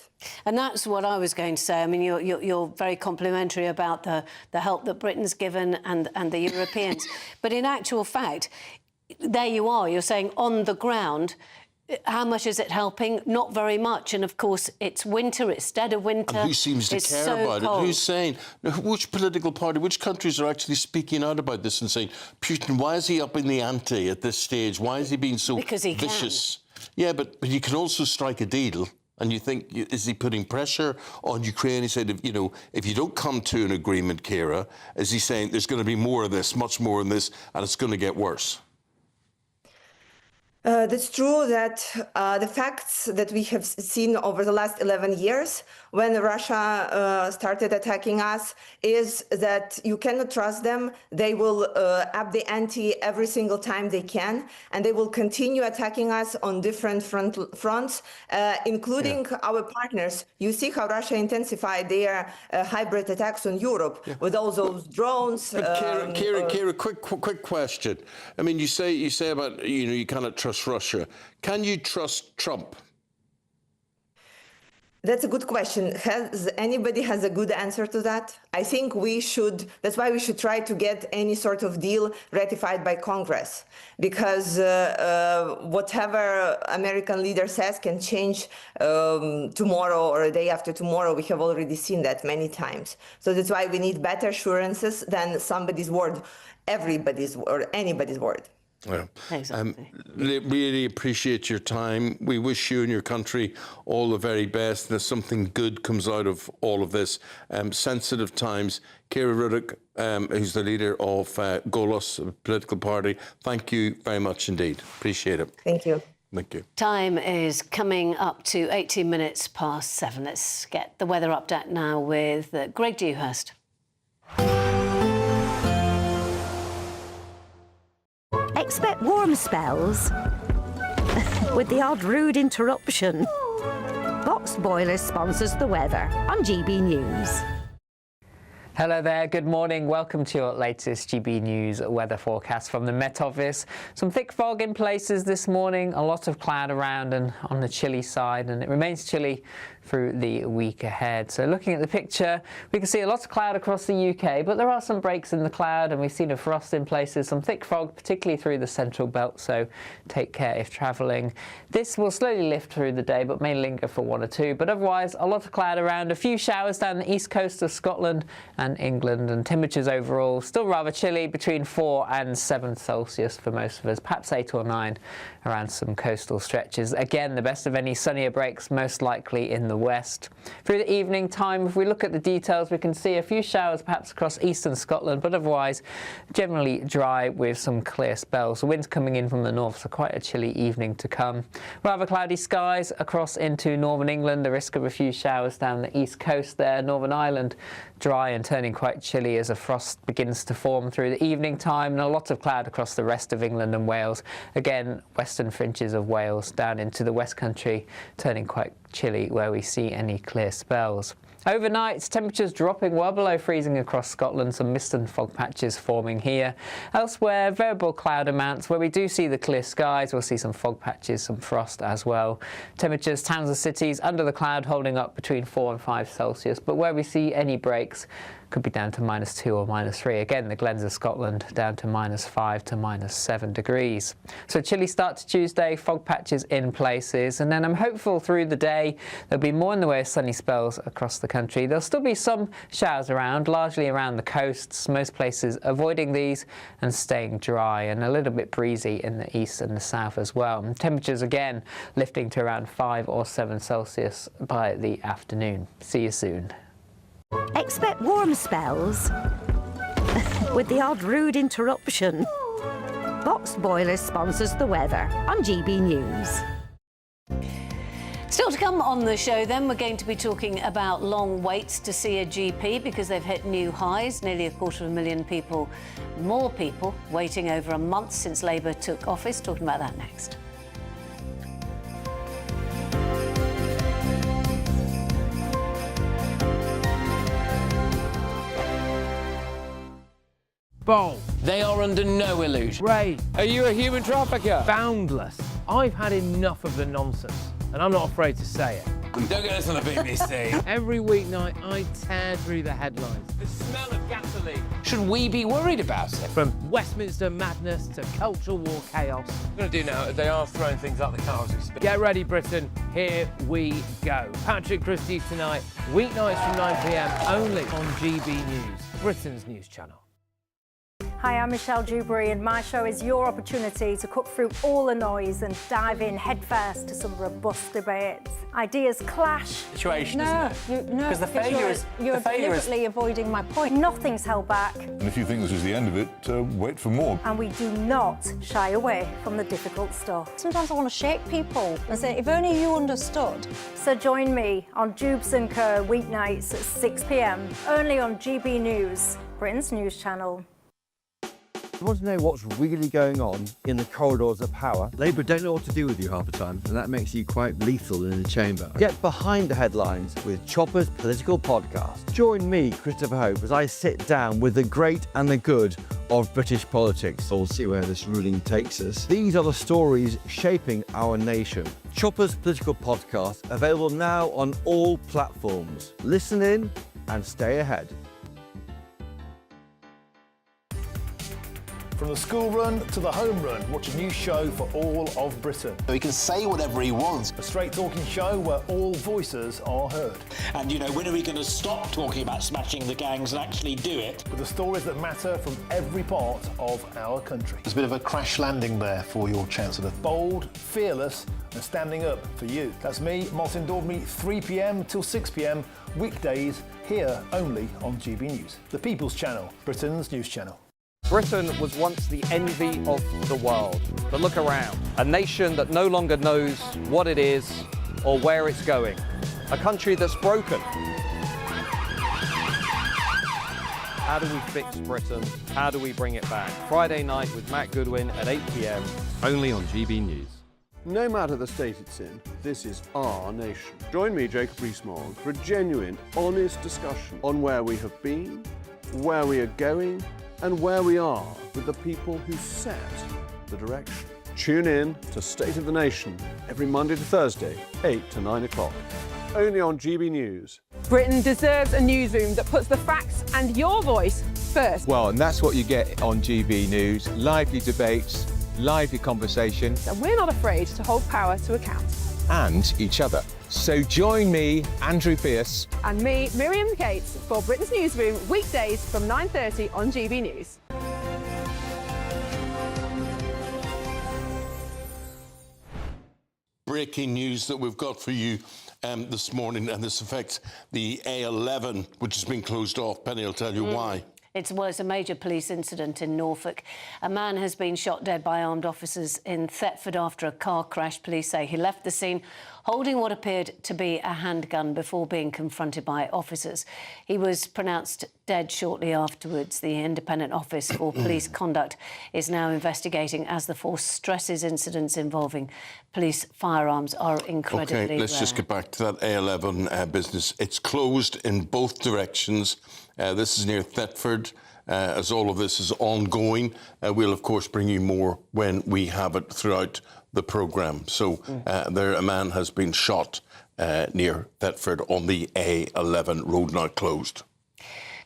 And that's what I was going to say. I mean, you're very complimentary about the help that Britain's given and the Europeans, but in actual fact, there you are, you're saying on the ground, how much is it helping? Not very much. And of course, it's winter, it's dead of winter. And who seems to care about it? Who's saying, which political party, which countries are actually speaking out about this and saying, Putin, why is he up in the ante at this stage? Why is he being so vicious? Yeah, but you can also strike a deal. And you think, is he putting pressure on Ukraine? He said, if you don't come to an agreement, Kira, is he saying there's going to be more of this, much more of this, and it's going to get worse? That's true that the facts that we have seen over the last 11 years when Russia started attacking us is that you cannot trust them. They will up the ante every single time they can, and they will continue attacking us on different fronts, including our partners. You see how Russia intensified their hybrid attacks on Europe with all those drones. But Kira, quick question. I mean, you say about, you cannot trust Russia. Can you trust Trump? That's a good question. Anybody has a good answer to that? I think we should, that's why we should try to get any sort of deal ratified by Congress, because whatever American leader says can change tomorrow or a day after tomorrow. We have already seen that many times. So that's why we need better assurances than somebody's word, everybody's or anybody's word. Well, really appreciate your time. We wish you and your country all the very best, and if something good comes out of all of this. Sensitive times. Kira Rudik, who's the leader of Golos, a political party, thank you very much indeed. Appreciate it. Thank you. Thank you. Time is coming up to 18 minutes past 7. Let's get the weather update now with Greg Dewhurst. Expect warm spells with the odd rude interruption. Boxed Boilers sponsors the weather on GB News. Hello there, good morning. Welcome to your latest GB News weather forecast from the Met Office. Some thick fog in places this morning, a lot of cloud around and on the chilly side, and it remains chilly through the week ahead. So looking at the picture, we can see a lot of cloud across the UK, but there are some breaks in the cloud, and we've seen a frost in places, some thick fog, particularly through the central belt, so take care if travelling. This will slowly lift through the day, but may linger for 1 or 2, but otherwise a lot of cloud around, a few showers down the east coast of Scotland and England, and temperatures overall still rather chilly, between 4 and 7 Celsius for most of us, perhaps 8 or 9 around some coastal stretches. Again, the best of any sunnier breaks most likely in the west. Through the evening time, if we look at the details, we can see a few showers perhaps across eastern Scotland, but otherwise generally dry with some clear spells. The wind's coming in from the north, so quite a chilly evening to come. Rather cloudy skies across into northern England, the risk of a few showers down the east coast there. Northern Ireland dry and turning quite chilly as a frost begins to form through the evening time, and a lot of cloud across the rest of England and Wales. Again, western fringes of Wales down into the West Country turning quite chilly where we see any clear spells. Overnight, temperatures dropping well below freezing across Scotland, some mist and fog patches forming here. Elsewhere, variable cloud amounts. Where we do see the clear skies, we'll see some fog patches, some frost as well. Temperatures, towns and cities under the cloud holding up between 4 and 5 Celsius, but where we see any breaks, could be down to -2 or -3. Again, the Glens of Scotland down to -5 to -7 degrees. So chilly start to Tuesday, fog patches in places, and then I'm hopeful through the day there'll be more in the way of sunny spells across the country. There'll still be some showers around, largely around the coasts, most places avoiding these and staying dry, and a little bit breezy in the east and the south as well. And temperatures again lifting to around 5 or 7 Celsius by the afternoon. See you soon. Expect warm spells with the odd rude interruption. Boxed Boilers sponsors the weather on GB News. Still to come on the show then, we're going to be talking about long waits to see a GP because they've hit new highs. Nearly 250,000 people, more people, waiting over a month since Labour took office. Talking about that next. Bold. They are under no illusion. Ray. Are you a human trafficker? Boundless. I've had enough of the nonsense, and I'm not afraid to say it. Don't get us on the BBC. Every weeknight, I tear through the headlines. The smell of gasoline. Should we be worried about it? From Westminster madness to cultural war chaos. What we're going to do now, they are throwing things out the car as we speak. Get ready, Britain. Here we go. Patrick Christie tonight, weeknights from 9 p.m, only on GB News, Britain's news channel. Hi, I'm Michelle Dewberry, and my show is your opportunity to cut through all the noise and dive in headfirst to some robust debates. Ideas clash. Situation, isn't it? No, because the failure is you're deliberately avoiding my point. Nothing's held back. And if you think this is the end of it, wait for more. And we do not shy away from the difficult stuff. Sometimes I want to shake people and say, if only you understood. So join me on Jubes & Co. weeknights at 6 p.m, only on GB News, Britain's news channel. You want to know what's really going on in the corridors of power? Labour don't know what to do with you half the time, and that makes you quite lethal in the chamber. Get behind the headlines with Chopper's Political Podcast. Join me, Christopher Hope, as I sit down with the great and the good of British politics. We'll see where this ruling takes us. These are the stories shaping our nation. Chopper's Political Podcast, available now on all platforms. Listen in and stay ahead. From the school run to the home run, watch a new show for all of Britain. So he can say whatever he wants. A straight-talking show where all voices are heard. And, you know, when are we going to stop talking about smashing the gangs and actually do it? With the stories that matter from every part of our country. There's a bit of a crash landing there for your Chancellor. Bold, fearless and standing up for you. That's me, Martin Daubney, 3 p.m. till 6 p.m, weekdays, here only on GB News. The People's Channel, Britain's news channel. Britain was once the envy of the world. But look around. A nation that no longer knows what it is or where it's going. A country that's broken. How do we fix Britain? How do we bring it back? Friday night with Matt Goodwin at 8 p.m, only on GB News. No matter the state it's in, this is our nation. Join me, Jacob Rees-Mogg, for a genuine, honest discussion on where we have been, where we are going, and where we are with the people who set the direction. Tune in to State of the Nation every Monday to Thursday, 8 to 9 o'clock. Only on GB News. Britain deserves a newsroom that puts the facts and your voice first. Well, and that's what you get on GB News. Lively debates, lively conversation. And we're not afraid to hold power to account. and each other. So join me, Andrew Pearce. And me, Miriam Cates, for Britain's Newsroom, weekdays from 9:30 on GB News. Breaking news that we've got for you this morning, and this affects the A11, which has been closed off. Penny will tell you why. It's a major police incident in Norfolk. A man has been shot dead by armed officers in Thetford after a car crash. Police say he left the scene holding what appeared to be a handgun before being confronted by officers. He was pronounced dead shortly afterwards. The Independent Office for Police Conduct is now investigating as the force stresses incidents involving police firearms are incredibly rare. OK, let's just get back to that A11 business. It's closed in both directions. This is near Thetford. As all of this is ongoing, we'll, of course, bring you more when we have it throughout the programme. So there, a man has been shot near Thetford on the A11 road, now closed.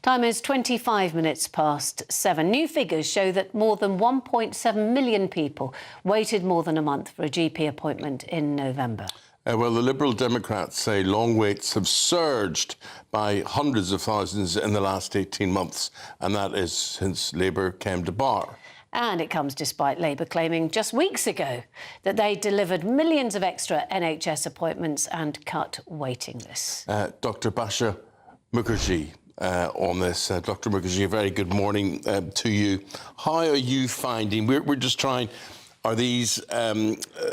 Time is 25 minutes past 7. New figures show that more than 1.7 million people waited more than a month for a GP appointment in November. Well, the Liberal Democrats say long waits have surged by hundreds of thousands in the last 18 months, and that is since Labour came to power. And it comes despite Labour claiming just weeks ago that they delivered millions of extra NHS appointments and cut waiting lists. Dr Basha Mukherjee on this. Dr Mukherjee, a very good morning to you. How are you finding... We're just trying... Are these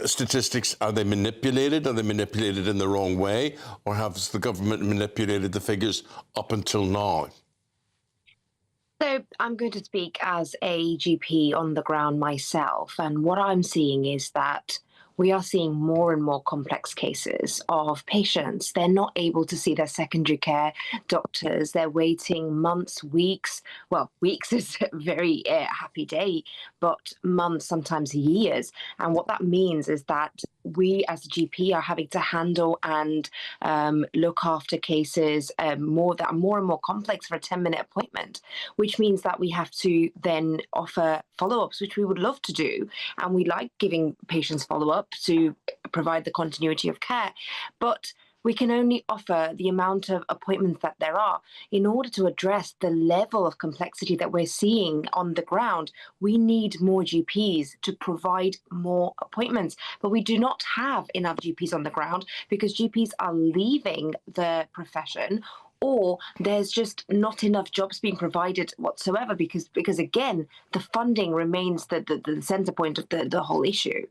statistics, are they manipulated? Are they manipulated in the wrong way? Or has the government manipulated the figures up until now? So I'm going to speak as a GP on the ground myself. And what I'm seeing is that we are seeing more and more complex cases of patients. They're not able to see their secondary care doctors. They're waiting months, weeks. Well, weeks is a very happy day, but months, sometimes years. And what that means is that we as a GP are having to handle and look after cases that are more and more complex for a 10-minute appointment, which means that we have to then offer follow-ups, which we would love to do. And we like giving patients follow-up to provide the continuity of care, but we can only offer the amount of appointments that there are. In order to address the level of complexity that we're seeing on the ground, we need more GPs to provide more appointments. But we do not have enough GPs on the ground because GPs are leaving the profession, or there's just not enough jobs being provided whatsoever because again, the funding remains the centre point of the whole issue.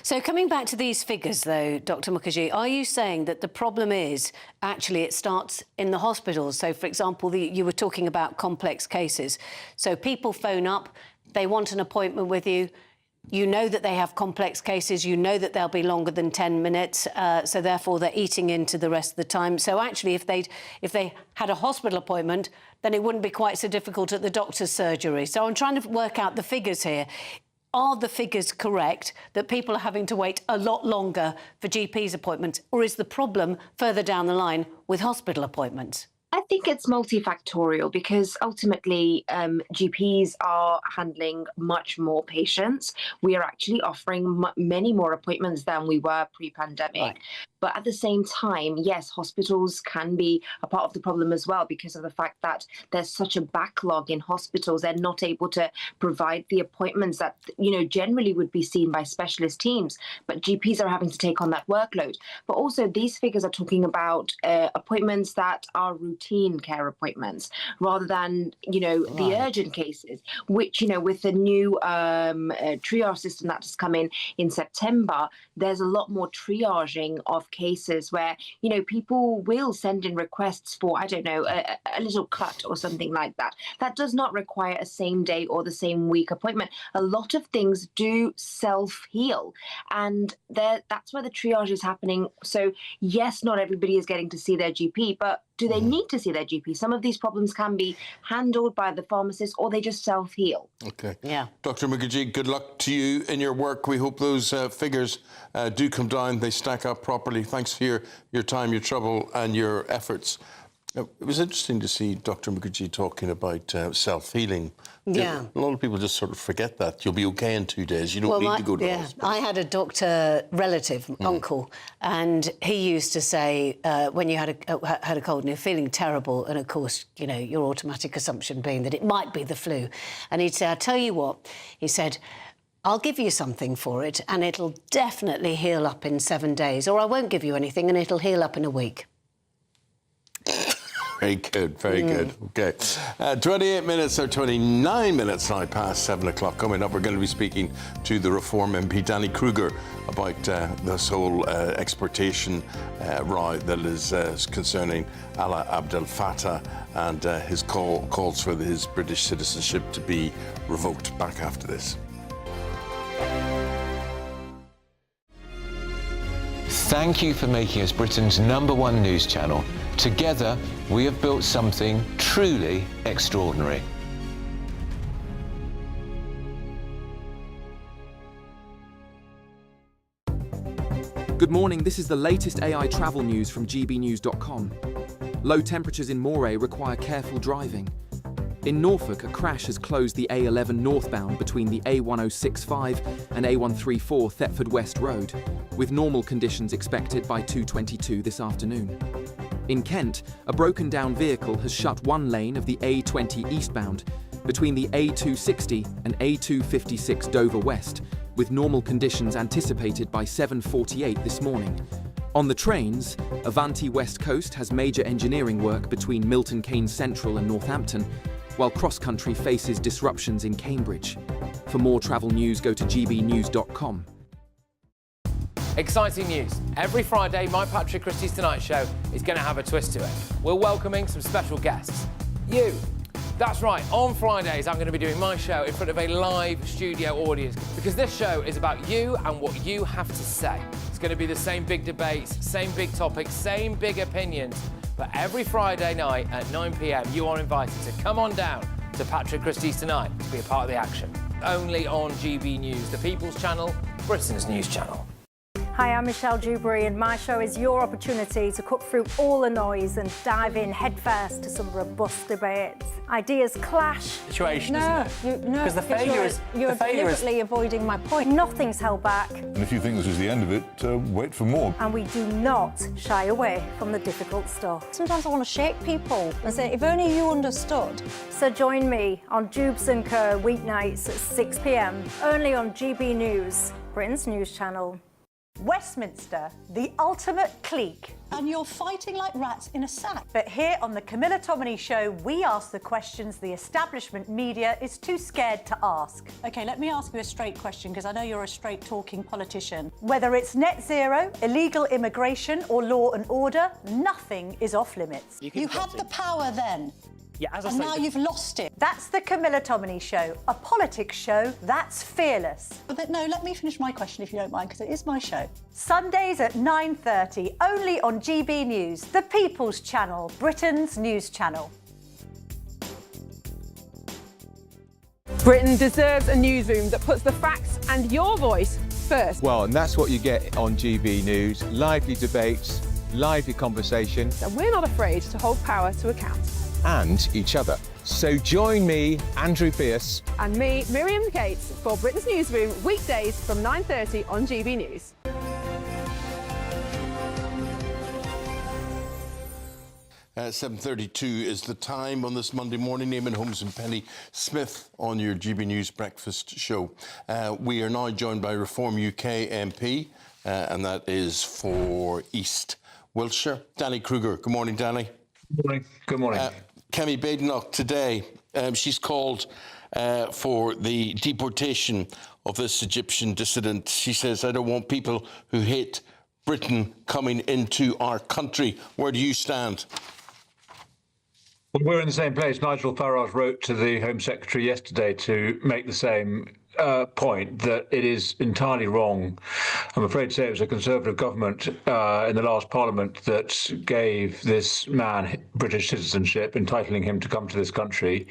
So coming back to these figures, though, Dr Mukherjee, are you saying that the problem is actually it starts in the hospitals? So, for example, you were talking about complex cases. So people phone up, they want an appointment with you. You know that they have complex cases. You know that they'll be longer than 10 minutes. So therefore, they're eating into the rest of the time. So actually, if they had a hospital appointment, then it wouldn't be quite so difficult at the doctor's surgery. So I'm trying to work out the figures here. Are the figures correct that people are having to wait a lot longer for GP's appointments, or is the problem further down the line with hospital appointments? I think it's multifactorial because ultimately GPs are handling much more patients. We are actually offering many more appointments than we were pre-pandemic. Right. But at the same time, yes, hospitals can be a part of the problem as well because of the fact that there's such a backlog in hospitals. They're not able to provide the appointments that, generally would be seen by specialist teams. But GPs are having to take on that workload. But also these figures are talking about appointments that are routine care appointments rather than, the urgent cases, which, with the new triage system that has come in September, there's a lot more triaging of cases where, people will send in requests for, I don't know, a little cut or something like that. That does not require a same day or the same week appointment. A lot of things do self-heal, and that's where the triage is happening. So yes, not everybody is getting to see their GP, but do they need to see their GP? Some of these problems can be handled by the pharmacist or they just self-heal. OK. Yeah. Dr Mukherjee, good luck to you in your work. We hope those figures do come down, they stack up properly. Thanks for your time, your trouble and your efforts. It was interesting to see Dr. Mukherjee talking about self-healing. Yeah. A lot of people just sort of forget that. You'll be okay in 2 days. You don't need to go to the hospital. I had a doctor relative, uncle, and he used to say when you had a cold and you're feeling terrible, and of course, you know, your automatic assumption being that it might be the flu, and he'd say, "I'll tell you what," he said, "I'll give you something for it, and it'll definitely heal up in 7 days, or I won't give you anything, and it'll heal up in a week." Very good, very good. OK. 28 minutes or 29 minutes now past 7 o'clock. Coming up, we're going to be speaking to the Reform MP, Danny Krueger, about this whole exportation row that is concerning Allah Abdel Fattah and his calls for his British citizenship to be revoked. Back after this. Thank you for making us Britain's #1 news channel. Together, we have built something truly extraordinary. Good morning, this is the latest AI travel news from gbnews.com. Low temperatures in Moray require careful driving. In Norfolk, a crash has closed the A11 northbound between the A1065 and A134 Thetford West Road, with normal conditions expected by 2:22 this afternoon. In Kent, a broken down vehicle has shut one lane of the A20 eastbound between the A260 and A256 Dover West, with normal conditions anticipated by 7:48 this morning. On the trains, Avanti West Coast has major engineering work between Milton Keynes Central and Northampton, while Cross Country faces disruptions in Cambridge. For more travel news, go to gbnews.com. Exciting news. Every Friday, my Patrick Christie's Tonight Show is going to have a twist to it. We're welcoming some special guests. You. That's right, on Fridays I'm going to be doing my show in front of a live studio audience, because this show is about you and what you have to say. It's going to be the same big debates, same big topics, same big opinions. But every Friday night at 9 p.m, you are invited to come on down to Patrick Christie's Tonight to be a part of the action. Only on GB News, the People's Channel, Britain's news channel. Hi, I'm Michelle Dewberry, and my show is your opportunity to cut through all the noise and dive in headfirst to some robust debates. Ideas clash. Situation, isn't it? No, because the failure is you're deliberately avoiding my point. Nothing's held back. And if you think this is the end of it, wait for more. And we do not shy away from the difficult stuff. Sometimes I want to shake people and say, if only you understood. So join me on Jubes & Co weeknights at 6 p.m, only on GB News, Britain's news channel. Westminster, the ultimate clique. And you're fighting like rats in a sack. But here on the Camilla Tominey Show, we ask the questions the establishment media is too scared to ask. OK, let me ask you a straight question, because I know you're a straight-talking politician. Whether it's net zero, illegal immigration or law and order, nothing is off limits. You had the power then. Yeah, as I and say, now you've lost it. That's the Camilla Tominey Show, a politics show that's fearless. But no, let me finish my question if you don't mind, because it is my show. Sundays at 9:30, only on GB News, the People's Channel, Britain's news channel. Britain deserves a newsroom that puts the facts and your voice first. Well, and that's what you get on GB News. Lively debates, lively conversation. And we're not afraid to hold power to account. And each other. So join me, Andrew Pierce. And me, Miriam Cates, for Britain's Newsroom, weekdays from 9:30 on GB News. 7:32 is the time on this Monday morning. Eamonn, Holmes and Penny Smith on your GB News breakfast show. We are now joined by Reform UK MP, and that is for East Wiltshire, Danny Krueger. Good morning, Danny. Good morning. Good morning. Kemi Badenoch today, she's called for the deportation of this Egyptian dissident. She says, I don't want people who hate Britain coming into our country. Where do you stand? Well, we're in the same place. Nigel Farage wrote to the Home Secretary yesterday to make the same point, that it is entirely wrong. I'm afraid to say it was a Conservative government in the last Parliament that gave this man British citizenship, entitling him to come to this country.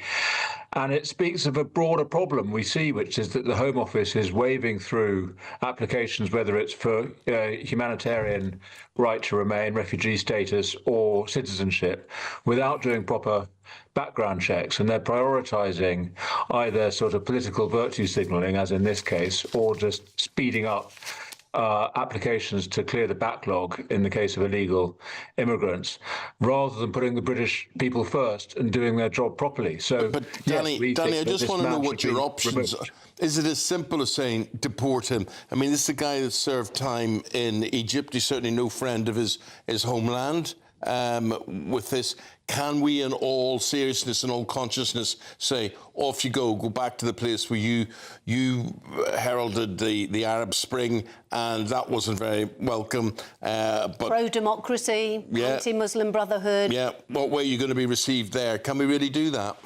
And it speaks of a broader problem we see, which is that the Home Office is waving through applications, whether it's for humanitarian right to remain, refugee status, or citizenship, without doing proper background checks. And they're prioritising either sort of political virtue signalling, as in this case, or just speeding up applications to clear the backlog in the case of illegal immigrants, rather than putting the British people first and doing their job properly. So, but Danny, I just want to know what your options are. Is it as simple as saying deport him? I mean, this is a guy that served time in Egypt. He's certainly no friend of his homeland. With this, can we in all seriousness and all consciousness say, off you go back to the place where you heralded the Arab Spring, and that wasn't very welcome. But pro-democracy, anti-Muslim Brotherhood. Yeah, what way are you going to be received there? Can we really do that?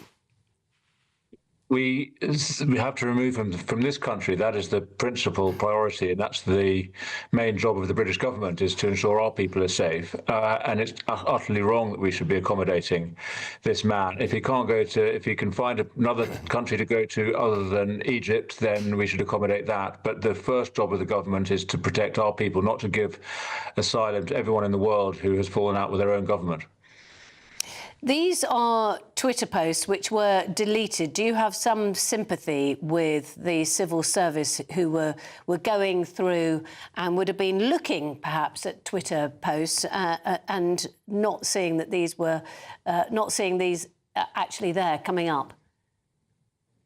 We have to remove him from this country. That is the principal priority, and that's the main job of the British government, is to ensure our people are safe. And it's utterly wrong that we should be accommodating this man. If he can find another country to go to other than Egypt, then we should accommodate that. But the first job of the government is to protect our people, not to give asylum to everyone in the world who has fallen out with their own government. These are Twitter posts which were deleted. Do you have some sympathy with the civil service who were going through and would have been looking perhaps at Twitter posts and not seeing that these were actually there coming up?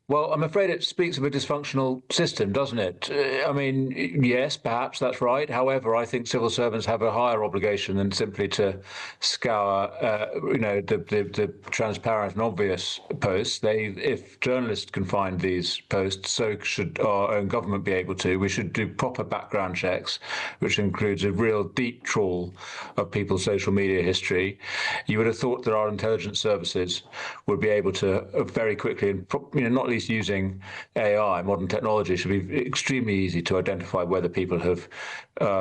Well, I'm afraid it speaks of a dysfunctional system, doesn't it? I mean, yes, perhaps that's right. However, I think civil servants have a higher obligation than simply to scour, the transparent and obvious posts. If journalists can find these posts, so should our own government be able to. We should do proper background checks, which includes a real deep trawl of people's social media history. You would have thought that our intelligence services would be able to very quickly, and not least using AI, modern technology, should be extremely easy to identify whether people have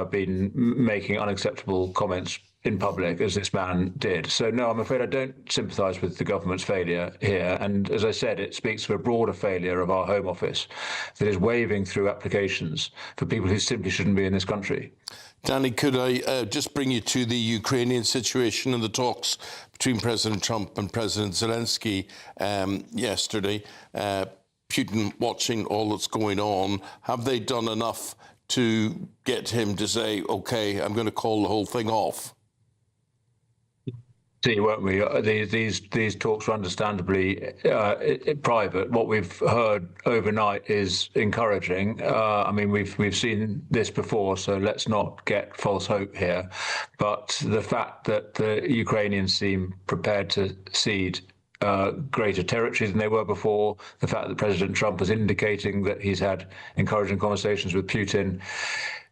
been making unacceptable comments in public, as this man did. So, no, I'm afraid I don't sympathise with the government's failure here. And as I said, it speaks to a broader failure of our Home Office that is waving through applications for people who simply shouldn't be in this country. Danny, could I just bring you to the Ukrainian situation and the talks between President Trump and President Zelensky yesterday? Putin watching all that's going on. Have they done enough to get him to say, OK, I'm going to call the whole thing off? See, won't we? These talks are understandably private. What we've heard overnight is encouraging. I mean, we've seen this before, so let's not get false hope here. But the fact that the Ukrainians seem prepared to cede greater territory than they were before, the fact that President Trump is indicating that he's had encouraging conversations with Putin,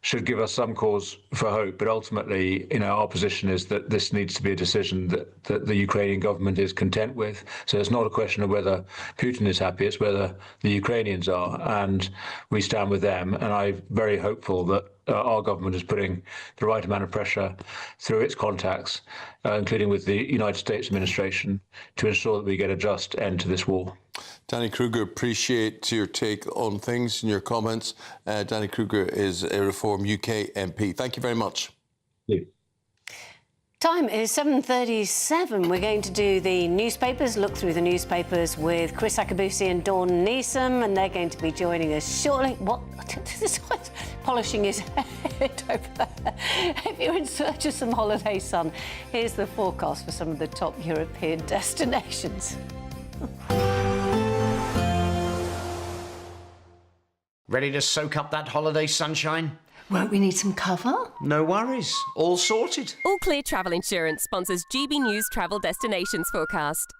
should give us some cause for hope. But ultimately, our position is that this needs to be a decision that the Ukrainian government is content with. So it's not a question of whether Putin is happy, it's whether the Ukrainians are. And we stand with them. And I'm very hopeful that our government is putting the right amount of pressure through its contacts, including with the United States administration, to ensure that we get a just end to this war. Danny Krueger, appreciate your take on things and your comments. Danny Krueger is a Reform UK MP. Thank you very much. Thank you. Time is 7:37. We're going to do the newspapers, look through the newspapers with Chris Akabusi and Dawn Neeson, and they're going to be joining us shortly. What? This is polishing his head over there. If you're in search of some holiday sun, here's the forecast for some of the top European destinations. Ready to soak up that holiday sunshine? Won't we need some cover? No worries, all sorted. All Clear Travel Insurance sponsors GB News Travel Destinations Forecast.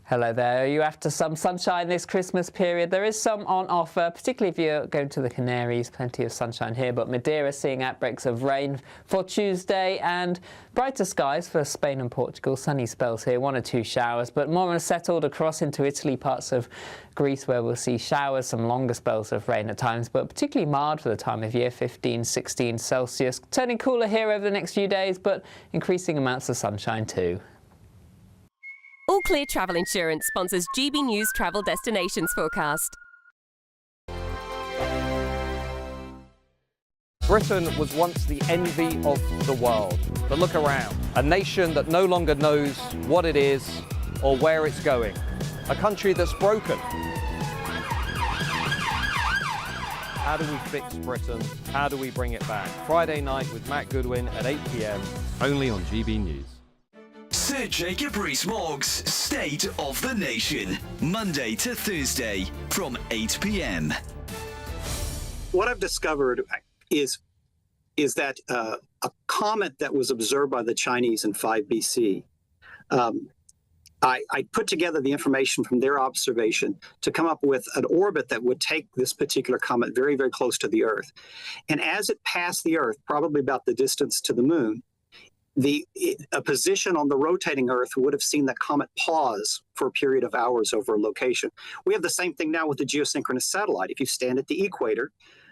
Hello there. Are you after some sunshine this Christmas period? There is some on offer, particularly if you're going to the Canaries. Plenty of sunshine here, but Madeira seeing outbreaks of rain for Tuesday and brighter skies for Spain and Portugal. Sunny spells here, 1 or 2 showers, but more settled across into Italy, parts of Greece where we'll see showers, some longer spells of rain at times, but particularly mild for the time of year, 15, 16 Celsius. Turning cooler here over the next few days, but increasing amounts of sunshine too. All Clear Travel Insurance sponsors GB News Travel Destinations Forecast. Britain was once the envy of the world. But look around. A nation that no longer knows what it is or where it's going. A country that's broken. How do we fix Britain? How do we bring it back? Friday night with Matt Goodwin at 8 p.m. only on GB News. Sir Jacob Rees-Mogg's State of the Nation, Monday to Thursday from 8 p.m. What I've discovered is that a comet that was observed by the Chinese in 5 BC, I put together the information from their observation to come up with an orbit that would take this particular comet very, very close to the Earth. And as it passed the Earth, probably about the distance to the moon, a position on the rotating Earth would have seen the comet pause for a period of hours over a location. We have the same thing now with the geosynchronous satellite. If you stand at the equator,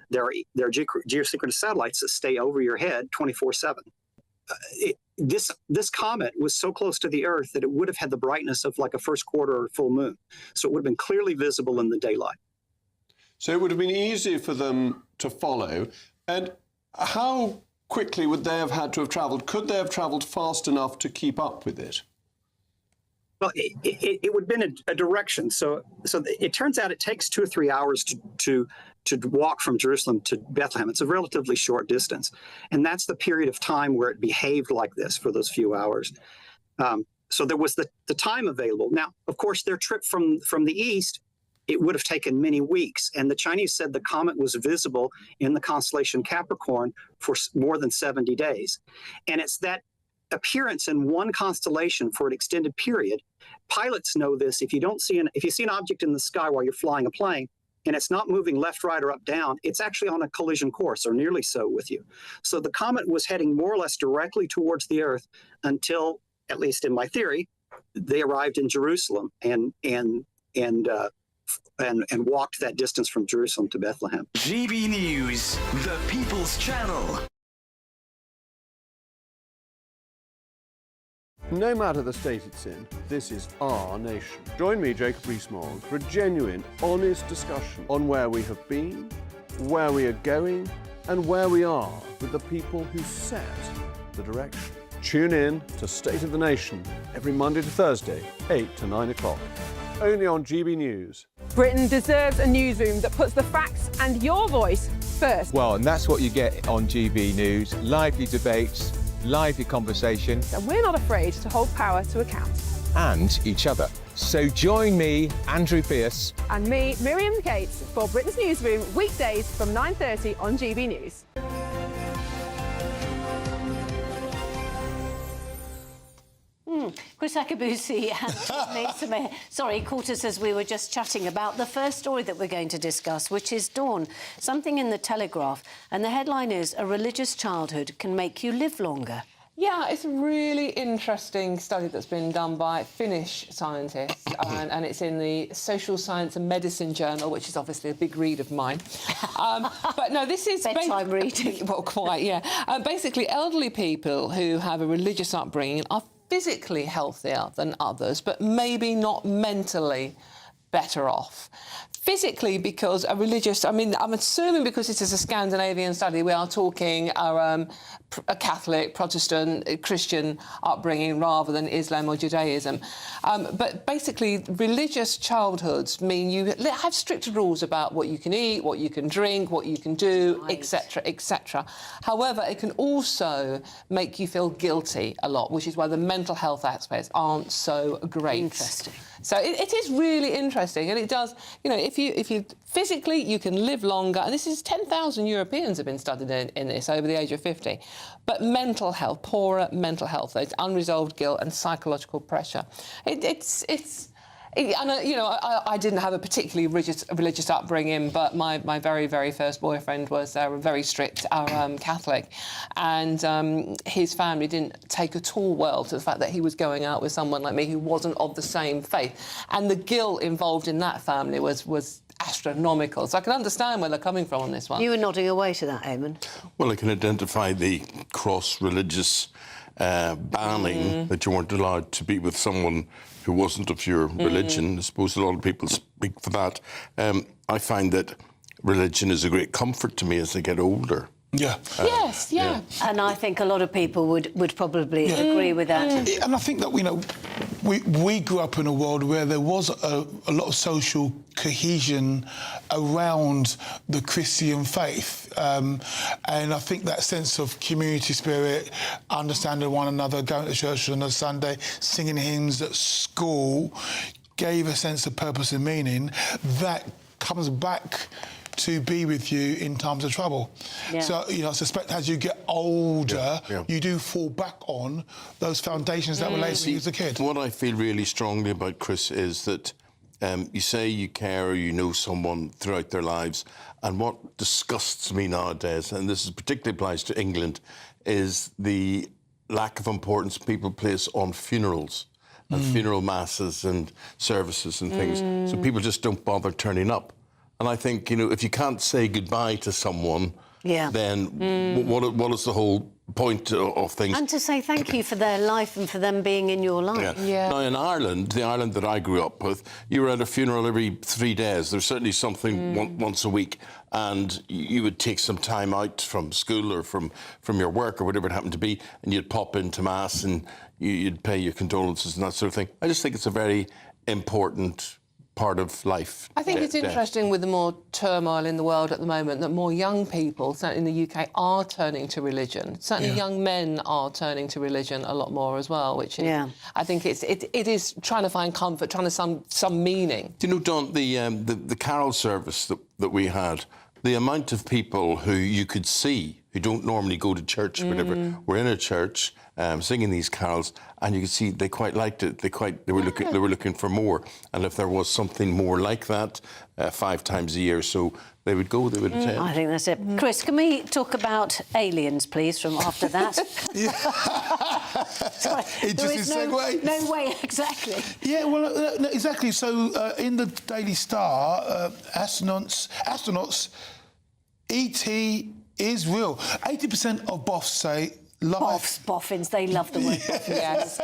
there are geosynchronous satellites that stay over your head 24/7. This comet was so close to the Earth that it would have had the brightness of like a first quarter or full moon. So it would have been clearly visible in the daylight. So it would have been easy for them to follow. And how quickly would they have had to have travelled? Could they have travelled fast enough to keep up with it? Well, it would have been a direction. So it turns out it takes 2 or 3 hours to walk from Jerusalem to Bethlehem. It's a relatively short distance. And that's the period of time where it behaved like this for those few hours. So there was the time available. Now, of course, their trip from the east, it would have taken many weeks. And the Chinese said the comet was visible in the constellation Capricorn for more than 70 days. And it's that appearance in one constellation for an extended period. Pilots know this. If you see an object in the sky while you're flying a plane, and it's not moving left, right, or up, down, it's actually on a collision course, or nearly so, with you. So the comet was heading more or less directly towards the Earth until, at least in my theory, they arrived in Jerusalem and walked that distance from Jerusalem to Bethlehem. GB News, the People's Channel. No matter the state it's in, this is our nation. Join me, Jacob Rees-Mogg, for a genuine, honest discussion on where we have been, where we are going, and where we are with the people who set the direction. Tune in to State of the Nation every Monday to Thursday, 8 to 9 o'clock. Only on GB News. Britain deserves a newsroom that puts the facts and your voice first. Well, and that's what you get on GB News. Lively debates, lively conversation. And we're not afraid to hold power to account. And each other. So join me, Andrew Pierce. And me, Miriam Cates, for Britain's Newsroom, weekdays from 9:30 on GB News. Chris Akabusi and caught us as we were just chatting about the first story that we're going to discuss, which is Dawn, something in the Telegraph. And the headline is, "A religious childhood can make you live longer." Yeah, it's a really interesting study that's been done by Finnish scientists, and it's in the Social Science and Medicine Journal, which is obviously a big read of mine. But no, this is... Bedtime reading. Well, quite, yeah. Basically, elderly people who have a religious upbringing are physically healthier than others, but maybe not mentally better off. Physically, because a religious... I mean, I'm assuming because this is a Scandinavian study, we are talking a Catholic, Protestant, Christian upbringing rather than Islam or Judaism. But basically, religious childhoods mean you have stricter rules about what you can eat, what you can drink, what you can do, etc., etc. However, it can also make you feel guilty a lot, which is why the mental health aspects aren't so great. Interesting. So it is really interesting, and it does, you know, if you physically, you can live longer, and this is 10,000 Europeans have been studied in this over the age of 50. But mental health, poorer mental health, there's unresolved guilt and psychological pressure. I didn't have a particularly religious upbringing, but my very, very first boyfriend was very strict Catholic, and his family didn't take at all well to the fact that he was going out with someone like me who wasn't of the same faith, and the guilt involved in that family was astronomical. So I can understand where they're coming from on this one. You were nodding away to that, Eamonn. Well, I can identify the cross-religious banning that you weren't allowed to be with someone who wasn't of your religion. I suppose a lot of people speak for that. I find that religion is a great comfort to me as I get older. Yeah. Yes, yeah. And I think a lot of people would probably agree with that. And I think that, you know, we grew up in a world where there was a lot of social cohesion around the Christian faith. And I think that sense of community spirit, understanding one another, going to church on a Sunday, singing hymns at school, gave a sense of purpose and meaning that comes back to be with you in times of trouble. Yeah. So, you know, I suspect as you get older, you do fall back on those foundations that relate to you as a kid. What I feel really strongly about, Chris, is that you say you care or you know someone throughout their lives, and what disgusts me nowadays, and this particularly applies to England, is the lack of importance people place on funerals and funeral masses and services and things. So people just don't bother turning up. And I think, you know, if you can't say goodbye to someone, then what is the whole point of things? And to say thank you for their life and for them being in your life. Now, in Ireland, the Ireland that I grew up with, you were at a funeral every 3 days. There's certainly something once a week. And you would take some time out from school or from your work or whatever it happened to be, and you'd pop into Mass and you'd pay your condolences and that sort of thing. I just think it's a very important part of life. I think it's interesting with the more turmoil in the world at the moment that more young people, certainly in the UK, are turning to religion. Certainly young men are turning to religion a lot more as well, which is, I think it is trying to find comfort, trying to some meaning. Do you know, Don, the carol service that we had, the amount of people who you could see who don't normally go to church or whatever, were in a church singing these carols, and you could see they quite liked it. They were looking for more, and if there was something more like that 5 times a year, so they would go, they would attend. I think that's it. Chris, can we talk about aliens, please, from after that? Sorry, Interesting segue. No way, exactly. Yeah, well, no, exactly. So in the Daily Star, astronauts, E.T. is real. 80% of boffs say Boffins, they love the word boffins. Yes.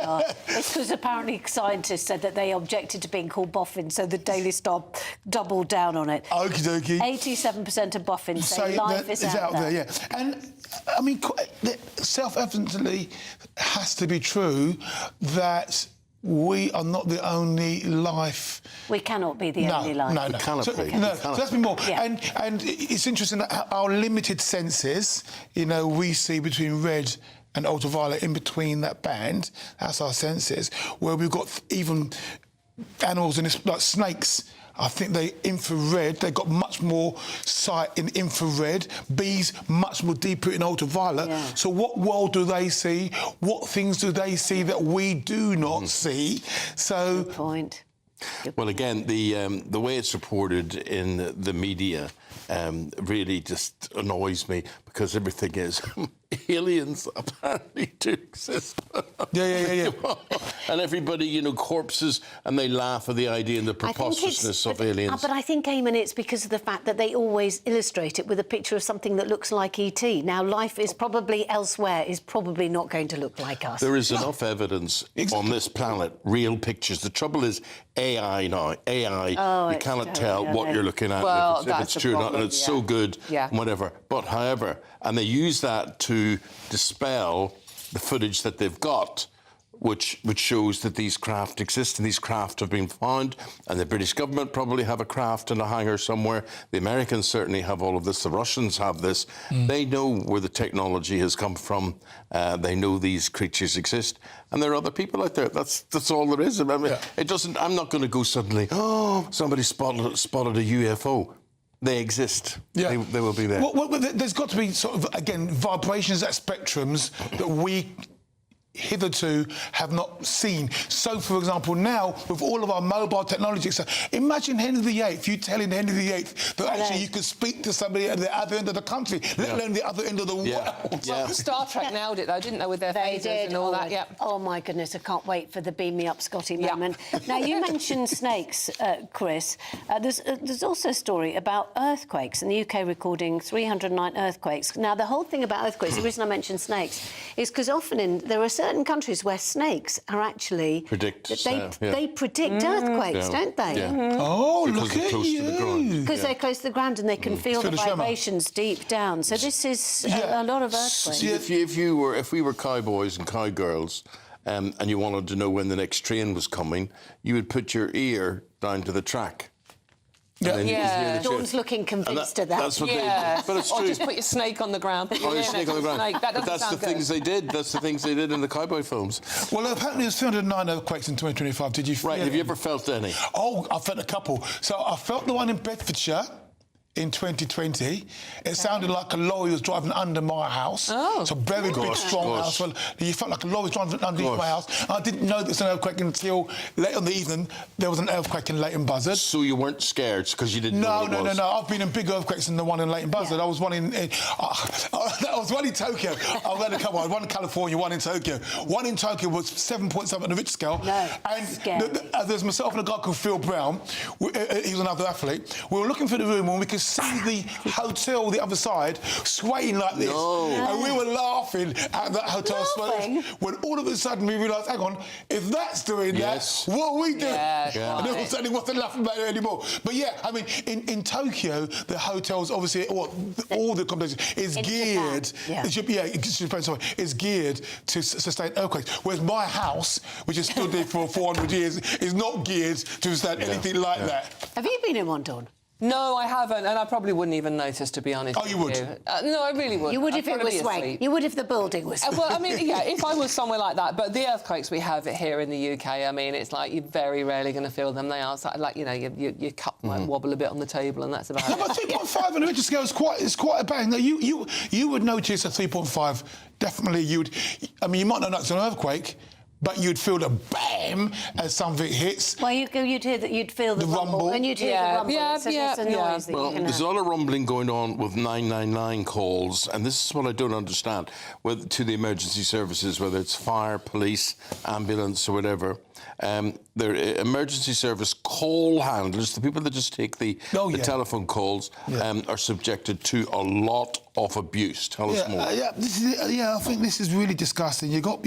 It's because apparently scientists said that they objected to being called boffins, so the Daily Star doubled down on it. Okie dokie. 87% of boffins say life is out there. Yeah. And, I mean, self-evidently has to be true that we are not the only life. We cannot be the only life. No. So let's be more. Yeah. And it's interesting that our limited senses, you know, we see between red and ultraviolet, in between that band, that's our senses, where we've got even animals, like snakes. I think they got much more sight in infrared, bees much more deeper in ultraviolet. Yeah. So what world do they see? What things do they see that we do not see? So... Good point. Well, again, the way it's reported in the media really just annoys me, because everything is aliens apparently do exist. Yeah. And everybody, you know, corpses, and they laugh at the idea and the preposterousness of aliens. But I think, Eamonn, it's because of the fact that they always illustrate it with a picture of something that looks like E.T. Now, life is probably elsewhere, is probably not going to look like us. There is enough evidence on this planet, real pictures. The trouble is AI now. You cannot tell what you're looking at, if it's true or not, and it's so good, whatever. But, however, and they use that to dispel the footage that they've got, which shows that these craft exist and these craft have been found, and the British government probably have a craft in a hangar somewhere. The Americans certainly have all of this. The Russians have this. They know where the technology has come from. They know these creatures exist, and there are other people out there. That's all there is. I mean, it doesn't. I'm not going to go suddenly, oh, somebody spotted a UFO. They exist. Yeah. They will be there. Well, there's got to be sort of, again, vibrations at spectrums that we hitherto have not seen. So, for example, now, with all of our mobile technology, so imagine Henry VIII, you telling Henry VIII that actually you could speak to somebody at the other end of the country, let alone the other end of the world. Well, Star Trek nailed it, though, didn't they, with their phasers and all that? Yeah. Oh, my goodness, I can't wait for the beam me up Scotty moment. Now, you mentioned snakes, Chris. There's also a story about earthquakes, in the UK recording 309 earthquakes. Now, the whole thing about earthquakes, the reason I mentioned snakes, is because often there are certain certain countries where snakes are actually Predict, they predict earthquakes, don't they? Yeah. Oh, Because look they're at close to the ground. you. Because they're close to the ground and they can feel the Feel the tremor. vibrations deep down. So this is a lot of earthquakes. See, if we were cowboys and cowgirls, and you wanted to know when the next train was coming, you would put your ear down to the track. Yeah. Dawn's looking convinced of that. That's what they. But it's Or true. just put your snake on the ground. Put your ear snake next on the to ground. snake. That But doesn't that's the sound good. things they did. That's the things they did in the cowboy films. Well, apparently there's 309 earthquakes in 2025. Did you feel Right. Have you it? ever felt any? Oh, I felt a couple. So I felt the one in Bedfordshire in 2020. It sounded like a lorry was driving under my house. Oh. It's a very big, strong house. Well, you felt like a lorry was driving underneath my house. I didn't know there was an earthquake until late in the evening. There was an earthquake in Leighton Buzzard. So you weren't scared because you didn't know what it was? No. I've been in big earthquakes than the one in Leighton Buzzard. I was one in I was one in Tokyo. I've had a couple. One in California, one in Tokyo. One in Tokyo was 7.7 on the Richter scale. And there's myself and a guy called Phil Brown. He was another athlete. We were looking for the room and we could see the hotel the other side swaying like this. And we were laughing at that hotel swaying. When all of a sudden we realised, hang on, if that's doing that, what are we doing? And all of a sudden he wasn't laughing about it anymore. But yeah, I mean, in Tokyo, the hotels, obviously, all the accommodations is geared. Is geared to sustain earthquakes. Whereas my house, which has stood there for 400 years, is not geared to sustain anything like that. Have you been in one, Dawn? No, I haven't, and I probably wouldn't even notice, to be honest. Oh, you would? No, I really would. You would I'd if it probably was be swaying. asleep. You would if the building was swaying. Well, I mean, yeah, if I was somewhere like that. But the earthquakes we have here in the UK, I mean, it's like you're very rarely going to feel them. They are like, you know, your cup might wobble a bit on the table, and that's about it. But 3.5 on the Richter scale is quite a bang. Now, you would notice a 3.5. Definitely, I mean, you might not know it's an earthquake, but you'd feel the bam as something hits. Well, you'd feel the rumble, and you'd hear the rumble. It's a noise that Well, you can there's a lot of rumbling going on with 999 calls, and this is what I don't understand, to the emergency services, whether it's fire, police, ambulance, or whatever. Their emergency service call handlers, the people that just take the telephone calls, are subjected to a lot of abuse. Tell us more. I think this is really disgusting. You got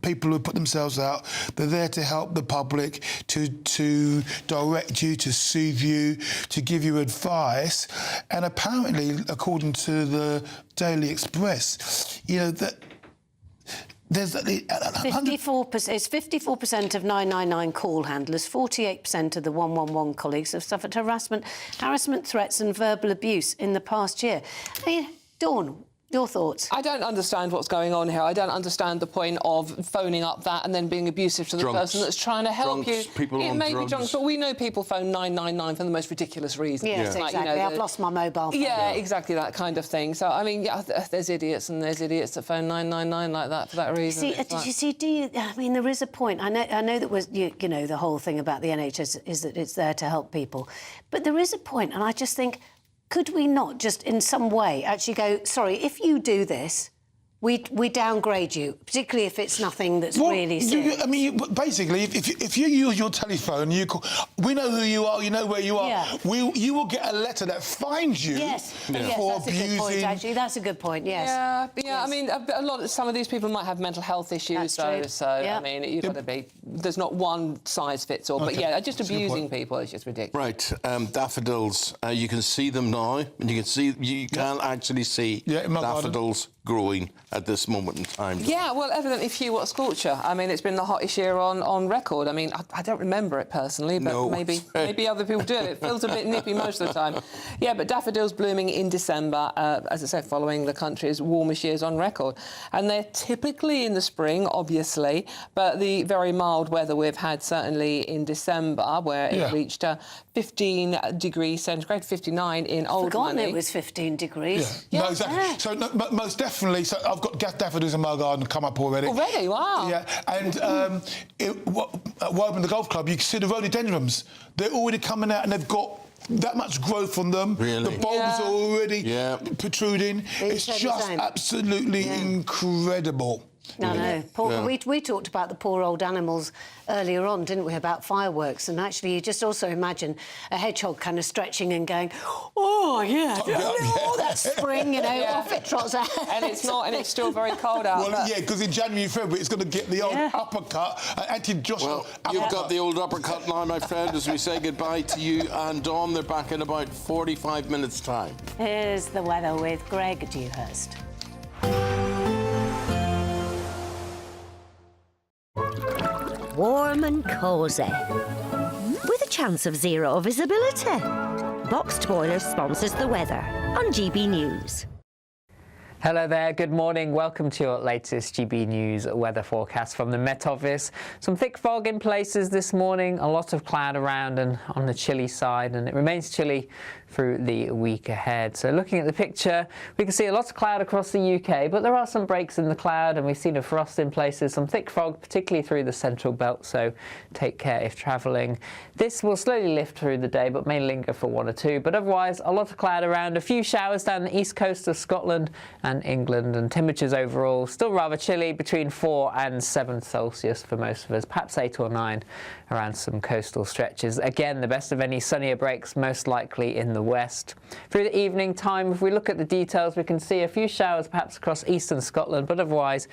people who put themselves out. They're there to help the public, to direct you, to soothe you, to give you advice. And apparently, according to the Daily Express, you know that. There's 54%. It's 54% of 999 call handlers. 48% of the 111 colleagues have suffered harassment, threats, and verbal abuse in the past year. I mean, Dawn, your thoughts? I don't understand what's going on here. I don't understand the point of phoning up that and then being abusive to the person that's trying to help you. People it on may drugs. be drunks, but we know people phone 999 for the most ridiculous reasons. Yes, Like, exactly. you know, I've lost my mobile phone. Yeah, exactly, that kind of thing. So, I mean, yeah, there's idiots and there's idiots that phone 999 like that for that reason. I mean, there is a point. I know that was, you know, the whole thing about the NHS is that it's there to help people. But there is a point, and I just think, could we not just in some way actually go, sorry, if you do this, we downgrade you, particularly if it's nothing that's really serious. I mean, basically, if you use your telephone, you call, we know who you are, you know where you are. Yeah. You will get a letter that finds you for that's abusing. a good point, actually. That's a good point, yes. Yeah, I mean, some of these people might have mental health issues, though, so, I mean, you've got to be... There's not one size fits all, but yeah, just abusing people is just ridiculous. Right, daffodils, you can see them now, and you can actually see daffodils growing at this moment in time. Yeah, well, evidently few what scorcher. I mean, it's been the hottest year on record. I mean, I don't remember it personally, but maybe other people do. It feels a bit nippy most of the time. Yeah, but daffodils blooming in December, as I said, following the country's warmest years on record. And they're typically in the spring, obviously, but the very mild weather we've had certainly in December, where it reached 15 degrees centigrade, 59 in Old Forgotten Money. it was 15 degrees. No, exactly. So most definitely. So I've got daffodils in my garden come up already. Already? Wow. Yeah, and at Woburn, the golf club, you can see the rhododendrons. They're already coming out, and they've got that much growth on them. Really? The bulbs are already protruding. It's just absolutely incredible. No. We talked about the poor old animals earlier on, didn't we, about fireworks? And actually, you just also imagine a hedgehog kind of stretching and going, oh, yeah, oh, that's spring, you know, off it trots out. And it's not, and it's still very cold out. Well, yeah, because in January, February, it's going to get the old uppercut, anti-Joshua. Well, you've got the old uppercut now, my friend, as we say goodbye to you and Dawn. They're back in about 45 minutes' time. Here's the weather with Greg Dewhurst. Warm and cosy, with a chance of zero visibility. Boxed Boilers sponsors the weather on GB News. Hello there, good morning. Welcome to your latest GB News weather forecast from the Met Office. Some thick fog in places this morning, a lot of cloud around and on the chilly side, and it remains chilly through the week ahead. So looking at the picture, we can see a lot of cloud across the UK, but there are some breaks in the cloud, and we've seen a frost in places, some thick fog, particularly through the central belt, so take care if travelling. This will slowly lift through the day, but may linger for 1 or 2, but otherwise a lot of cloud around, a few showers down the east coast of Scotland and England, and temperatures overall still rather chilly, between 4 and 7 Celsius for most of us, perhaps 8 or 9 around some coastal stretches. Again, the best of any sunnier breaks most likely in the west. Through the evening time, if we look at the details, we can see a few showers perhaps across eastern Scotland, but otherwise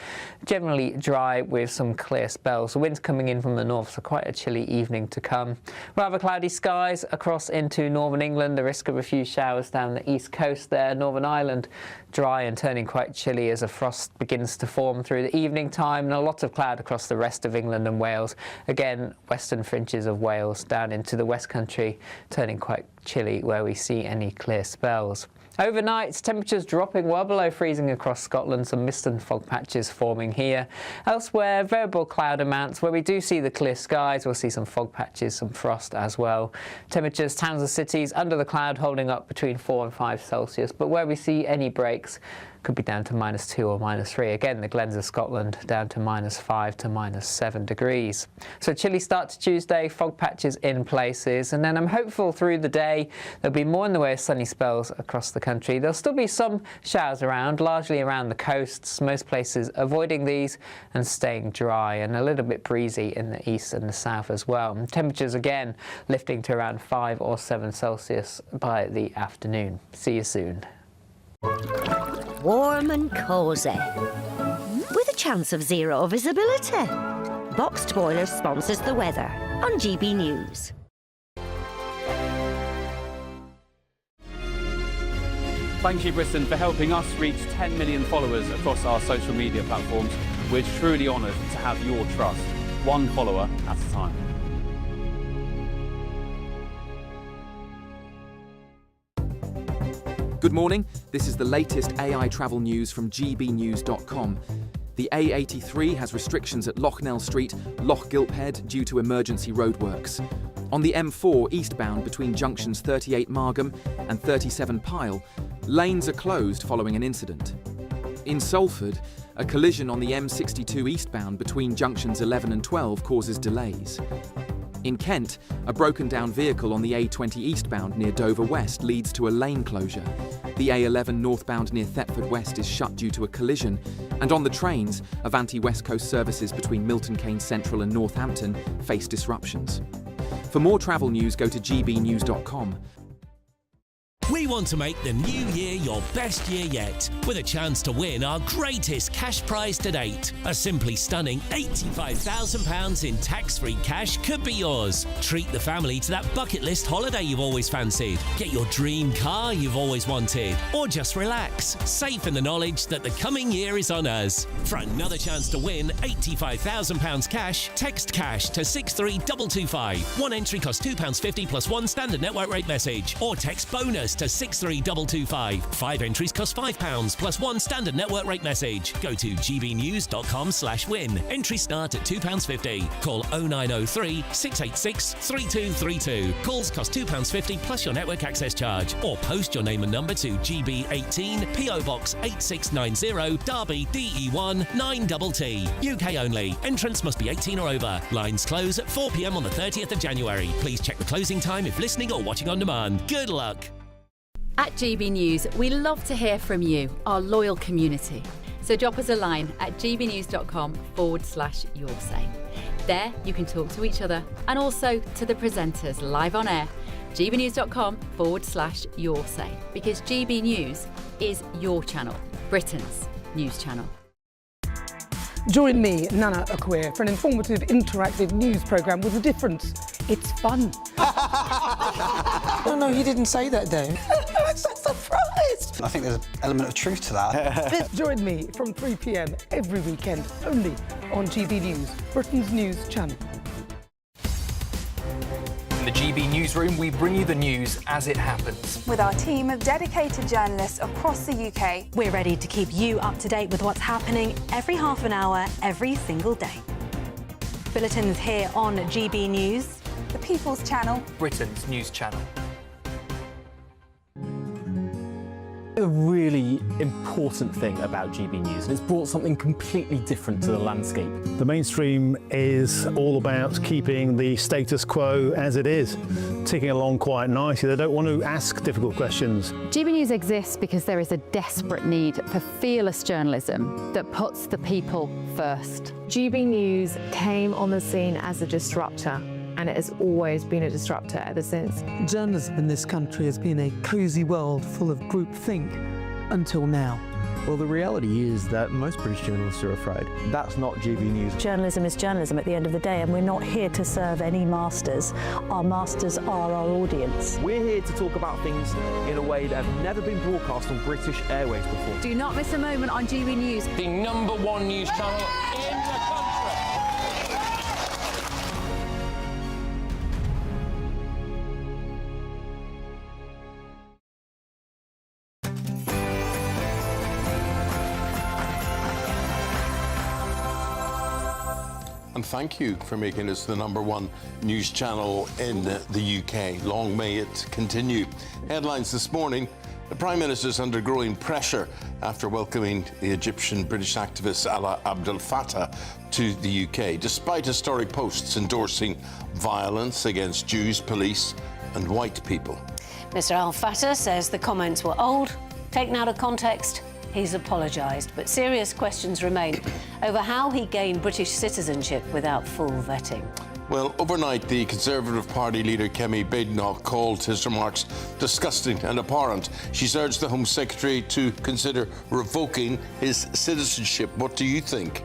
generally dry with some clear spells. The wind's coming in from the north, so quite a chilly evening to come. Rather cloudy skies across into northern England, the risk of a few showers down the east coast there. Northern Ireland dry and turning quite chilly as a frost begins to form through the evening time, and a lot of cloud across the rest of England and Wales. Again, western fringes of Wales down into the West Country turning quite chilly where we see any clear spells. Overnight, temperatures dropping well below freezing across Scotland, some mist and fog patches forming here. Elsewhere, variable cloud amounts. Where we do see the clear skies, we'll see some fog patches, some frost as well. Temperatures, towns and cities under the cloud holding up between 4 and 5 Celsius, but where we see any breaks, could be down to -2 or -3. Again, the Glens of Scotland down to -5 to -7 degrees. So chilly start to Tuesday, fog patches in places, and then I'm hopeful through the day there'll be more in the way of sunny spells across the country. There'll still be some showers around, largely around the coasts, most places avoiding these and staying dry, and a little bit breezy in the east and the south as well. And temperatures again lifting to around 5 or 7 Celsius by the afternoon. See you soon. Warm and cosy, with a chance of zero visibility. Boxed Boilers sponsors the weather on GB News. Thank you, Britain, for helping us reach 10 million followers across our social media platforms. We're truly honoured to have your trust, one follower at a time. Good morning, this is the latest AI travel news from gbnews.com. The A83 has restrictions at Loughnell Street, Loch Gilphead due to emergency roadworks. On the M4 eastbound between junctions 38 Margam and 37 Pyle, lanes are closed following an incident. In Salford, a collision on the M62 eastbound between junctions 11 and 12 causes delays. In Kent, a broken-down vehicle on the A20 eastbound near Dover West leads to a lane closure. The A11 northbound near Thetford West is shut due to a collision. And on the trains, Avanti West Coast services between Milton Keynes Central and Northampton face disruptions. For more travel news, go to gbnews.com. We want to make the new year your best year yet, with a chance to win our greatest cash prize to date. A simply stunning £85,000 in tax-free cash could be yours. Treat the family to that bucket list holiday you've always fancied. Get your dream car you've always wanted. Or just relax, safe in the knowledge that the coming year is on us. For another chance to win £85,000 cash, text cash to 63225. One entry costs £2.50 plus one standard network rate message. Or text bonus to 63225. 5 entries cost £5 plus one standard network rate message. Go to gbnews.com/win. Entries start at £2.50. Call 0903 686 3232. Calls cost £2.50 plus your network access charge. Or post your name and number to GB18 PO Box 8690 Derby DE1 9TT. UK only. Entrance must be 18 or over. Lines close at 4 p.m. on the 30th of January. Please check the closing time if listening or watching on demand. Good luck. At GB News, we love to hear from you, our loyal community. So drop us a line at gbnews.com/yoursay. There you can talk to each other and also to the presenters live on air. gbnews.com/yoursay, because GB News is your channel, Britain's news channel. Join me, Dannatt, for an informative, interactive news programme with a difference. It's fun. No, he didn't say that, Dave. I'm so surprised. I think there's an element of truth to that. Join me from 3 p.m. every weekend, only on GB News, Britain's news channel. In the GB Newsroom, we bring you the news as it happens. With our team of dedicated journalists across the UK, we're ready to keep you up to date with what's happening every half an hour, every single day. Bulletins here on GB News, the People's Channel, Britain's news channel. A really important thing about GB News, and it's brought something completely different to the landscape. The mainstream is all about keeping the status quo as it is, ticking along quite nicely. They don't want to ask difficult questions. GB News exists because there is a desperate need for fearless journalism that puts the people first. GB News came on the scene as a disruptor, and it has always been a disruptor ever since. Journalism in this country has been a cosy world full of groupthink until now. Well, the reality is that most British journalists are afraid. That's not GB News. Journalism is journalism at the end of the day, and we're not here to serve any masters. Our masters are our audience. We're here to talk about things in a way that have never been broadcast on British airways before. Do not miss a moment on GB News. The #1 news channel in the country. And thank you for making us the #1 news channel in the UK. Long may it continue. Headlines this morning: the Prime Minister's under growing pressure after welcoming the Egyptian British activist Alaa Abdel Fattah to the UK, despite historic posts endorsing violence against Jews, police and white people. Mr Al Fattah says the comments were old, taken out of context. He's apologised, but serious questions remain over how he gained British citizenship without full vetting. Well, overnight, the Conservative Party leader Kemi Badenoch called his remarks disgusting and abhorrent. She's urged the Home Secretary to consider revoking his citizenship. What do you think?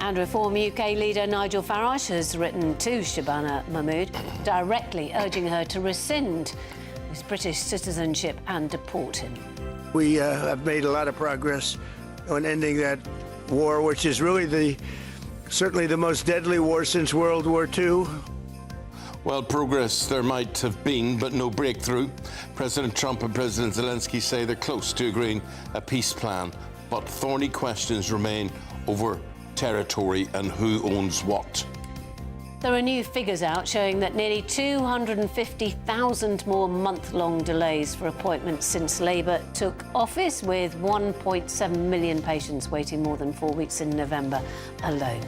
And Reform UK leader Nigel Farage has written to Shabana Mahmood, directly urging her to rescind his British citizenship and deport him. We have made a lot of progress on ending that war, which is really certainly the most deadly war since World War II. Well, progress there might have been, but no breakthrough. President Trump and President Zelensky say they're close to agreeing a peace plan, but thorny questions remain over territory and who owns what. There are new figures out showing that nearly 250,000 more month-long delays for appointments since Labour took office, with 1.7 million patients waiting more than 4 weeks in November alone.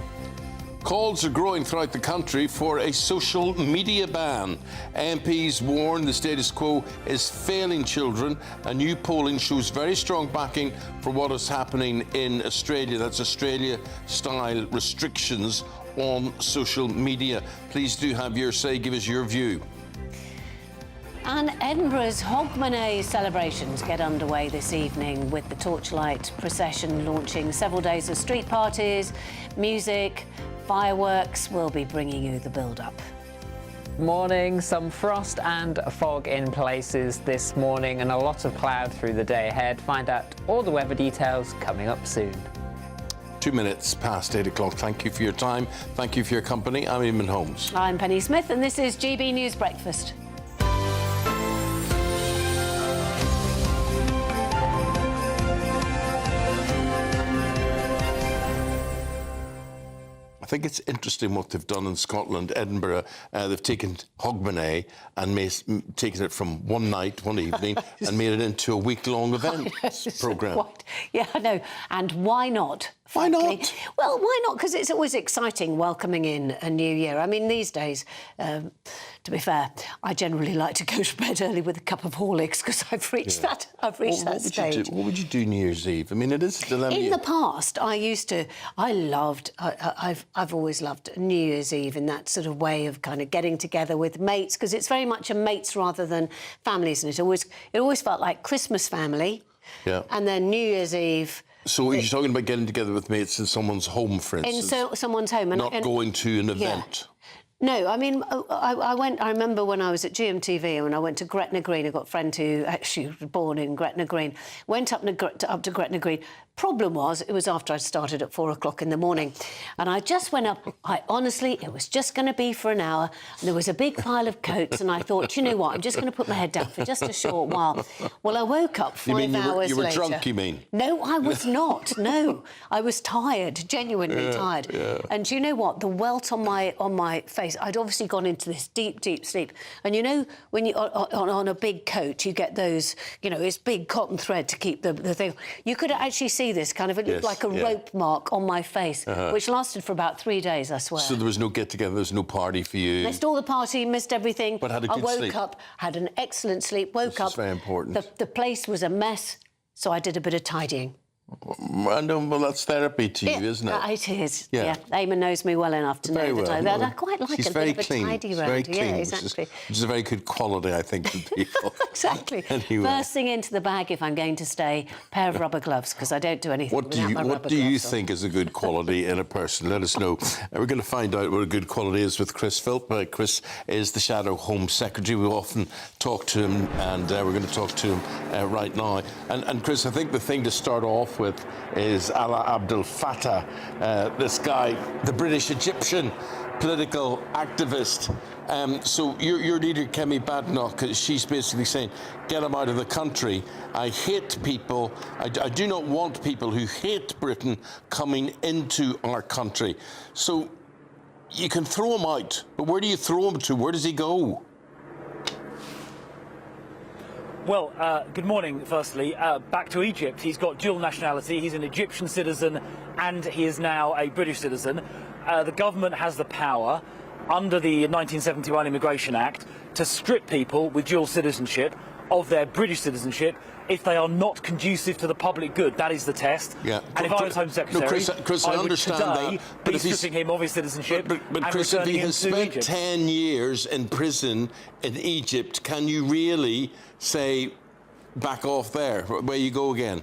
Calls are growing throughout the country for a social media ban. MPs warn the status quo is failing children. A new polling shows very strong backing for what is happening in Australia. That's Australia-style restrictions on social media. Please do have your say. Give us your view. And Edinburgh's Hogmanay celebrations get underway this evening, with the torchlight procession launching several days of street parties, music, fireworks. We'll be bringing you the build-up. Morning, some frost and fog in places this morning, and a lot of cloud through the day ahead. Find out all the weather details coming up soon. 2 minutes past 8 o'clock. Thank you for your time. Thank you for your company. I'm Eamonn Holmes. I'm Penny Smith, and this is GB News Breakfast. I think it's interesting what they've done in Scotland, Edinburgh. They've taken Hogmanay and taken it from one night, one evening, and made it into a week-long event programme. Yeah, I know. And why not Why not? Well, why not? Because it's always exciting welcoming in a new year. I mean, these days, to be fair, I generally like to go to bed early with a cup of Horlicks because I've reached that stage. What would you do New Year's Eve? I mean, it is a dilemma. In the past, I've always loved New Year's Eve in that sort of way of kind of getting together with mates, because it's very much a mates rather than families, and it always felt like Christmas family. Yeah. And then New Year's Eve. So you're talking about getting together with mates in someone's home, for instance? In someone's home. Not going to an event? No, I mean, I remember when I was at GMTV, when I went to Gretna Green, I got a friend who actually was born in Gretna Green, went up to Gretna Green. Problem was, it was after I'd started at 4 o'clock in the morning. And I just went up, honestly, it was just going to be for an hour. And there was a big pile of coats, and I thought, you know what, I'm just going to put my head down for just a short while. Well, I woke up 5 hours later. You were drunk, you mean? No, I was not, no. I was tired, genuinely tired. Yeah. And do you know what? The welt on my face, I'd obviously gone into this deep, deep sleep. And you know, when you on a big coat, you get those, you know, it's big cotton thread to keep the thing. You could actually see this kind of, it looked like a rope mark on my face, which lasted for about 3 days, I swear. So there was no get-together, there was no party for you? Missed all the party, missed everything. But had a good sleep? I woke up, had an excellent sleep, woke up. This is very important. The place was a mess, so I did a bit of tidying. I know, well, that's therapy to you, isn't it? It is, yeah. Eamonn knows me well enough to know that I quite like She's a very bit of a clean. tidy She's round. very clean, exactly. which is a very good quality, I think, in people. Exactly. Anyway. First thing into the bag if I'm going to stay, pair of rubber gloves, because I don't do anything without my rubber gloves. What do you think is a good quality in a person? Let us know. We're going to find out what a good quality is with Chris Philp. Chris is the Shadow Home Secretary. We often talk to him, and we're going to talk to him right now. And Chris, I think the thing to start off with is Alaa Abdel Fattah, this guy, the British Egyptian political activist. So your leader, Kemi Badenoch, she's basically saying, get him out of the country. I hate people. I do not want people who hate Britain coming into our country. So you can throw him out, but where do you throw him to? Where does he go? Well, good morning, firstly. Back to Egypt. He's got dual nationality. He's an Egyptian citizen and he is now a British citizen. The government has the power, under the 1971 Immigration Act, to strip people with dual citizenship of their British citizenship if they are not conducive to the public good. That is the test. Yeah. And if I was Home Secretary, Chris, I understand today that, but be stripping him of his citizenship but and Chris, if returning he him has to spent Egypt. 10 years in prison in Egypt, can you really say, back off there, where you go again?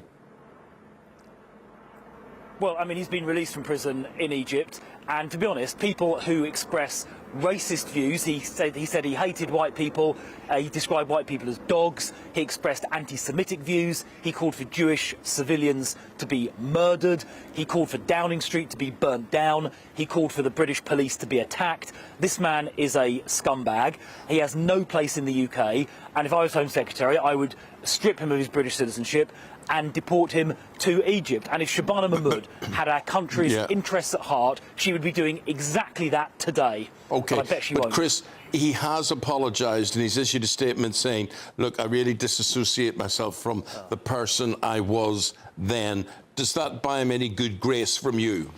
Well, I mean, he's been released from prison in Egypt, and to be honest, people who express racist views, he said he hated white people, he described white people as dogs, he expressed anti-Semitic views, he called for Jewish civilians to be murdered, he called for Downing Street to be burnt down, he called for the British police to be attacked. This man is a scumbag. He has no place in the UK, and if I was Home Secretary, I would strip him of his British citizenship and deport him to Egypt. And if Shabana Mahmood had our country's interests at heart, she would be doing exactly that today. OK, but I bet she won't. Chris, he has apologised and he's issued a statement saying, look, I really disassociate myself from the person I was then. Does that buy him any good grace from you?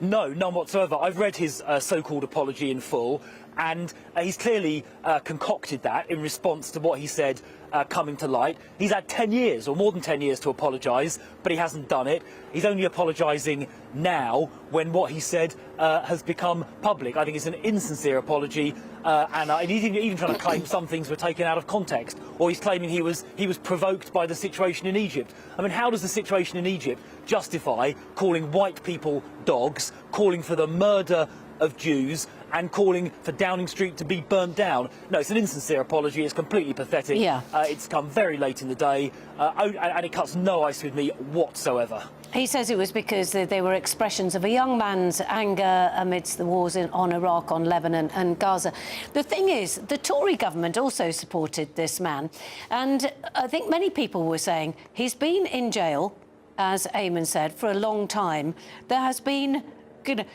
No, none whatsoever. I've read his so-called apology in full, and he's clearly concocted that in response to what he said coming to light. He's had 10 years, or more than 10 years, to apologise, but he hasn't done it. He's only apologising now when what he said has become public. I think it's an insincere apology, and he's even trying to claim some things were taken out of context, or he's claiming he was provoked by the situation in Egypt. I mean, how does the situation in Egypt justify calling white people dogs, calling for the murder of Jews, and calling for Downing Street to be burnt down? No, it's an insincere apology. It's completely pathetic. Yeah. It's come very late in the day, and it cuts no ice with me whatsoever. He says it was because they were expressions of a young man's anger amidst the wars on Iraq, on Lebanon and Gaza. The thing is, the Tory government also supported this man, and I think many people were saying he's been in jail, as Eamonn said, for a long time. There has been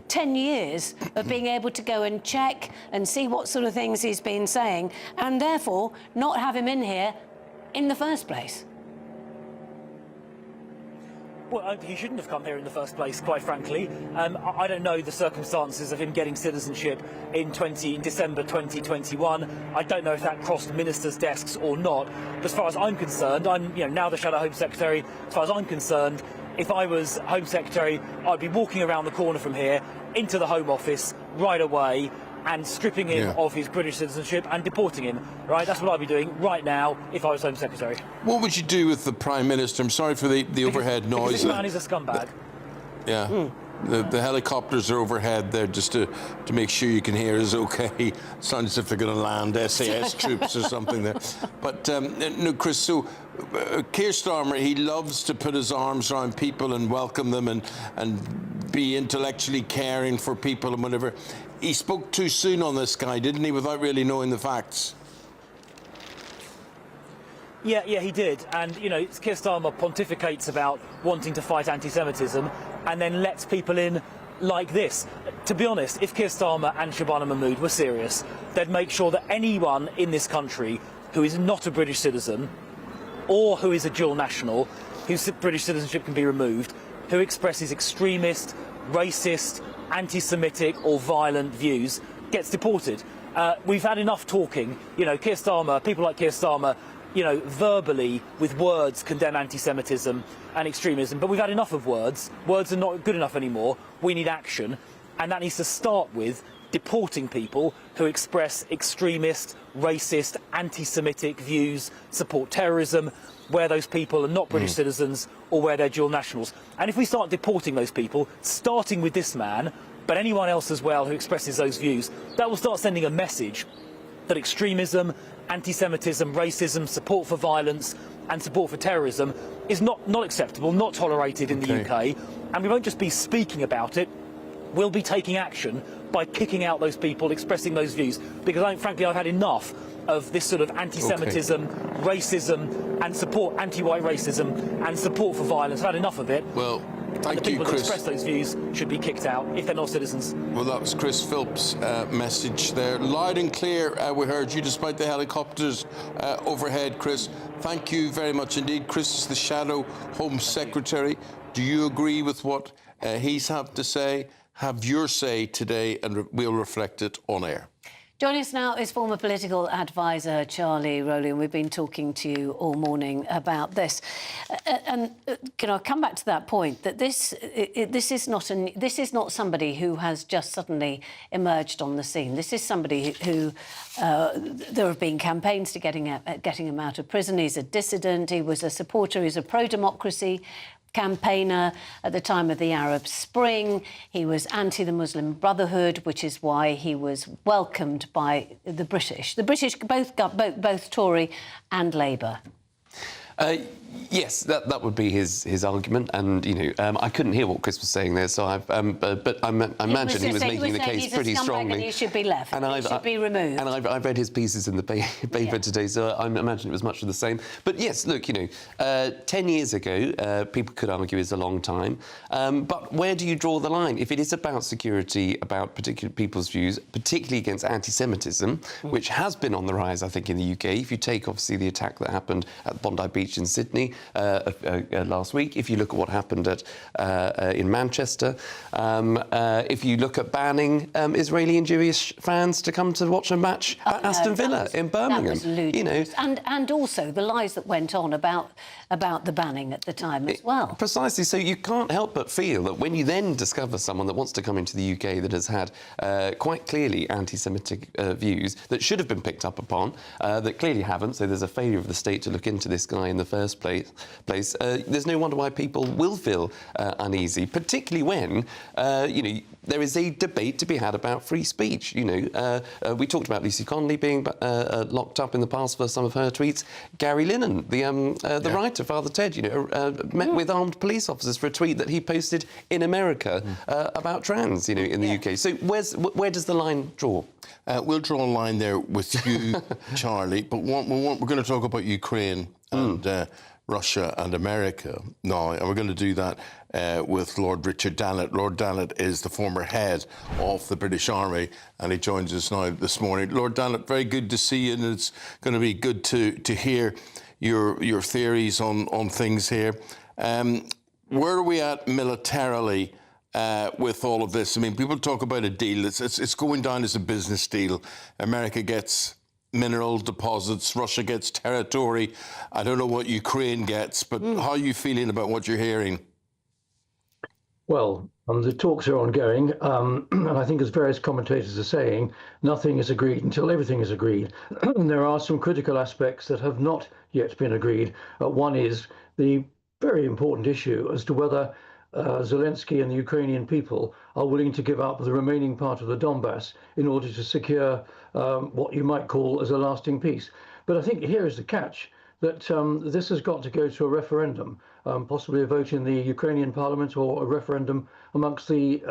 10 years of being able to go and check and see what sort of things he's been saying, and therefore not have him in here in the first place. Well, he shouldn't have come here in the first place, quite frankly. I don't know the circumstances of him getting citizenship in December 2021. I don't know if that crossed ministers' desks or not. But as far as I'm concerned, I'm now the Shadow Home Secretary. As far as I'm concerned, if I was Home Secretary, I'd be walking around the corner from here into the Home Office right away and stripping him of his British citizenship and deporting him, right? That's what I'd be doing right now if I was Home Secretary. What would you do with the Prime Minister? I'm sorry for the overhead noise. Because this man is a scumbag. Yeah. The helicopters are overhead there just to make sure you can hear us okay. Sounds as if they're going to land SAS troops or something there. But, no, Chris, so Keir Starmer, he loves to put his arms around people and welcome them and be intellectually caring for people and whatever. He spoke too soon on this guy, didn't he, without really knowing the facts? Yeah, he did. And, Keir Starmer pontificates about wanting to fight anti-Semitism and then lets people in like this. To be honest, if Keir Starmer and Shabana Mahmood were serious, they'd make sure that anyone in this country who is not a British citizen or who is a dual national, whose British citizenship can be removed, who expresses extremist, racist, anti-Semitic or violent views, gets deported. We've had enough talking. Keir Starmer, people like Keir Starmer, verbally, with words, condemn anti-Semitism and extremism. But we've had enough of words. Words are not good enough anymore. We need action. And that needs to start with deporting people who express extremist, racist, anti-Semitic views, support terrorism, where those people are not British citizens or where they're dual nationals. And if we start deporting those people, starting with this man, but anyone else as well who expresses those views, that will start sending a message that extremism, anti-Semitism, racism, support for violence and support for terrorism is not acceptable, not tolerated in the UK. And we won't just be speaking about it, we'll be taking action by kicking out those people expressing those views. Because frankly, I've had enough of this sort of anti-Semitism, racism and support, anti-white racism and support for violence. I've had enough of it. Well, thank you, Chris. The people who express those views should be kicked out if they're not citizens. Well, that was Chris Philp's message there. Loud and clear, we heard you despite the helicopters overhead, Chris. Thank you very much indeed. Chris is the Shadow Home Secretary. Do you agree with what he's had to say? Have your say today and we'll reflect it on air. Joining us now is former political advisor Charlie Rowley, and we've been talking to you all morning about this. And can I come back to that point that this is not somebody who has just suddenly emerged on the scene. This is somebody who there have been campaigns to getting him out of prison. He's a dissident. He was a supporter. He's a pro-democracy campaigner at the time of the Arab Spring. He was anti the Muslim Brotherhood, which is why he was welcomed by the British. The British both Tory and Labour. Yes, that would be his argument, and I couldn't hear what Chris was saying there, so but I imagine he was making the case pretty strongly. And he should be left. And he should be removed. And I've read his pieces in the paper today, so I imagine it was much of the same. But yes, look, 10 years ago, people could argue is a long time, but where do you draw the line? If it is about security, about particular people's views, particularly against anti-Semitism, which has been on the rise, I think, in the UK. If you take obviously the attack that happened at Bondi Beach in Sydney last week, if you look at what happened in Manchester, if you look at banning Israeli and Jewish fans to come to watch a match at Aston Villa in Birmingham, that was ludicrous. And also the lies that went on about the banning at the time as well. Precisely. So you can't help but feel that when you then discover someone that wants to come into the UK that has had quite clearly anti-Semitic views that should have been picked up upon, that clearly haven't, so there's a failure of the state to look into this guy in the first place. There's no wonder why people will feel uneasy, particularly when, there is a debate to be had about free speech. We talked about Lucy Connolly being locked up in the past for some of her tweets. Gary Linehan, the writer, Father Ted, met with armed police officers for a tweet that he posted in America about trans, in the UK. So where does the line draw? We'll draw a line there with you, Charlie, but we're going to talk about Ukraine and Russia and America now, and we're going to do that with Lord Richard Dannatt. Lord Dannatt is the former head of the British Army, and he joins us now this morning. Lord Dannatt, very good to see you, and it's going to be good to hear your theories on things here. where are we at militarily with all of this? I mean, people talk about a deal. It's going down as a business deal. America gets mineral deposits, Russia gets territory. I don't know what Ukraine gets, but how are you feeling about what you're hearing? Well, the talks are ongoing, and I think, as various commentators are saying, nothing is agreed until everything is agreed. And there are some critical aspects that have not yet been agreed. One is the very important issue as to whether Zelensky and the Ukrainian people are willing to give up the remaining part of the Donbass in order to secure what you might call as a lasting peace. But I think here is the catch, that this has got to go to a referendum, possibly a vote in the Ukrainian parliament or a referendum amongst the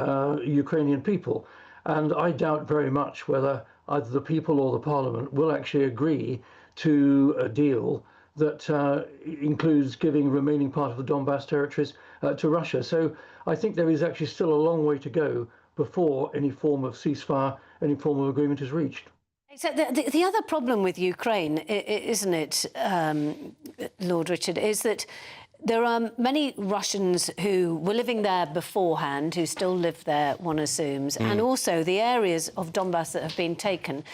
Ukrainian people. And I doubt very much whether either the people or the parliament will actually agree to a deal that includes giving remaining part of the Donbass territories to Russia. So I think there is actually still a long way to go before any form of ceasefire, any form of agreement is reached. So the other problem with Ukraine, isn't it, Lord Richard, is that there are many Russians who were living there beforehand, who still live there, one assumes, and also the areas of Donbass that have been taken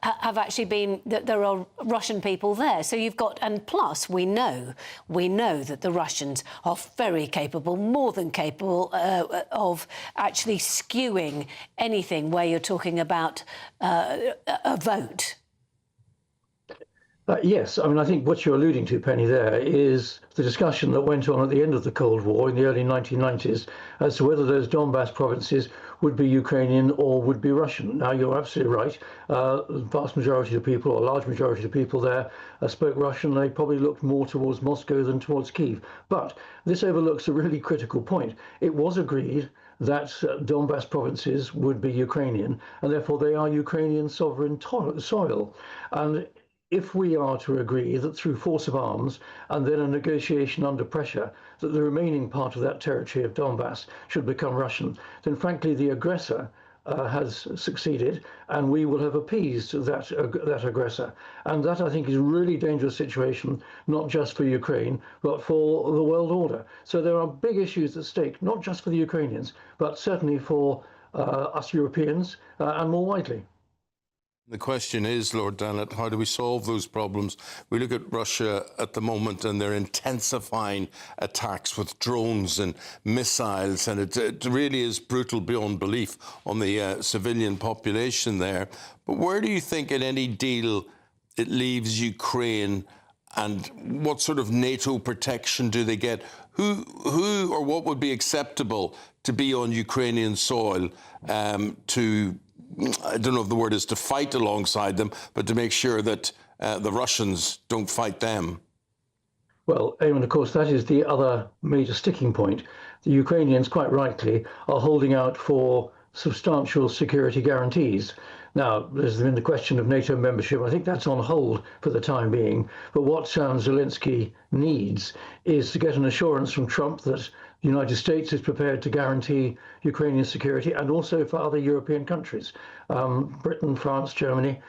have actually been, that there are Russian people there. So you've got, and plus we know that the Russians are very capable, more than capable, of actually skewing anything where you're talking about a vote. Yes, I mean, I think what you're alluding to, Penny, there is the discussion that went on at the end of the Cold War in the early 1990s as to whether those Donbass provinces would be Ukrainian or would be Russian. Now, you're absolutely right. The vast majority of the people, or a large majority of the people there, spoke Russian. They probably looked more towards Moscow than towards Kyiv. But this overlooks a really critical point. It was agreed that Donbass provinces would be Ukrainian, and therefore they are Ukrainian sovereign soil. And if we are to agree that through force of arms and then a negotiation under pressure that the remaining part of that territory of Donbass should become Russian, then frankly the aggressor has succeeded, and we will have appeased that aggressor. And that, I think, is a really dangerous situation, not just for Ukraine, but for the world order. So there are big issues at stake, not just for the Ukrainians, but certainly for us Europeans and more widely. The question is, Lord Dannatt, how do we solve those problems? We look at Russia at the moment and they're intensifying attacks with drones and missiles, and it really is brutal beyond belief on the civilian population there. But where do you think in any deal it leaves Ukraine, and what sort of NATO protection do they get? Who or what would be acceptable to be on Ukrainian soil to, I don't know if the word is to fight alongside them, but to make sure that the Russians don't fight them? Well, Eamonn, of course, that is the other major sticking point. The Ukrainians, quite rightly, are holding out for substantial security guarantees. Now, there's been the question of NATO membership. I think that's on hold for the time being. But what Zelensky needs is to get an assurance from Trump that the United States is prepared to guarantee Ukrainian security, and also for other European countries, Britain, France, Germany,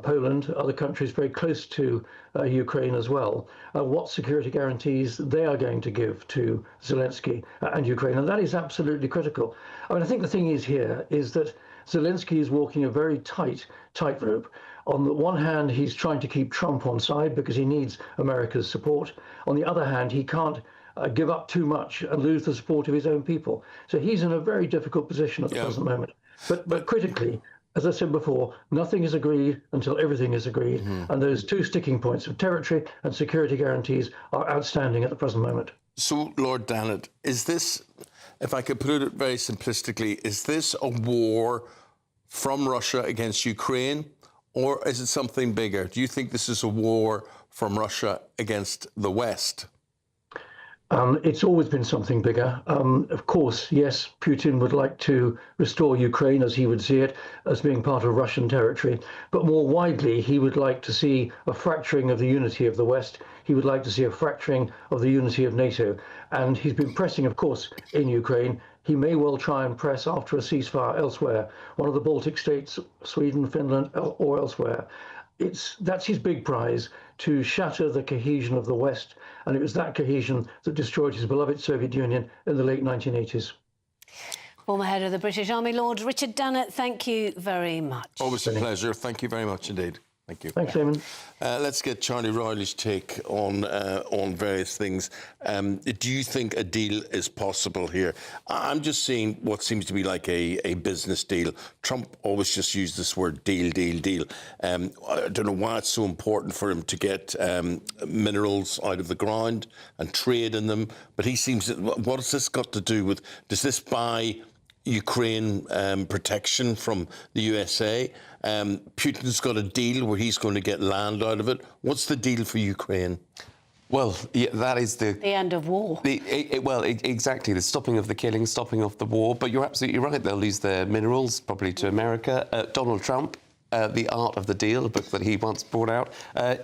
Poland, other countries very close to Ukraine as well, what security guarantees they are going to give to Zelensky and Ukraine. And that is absolutely critical. I mean, I think the thing is here is that Zelensky is walking a very tightrope. On the one hand, he's trying to keep Trump on side because he needs America's support. On the other hand, he can't give up too much and lose the support of his own people. So he's in a very difficult position at the present moment. But critically, as I said before, nothing is agreed until everything is agreed. And those two sticking points of territory and security guarantees are outstanding at the present moment. So, Lord Dannatt, is this, if I could put it very simplistically, is this a war from Russia against Ukraine, or is it something bigger? Do you think this is a war from Russia against the West? It's always been something bigger. Of course, yes, Putin would like to restore Ukraine, as he would see it, as being part of Russian territory. But more widely, he would like to see a fracturing of the unity of the West. He would like to see a fracturing of the unity of NATO. And he's been pressing, of course, in Ukraine. He may well try and press after a ceasefire elsewhere, one of the Baltic states, Sweden, Finland, or elsewhere. that's his big prize, to shatter the cohesion of the West. And it was that cohesion that destroyed his beloved Soviet Union in the late 1980s. Former head of the British Army, Lord Richard Dannatt, thank you very much. Always a pleasure. Thank you very much indeed. Thank you. Thanks, Eamonn. Let's get Charlie Riley's take on various things. Do you think a deal is possible here? I'm just seeing what seems to be like a business deal. Trump always just used this word deal, deal, deal. I don't know why it's so important for him to get minerals out of the ground and trade in them, but he seems to, what has this got to do with, does this buy Ukraine protection from the USA? Putin's got a deal where he's going to get land out of it. What's the deal for Ukraine? Well, yeah, that is the end of war. Exactly, the stopping of the killing, stopping of the war. But you're absolutely right. They'll lose their minerals, probably to America. Donald Trump, The Art of the Deal, a book that he once brought out,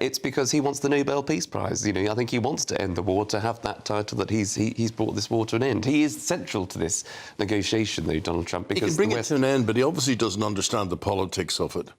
it's because he wants the Nobel Peace Prize. You know, I think he wants to end the war, to have that title that he's brought this war to an end. He is central to this negotiation, though, Donald Trump, because he can bring it to an end, but he obviously doesn't understand the politics of it.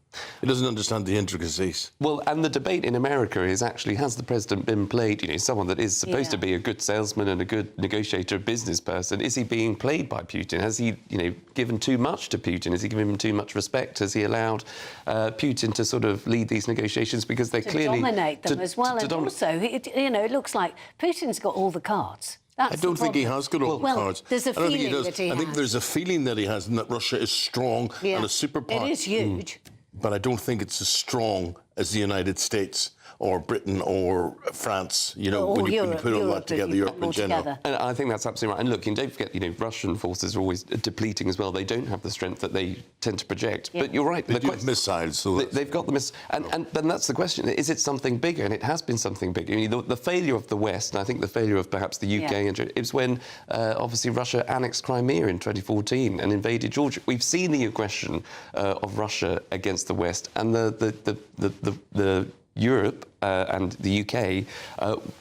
He doesn't understand the intricacies. Well, and the debate in America is actually, has the president been played? You know, someone that is supposed to be a good salesman and a good negotiator, business person, is he being played by Putin? Has he, you know, given too much to Putin? Has he given him too much respect? Has he allowed Putin to sort of lead these negotiations, because they're clearly dominate them as well? And also, you know, it looks like Putin's got all the cards. I don't think he has got all the cards. There's a feeling that he has. I think there's a feeling that he has, and that Russia is strong and a superpower. It is huge. But I don't think it's as strong as the United States or Britain or France, you know, when you put all that together, Europe in general. And I think that's absolutely right. And look, and don't forget, you know, Russian forces are always depleting as well. They don't have the strength that they tend to project. But you're right. They do have missiles. So they've got the missiles. And then that's the question. Is it something bigger? And it has been something bigger. You know, the failure of the West, and I think the failure of perhaps the UK, and is when, obviously, Russia annexed Crimea in 2014 and invaded Georgia. We've seen the aggression of Russia against the West, and the Europe and the UK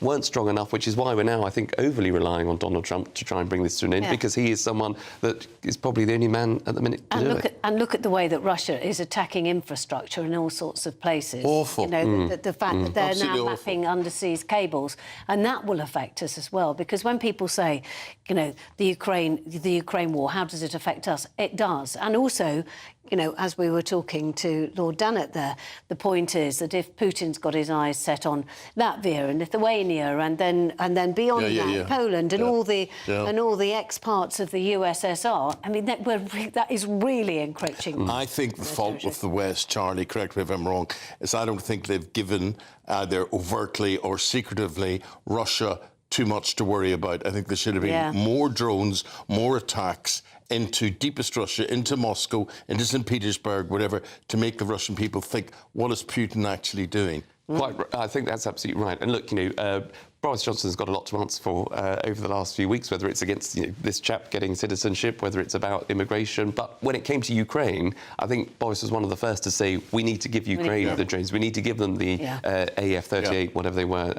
weren't strong enough, which is why we're now, I think, overly relying on Donald Trump to try and bring this to an end, because he is someone that is probably the only man at the minute to do it. And look at the way that Russia is attacking infrastructure in all sorts of places. Awful. You know, the fact that they're now mapping underseas cables, and that will affect us as well, because when people say, you know, the Ukraine war, how does it affect us? It does. And also, you know, as we were talking to Lord Dannatt there, the point is that if Putin's got his eyes set on Latvia and Lithuania and then beyond that, Poland and all the ex-parts of the USSR, I mean, that is really encroaching. I think the fault with the West, Charlie, correct me if I'm wrong, is I don't think they've given either overtly or secretively Russia too much to worry about. I think there should have been more drones, more attacks into deepest Russia, into Moscow, into St. Petersburg, whatever, to make the Russian people think, what is Putin actually doing? I think that's absolutely right. And look, you know, Boris Johnson's got a lot to answer for over the last few weeks, whether it's against, you know, this chap getting citizenship, whether it's about immigration. But when it came to Ukraine, I think Boris was one of the first to say, we need to give Ukraine the drones. We need to give them the AF-38, whatever they were,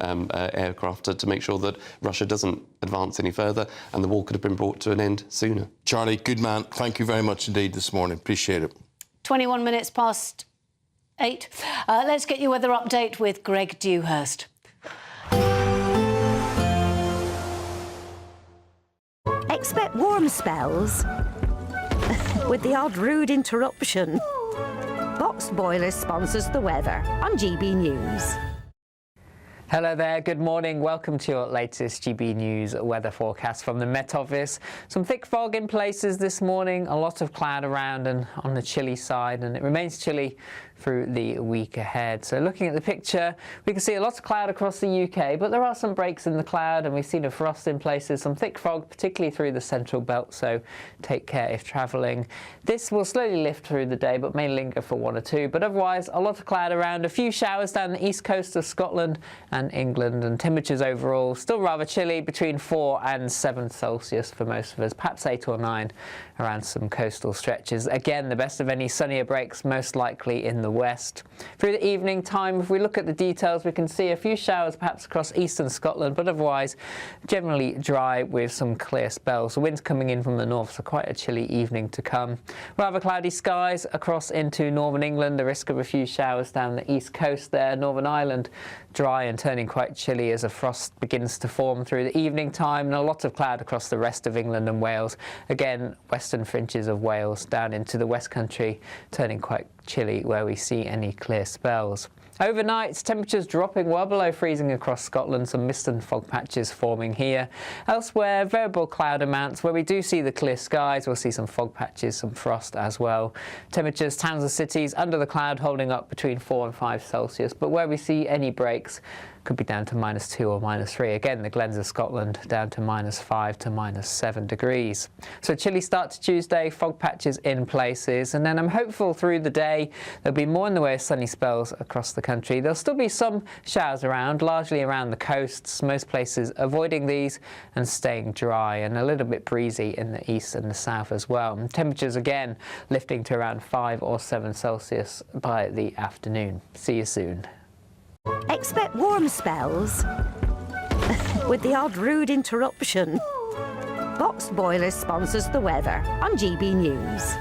aircraft, to make sure that Russia doesn't advance any further and the war could have been brought to an end sooner. Charlie, good man. Thank you very much indeed this morning. Appreciate it. 21 minutes past 8. Let's get your weather update with Greg Dewhurst. Expect warm spells with the odd rude interruption. Boxed Boiler sponsors the weather on GB News. Hello there, good morning. Welcome to your latest GB News weather forecast from the Met Office. Some thick fog in places this morning, a lot of cloud around and on the chilly side, and it remains chilly through the week ahead. So looking at the picture, we can see a lot of cloud across the UK, but there are some breaks in the cloud and we've seen a frost in places, some thick fog, particularly through the central belt, so take care if travelling. This will slowly lift through the day, but may linger for 1 or 2, but otherwise a lot of cloud around, a few showers down the east coast of Scotland and England, and temperatures overall still rather chilly, between 4 and 7 Celsius for most of us, perhaps 8 or 9 around some coastal stretches. Again, the best of any sunnier breaks most likely in the the west. Through the evening time, if we look at the details, we can see a few showers perhaps across eastern Scotland, but otherwise generally dry with some clear spells. The wind's coming in from the north, so quite a chilly evening to come. Rather cloudy skies across into northern England, the risk of a few showers down the east coast there. Northern Ireland dry and turning quite chilly as a frost begins to form through the evening time, and a lot of cloud across the rest of England and Wales. Again, western fringes of Wales down into the West Country turning quite chilly where we see any clear spells. Overnight, temperatures dropping well below freezing across Scotland, some mist and fog patches forming here. Elsewhere, variable cloud amounts. Where we do see the clear skies, we'll see some fog patches, some frost as well. Temperatures, towns and cities under the cloud holding up between 4 and 5 Celsius, but where we see any breaks, could be down to -2 or -3. Again, the Glens of Scotland down to -5 to -7 degrees. So chilly start to Tuesday, fog patches in places, and then I'm hopeful through the day there'll be more in the way of sunny spells across the country. There'll still be some showers around, largely around the coasts, most places avoiding these and staying dry, and a little bit breezy in the east and the south as well. And temperatures again lifting to around 5 or 7 Celsius by the afternoon. See you soon. Expect warm spells with the odd rude interruption. Boxed Boilers sponsors the weather on GB News.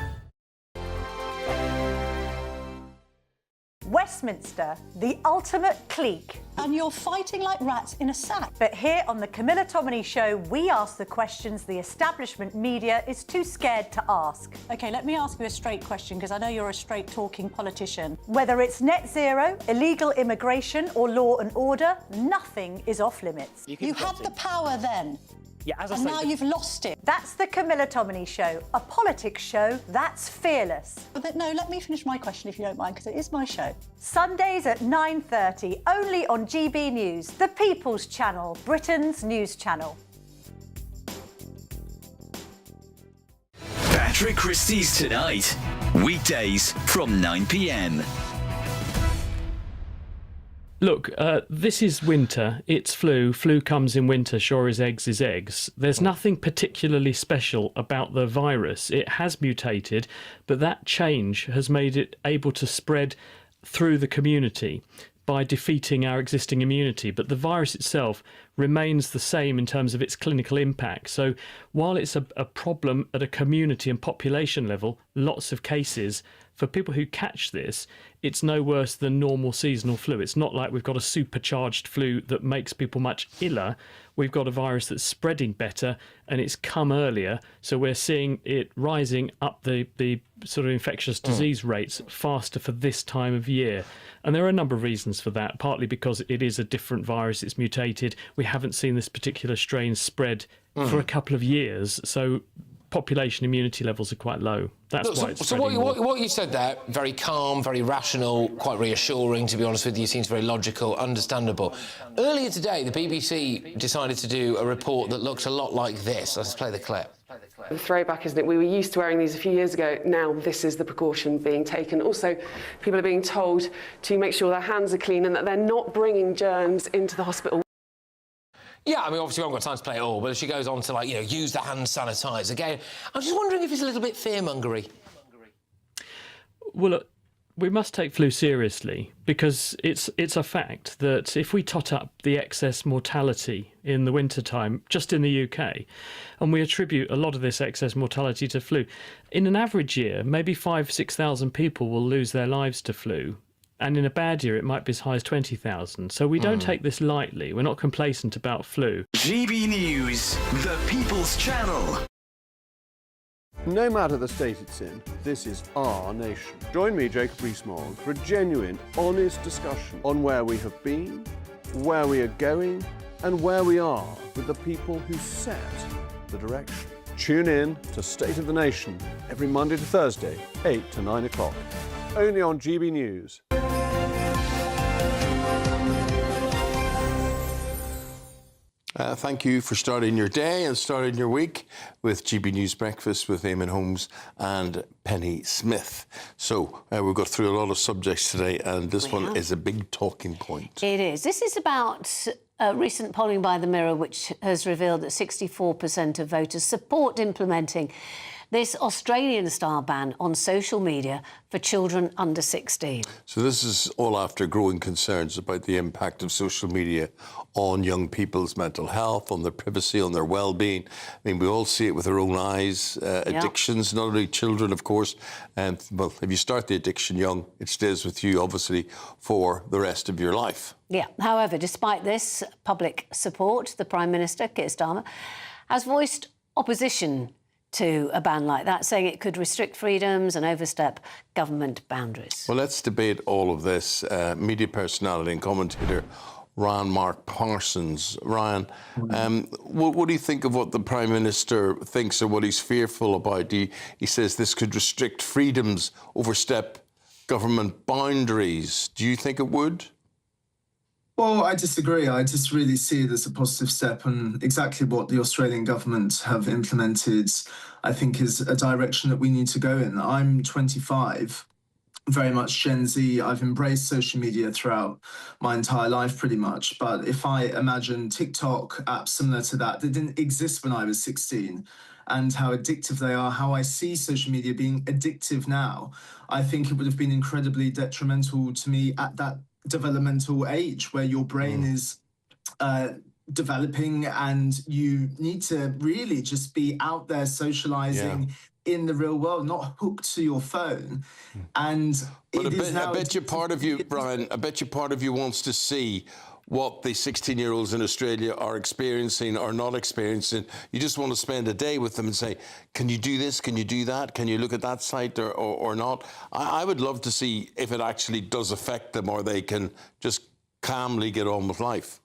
Westminster, the ultimate clique. And you're fighting like rats in a sack. But here on the Camilla Tominey Show, we ask the questions the establishment media is too scared to ask. OK, let me ask you a straight question, because I know you're a straight-talking politician. Whether it's net zero, illegal immigration or law and order, nothing is off limits. You had the power then. Yeah, as I and say, now you've lost it. That's the Camilla Tominey Show, a politics show that's fearless. But no, let me finish my question if you don't mind, because it is my show. Sundays at 9:30, only on GB News, the People's Channel, Britain's news channel. Patrick Christie's Tonight, weekdays from 9 p.m. Look, this is winter. It's flu. Flu comes in winter, sure as eggs is eggs. There's nothing particularly special about the virus. It has mutated, but that change has made it able to spread through the community by defeating our existing immunity. But the virus itself remains the same in terms of its clinical impact. So while it's a problem at a community and population level, lots of cases, for people who catch this, it's no worse than normal seasonal flu. It's not like we've got a supercharged flu that makes people much iller. We've got a virus that's spreading better and it's come earlier. So we're seeing it rising up the sort of infectious disease rates faster for this time of year. And there are a number of reasons for that, partly because it is a different virus, it's mutated. We haven't seen this particular strain spread for a couple of years. So population immunity levels are quite low. That's why it's so what you said there, very calm, very rational, quite reassuring, to be honest with you, seems very logical, understandable. Earlier today, the BBC decided to do a report that looked a lot like this. Let's play the clip. The throwback, isn't it? We were used to wearing these a few years ago. Now this is the precaution being taken. Also, people are being told to make sure their hands are clean and that they're not bringing germs into the hospital. Yeah, I mean, obviously we haven't got time to play it all, but she goes on to, like, you know, use the hand sanitizer. Again, I'm just wondering if it's a little bit fear-mongery. Well, look, we must take flu seriously because it's a fact that if we tot up the excess mortality in the wintertime, just in the UK, and we attribute a lot of this excess mortality to flu, in an average year, maybe 5,000-6,000 people will lose their lives to flu. And in a bad year, it might be as high as 20,000. So we don't take this lightly. We're not complacent about flu. GB News, the People's Channel. No matter the state it's in, this is our nation. Join me, Jacob Rees-Mogg, for a genuine, honest discussion on where we have been, where we are going, and where we are with the people who set the direction. Tune in to State of the Nation every Monday to Thursday, 8 to 9 o'clock. Only on GB News. Thank you for starting your day and starting your week with GB News Breakfast with Eamonn, Holmes and Penny Smith. So we've got through a lot of subjects today and this one is a big talking point. It is. This is about recent polling by The Mirror, which has revealed that 64% of voters support implementing this Australian-style ban on social media for children under 16. So this is all after growing concerns about the impact of social media on young people's mental health, on their privacy, on their well-being. I mean, we all see it with our own eyes. Addictions, not only children, of course. And, well, if you start the addiction young, it stays with you, obviously, for the rest of your life. Yeah. However, despite this public support, the Prime Minister, Keir Starmer, has voiced opposition to a ban like that, saying it could restrict freedoms and overstep government boundaries. Well, let's debate all of this. Media personality and commentator Ryan Mark Parsons. Ryan, what do you think of what the Prime Minister thinks or what he's fearful about? He says this could restrict freedoms, overstep government boundaries. Do you think it would? Well, I disagree. I just really see it as a positive step, and exactly what the Australian government have implemented, I think, is a direction that we need to go in. I'm 25, very much Gen Z. I've embraced social media throughout my entire life, pretty much. But if I imagine TikTok apps similar to that didn't exist when I was 16, and how addictive they are, how I see social media being addictive now, I think it would have been incredibly detrimental to me at that developmental age where your brain is developing and you need to really just be out there socializing in the real world, not hooked to your phone. And but I bet you part of you, Brian, I bet you part of you wants to see what the 16-year-olds in Australia are experiencing or not experiencing. You just want to spend a day with them and say, can you do this? Can you do that? Can you look at that site or not? I would love to see if it actually does affect them or they can just calmly get on with life.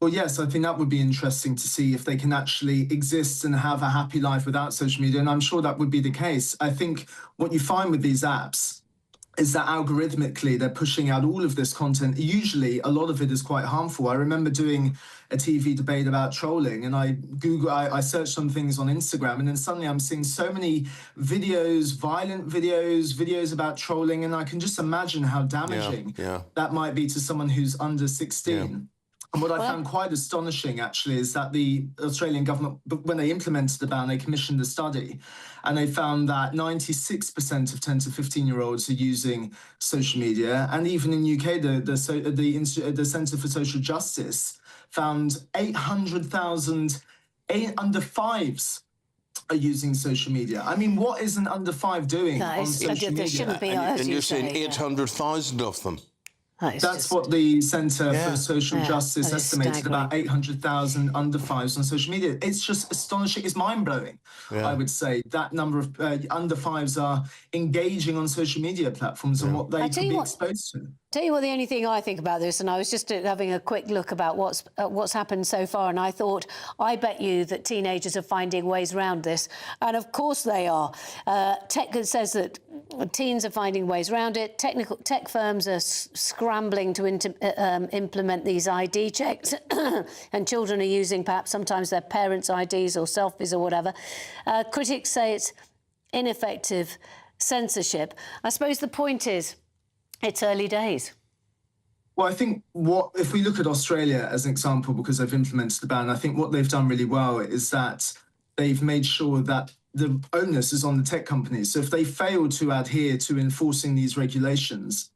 Well, yes, I think that would be interesting to see if they can actually exist and have a happy life without social media, and I'm sure that would be the case. I think what you find with these apps is that algorithmically they're pushing out all of this content. Usually a lot of it is quite harmful. I remember doing a TV debate about trolling, and I searched some things on Instagram, and then suddenly I'm seeing so many videos, violent videos about trolling, and I can just imagine how damaging that might be to someone who's under 16. And what I found quite astonishing, actually, is that the Australian government, when they implemented the ban, they commissioned a study, and they found that 96% of 10 to 15-year-olds are using social media. And even in UK, the Centre for Social Justice found 800,000 under fives are using social media. I mean, what is an under five doing on social media? And you're saying 800,000 of them? That's what the Centre for Social Justice estimated, about 800,000 under fives on social media. It's just astonishing. It's mind-blowing, I would say. That number of under fives are engaging on social media platforms and what they can be exposed to. Tell you what, the only thing I think about this, and I was just having a quick look about what's happened so far, and I thought, I bet you that teenagers are finding ways around this, and of course they are. Tech says that teens are finding ways around it. Tech firms are scrambling to implement these ID checks, and children are using perhaps sometimes their parents' IDs or selfies or whatever. Critics say it's ineffective censorship. I suppose the point is, it's early days. Well, I think if we look at Australia as an example, because they've implemented the ban, I think what they've done really well is that they've made sure that the onus is on the tech companies. So if they fail to adhere to enforcing these regulations,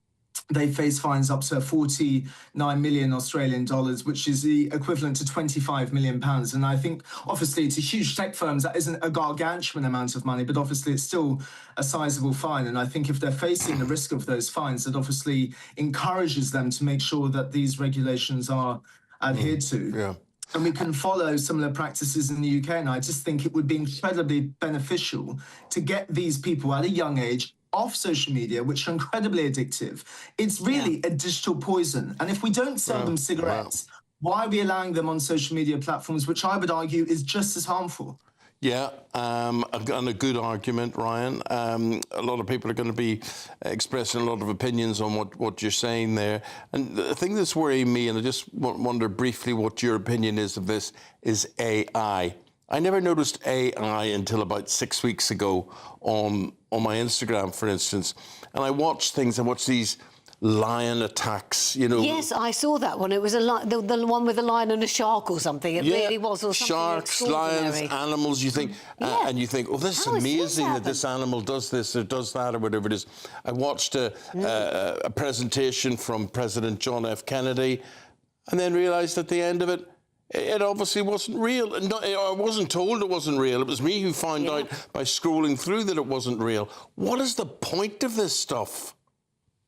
they face fines up to 49 million Australian dollars, which is the equivalent to 25 million pounds. And I think, obviously, to huge tech firms, that isn't a gargantuan amount of money, but obviously it's still a sizable fine. And I think if they're facing the risk of those fines, that obviously encourages them to make sure that these regulations are adhered to. And we can follow similar practices in the UK. And I just think it would be incredibly beneficial to get these people at a young age off social media, which are incredibly addictive. It's really a digital poison. And if we don't sell them cigarettes, why are we allowing them on social media platforms, which I would argue is just as harmful? Yeah, I've got a good argument, Ryan. A lot of people are going to be expressing a lot of opinions on what you're saying there. And the thing that's worrying me, and I just wonder briefly what your opinion is of this, is AI. I never noticed AI until about 6 weeks ago on my Instagram, for instance. And I watch these lion attacks, you know. Yes, I saw that one. It was the one with a lion and a shark or something. It really was, or something sharks, lions, animals. You think, and you think, oh, this is amazing that this animal does this or does that or whatever it is. I watched a presentation from President John F. Kennedy, and then realised at the end of it, it obviously wasn't real. I wasn't told it wasn't real. It was me who found out by scrolling through that it wasn't real. What is the point of this stuff?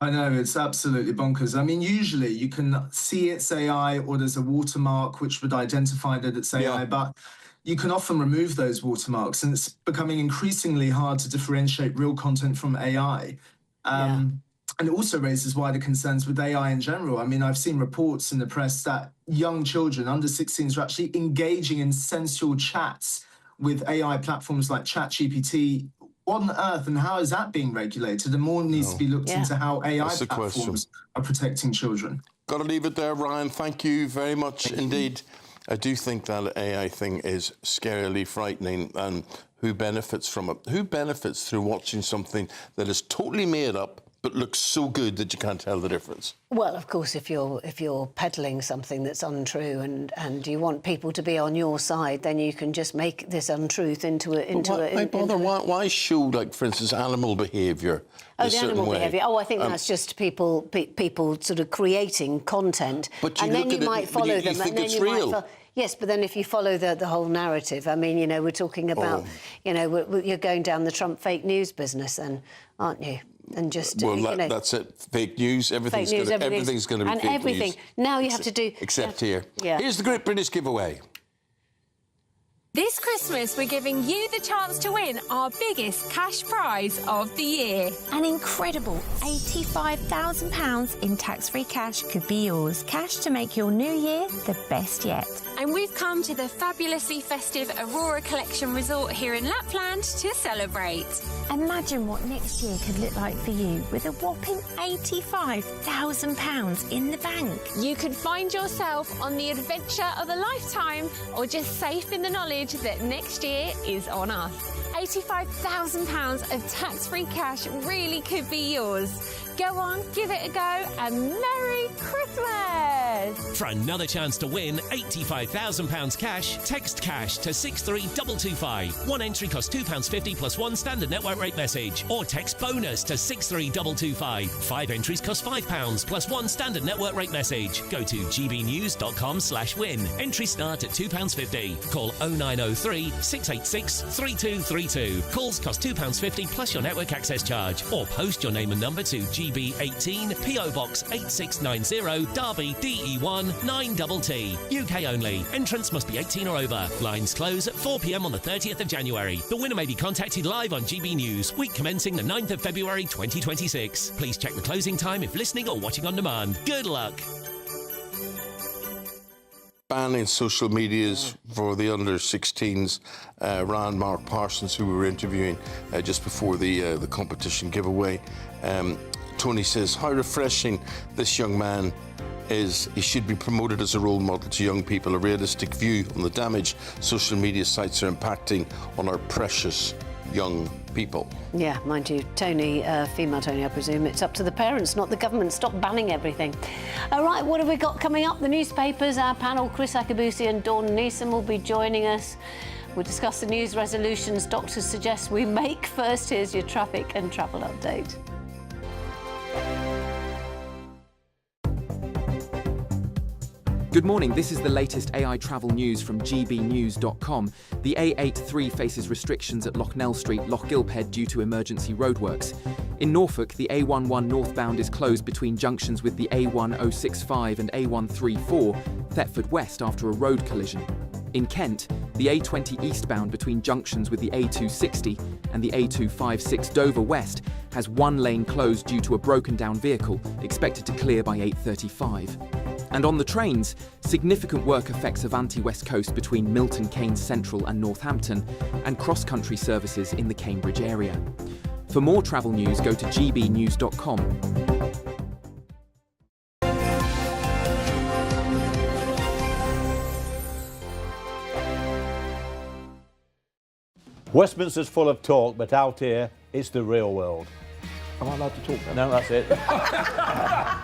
I know, it's absolutely bonkers. I mean, usually you can see it's AI or there's a watermark which would identify that it's AI, but you can often remove those watermarks, and it's becoming increasingly hard to differentiate real content from AI. And it also raises wider concerns with AI in general. I mean, I've seen reports in the press that young children under 16s are actually engaging in sensual chats with AI platforms like ChatGPT. What on earth, and how is that being regulated? And more needs to be looked into how AI platforms are protecting children. Got to leave it there, Ryan. Thank you very much indeed. I do think that AI thing is scarily frightening, and who benefits from it? Who benefits through watching something that is totally made up but looks so good that you can't tell the difference? Well, of course, if you're peddling something that's untrue and you want people to be on your side, then you can just make this untruth Why show, like, for instance, animal behaviour? Oh, the animal behaviour. Oh, I think that's just people sort of creating content, and then you might follow them, and then you might. Yes, but then if you follow the whole narrative, I mean, you know, we're talking about, you know, you're going down the Trump fake news business, then, aren't you? And just that's it. Fake news. Everything's going to be fake news. Now you have to do. Except here. Here's the Great British Giveaway. This Christmas, we're giving you the chance to win our biggest cash prize of the year. An incredible £85,000 in tax-free cash could be yours. Cash to make your new year the best yet. And we've come to the fabulously festive Aurora Collection Resort here in Lapland to celebrate. Imagine what next year could look like for you with a whopping £85,000 in the bank. You could find yourself on the adventure of a lifetime, or just safe in the knowledge that next year is on us. £85,000 of tax-free cash really could be yours. Go on, give it a go, and Merry Christmas! For another chance to win £85,000 cash, text cash to 63225. One entry costs £2.50 plus one standard network rate message. Or text bonus to 63225. 5 entries cost £5 plus one standard network rate message. Go to gbnews.com/win. Entries start at £2.50. Call 0903 686 3232. Calls cost £2.50 plus your network access charge. Or post your name and number to GB18 PO Box 8690 Derby DE1 9TT. UK only. Entrance must be 18 or over. Lines close at 4 p.m. on the 30th of January. The winner may be contacted live on GB News, week commencing the 9th of February 2026. Please check the closing time if listening or watching on demand. Good luck. Banning social medias for the under-16s. Rand Mark Parsons, who we were interviewing just before the competition giveaway. Tony says, how refreshing this young man is. He should be promoted as a role model to young people, a realistic view on the damage social media sites are impacting on our precious young people. Yeah, mind you, Tony, female Tony, I presume. It's up to the parents, not the government. Stop banning everything. All right, what have we got coming up? The newspapers, our panel, Chris Akabusi and Dawn Neeson will be joining us. We'll discuss the news resolutions doctors suggest we make. First, here's your traffic and travel update. Good morning, this is the latest AI travel news from gbnews.com. The A83 faces restrictions at Locknell Street, Lochgilphead due to emergency roadworks. In Norfolk, the A11 northbound is closed between junctions with the A1065 and A134, Thetford West after a road collision. In Kent, the A20 eastbound between junctions with the A260 and the A256 Dover West has one lane closed due to a broken down vehicle, expected to clear by 8:35. And on the trains, significant work affects Avanti West Coast between Milton Keynes Central and Northampton, and cross-country services in the Cambridge area. For more travel news, go to gbnews.com. Westminster's full of talk, but out here, it's the real world. Am I allowed to talk now? No, that's it.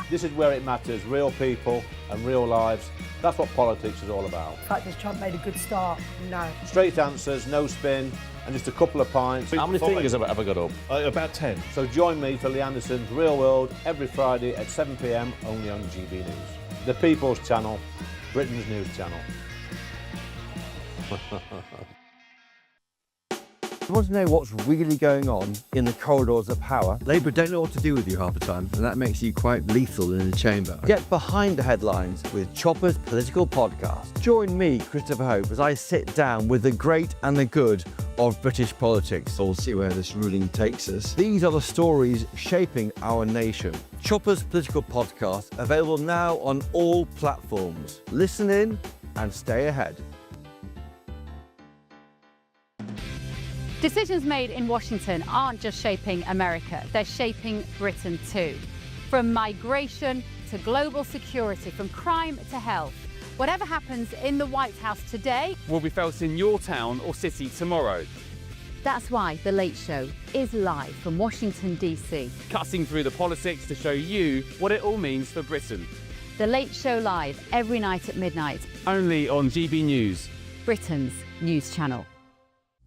This is where it matters, real people and real lives. That's what politics is all about. The fact has Trump made a good start? No. Straight answers, no spin, and just a couple of pints. How many fingers have I got up? About 10. So join me for Lee Anderson's Real World every Friday at 7 p.m. only on GB News. The People's Channel, Britain's news channel. You want to know what's really going on in the corridors of power? Labour don't know what to do with you half the time, and that makes you quite lethal in the chamber. Get behind the headlines with Chopper's Political Podcast. Join me, Christopher Hope, as I sit down with the great and the good of British politics. We'll see where this ruling takes us. These are the stories shaping our nation. Chopper's Political Podcast, available now on all platforms. Listen in and stay ahead. Decisions made in Washington aren't just shaping America, they're shaping Britain too. From migration to global security, from crime to health. Whatever happens in the White House today will be felt in your town or city tomorrow. That's why The Late Show is live from Washington, D.C. Cutting through the politics to show you what it all means for Britain. The Late Show live every night at midnight. Only on GB News, Britain's news channel.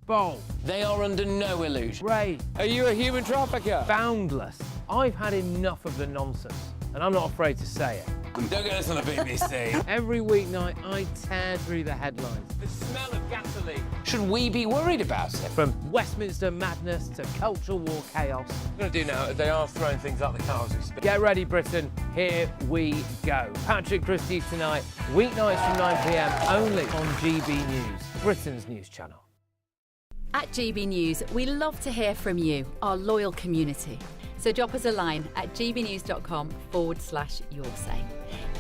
Bold. They are under no illusion. Ray. Are you a human trafficker? Boundless. I've had enough of the nonsense, and I'm not afraid to say it. Don't get this on the BBC. Every weeknight, I tear through the headlines. The smell of gasoline. Should we be worried about it? From Westminster madness to cultural war chaos. What we're going to do now is they are throwing things out the car as we speak. Get ready, Britain. Here we go. Patrick Christie's tonight, weeknights from 9 p.m. only on GB News, Britain's news channel. At GB News, we love to hear from you, our loyal community. So drop us a line at gbnews.com/your say.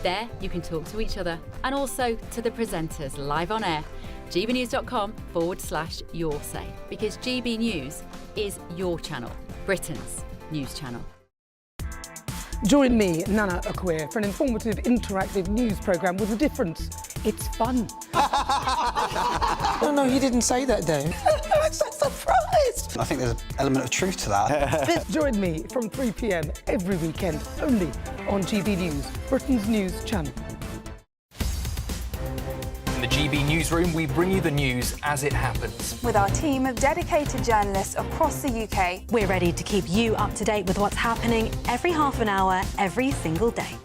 There you can talk to each other and also to the presenters live on air. gbnews.com/your say, because GB News is your channel, Britain's news channel. Join me, Dannatt, for an informative, interactive news programme with a difference. It's fun. No, he didn't say that, Dave. I'm so surprised. I think there's an element of truth to that. Join me from 3 p.m. every weekend, only on GB News, Britain's news channel. In the GB Newsroom, we bring you the news as it happens. With our team of dedicated journalists across the UK, we're ready to keep you up to date with what's happening every half an hour, every single day.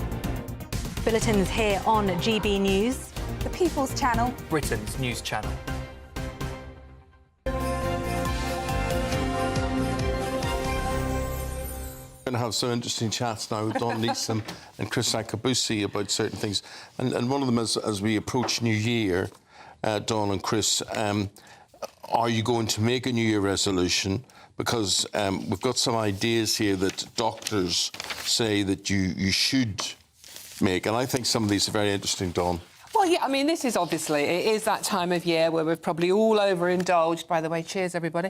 Bulletins here on GB News, the People's Channel, Britain's news channel. We're going to have some interesting chats now with Don Neeson and Chris Akabusi about certain things. And one of them is, as we approach New Year, Don and Chris, are you going to make a New Year resolution? Because we've got some ideas here that doctors say that you should make. And I think some of these are very interesting, Don. Well, yeah, I mean, this is obviously, it is that time of year where we're probably all overindulged. By the way, cheers, everybody.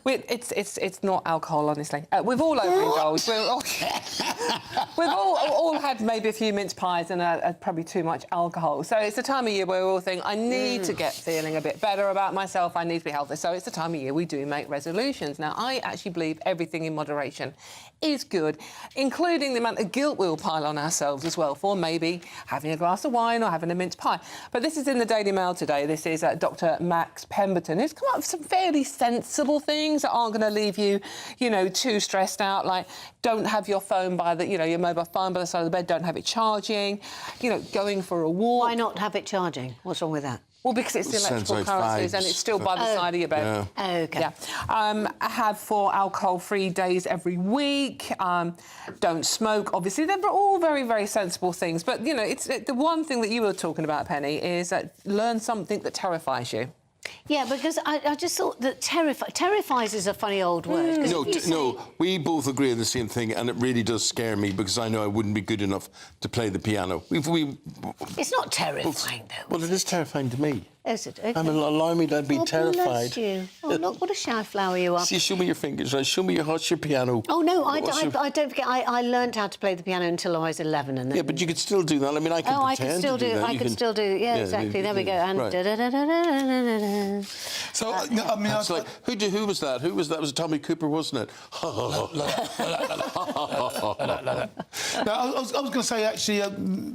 It's not alcohol, honestly. We've all overindulged. We've all had maybe a few mince pies and probably too much alcohol. So it's the time of year where we all think, I need to get feeling a bit better about myself. I need to be healthy. So it's the time of year we do make resolutions. Now, I actually believe everything in moderation is good, including the amount of guilt we'll pile on ourselves as well for maybe having a glass of wine or having a mince pie. But this is in the Daily Mail today. This is Dr. Max Pemberton, who's come up with some fairly sensible things that aren't going to leave you, too stressed out, like don't have your phone by the, your mobile phone by the side of the bed, don't have it charging, going for a walk. Why not have it charging? What's wrong with that? Well, because it's the electrical currencies and it's still by the side of your bed. Yeah. Okay. Yeah. Have 4 alcohol-free days every week. Don't smoke. Obviously, they're all very, very sensible things. But, it's the one thing that you were talking about, Penny, is that learn something that terrifies you. Yeah, because I just thought that terrifies is a funny old word. No, we both agree on the same thing, and it really does scare me because I know I wouldn't be good enough to play the piano. It's not terrifying, though. Well, it is terrifying to me. Is it? Okay. Allow me to be terrified. Bless you. Oh, look, what a shy flower you are. See, show me your fingers, right? Show me how's your piano. Oh, no, I don't forget. I learned how to play the piano until I was 11. And then... Yeah, but you could still do that. I mean, I can pretend to do that. I could still do... Yeah, exactly. There we go. And right. da-da-da-da-da-da-da. So, I mean... It's like, who was that? Who was that? It was Tommy Cooper, wasn't it? No, I was going to say, actually, New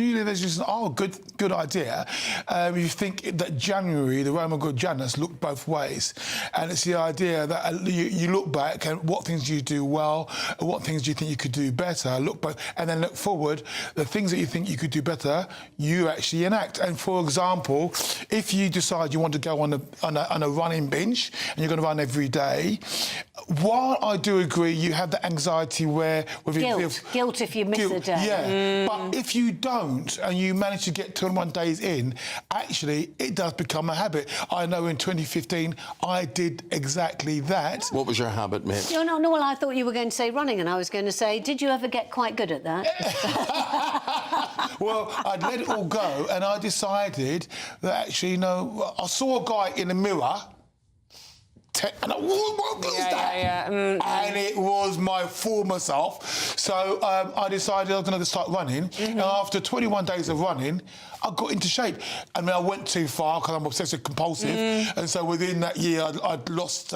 Year resolutions are a good idea. You think that January, the Roman god Janus, looked both ways. And it's the idea that you look back and what things you do well, what things do you think you could do better, and then look forward, the things that you think you could do better, you actually enact. And for example, if you decide you want to go on a running binge and you're going to run every day, while I do agree you have the anxiety where... Guilt if you miss a day. Yeah, but if you don't and you manage to get 21 days in, actually, it does become a habit. I know in 2015, I did exactly that. What was your habit, mate? No, well, I thought you were going to say running, and I was going to say, did you ever get quite good at that? Well, I'd let it all go, and I decided that actually, no, I saw a guy in the mirror, and what is that? And it was my former self. So I decided I was going to start running. And after 21 days of running, I got into shape. I mean, I went too far because I'm obsessive compulsive. And so within that year, I'd lost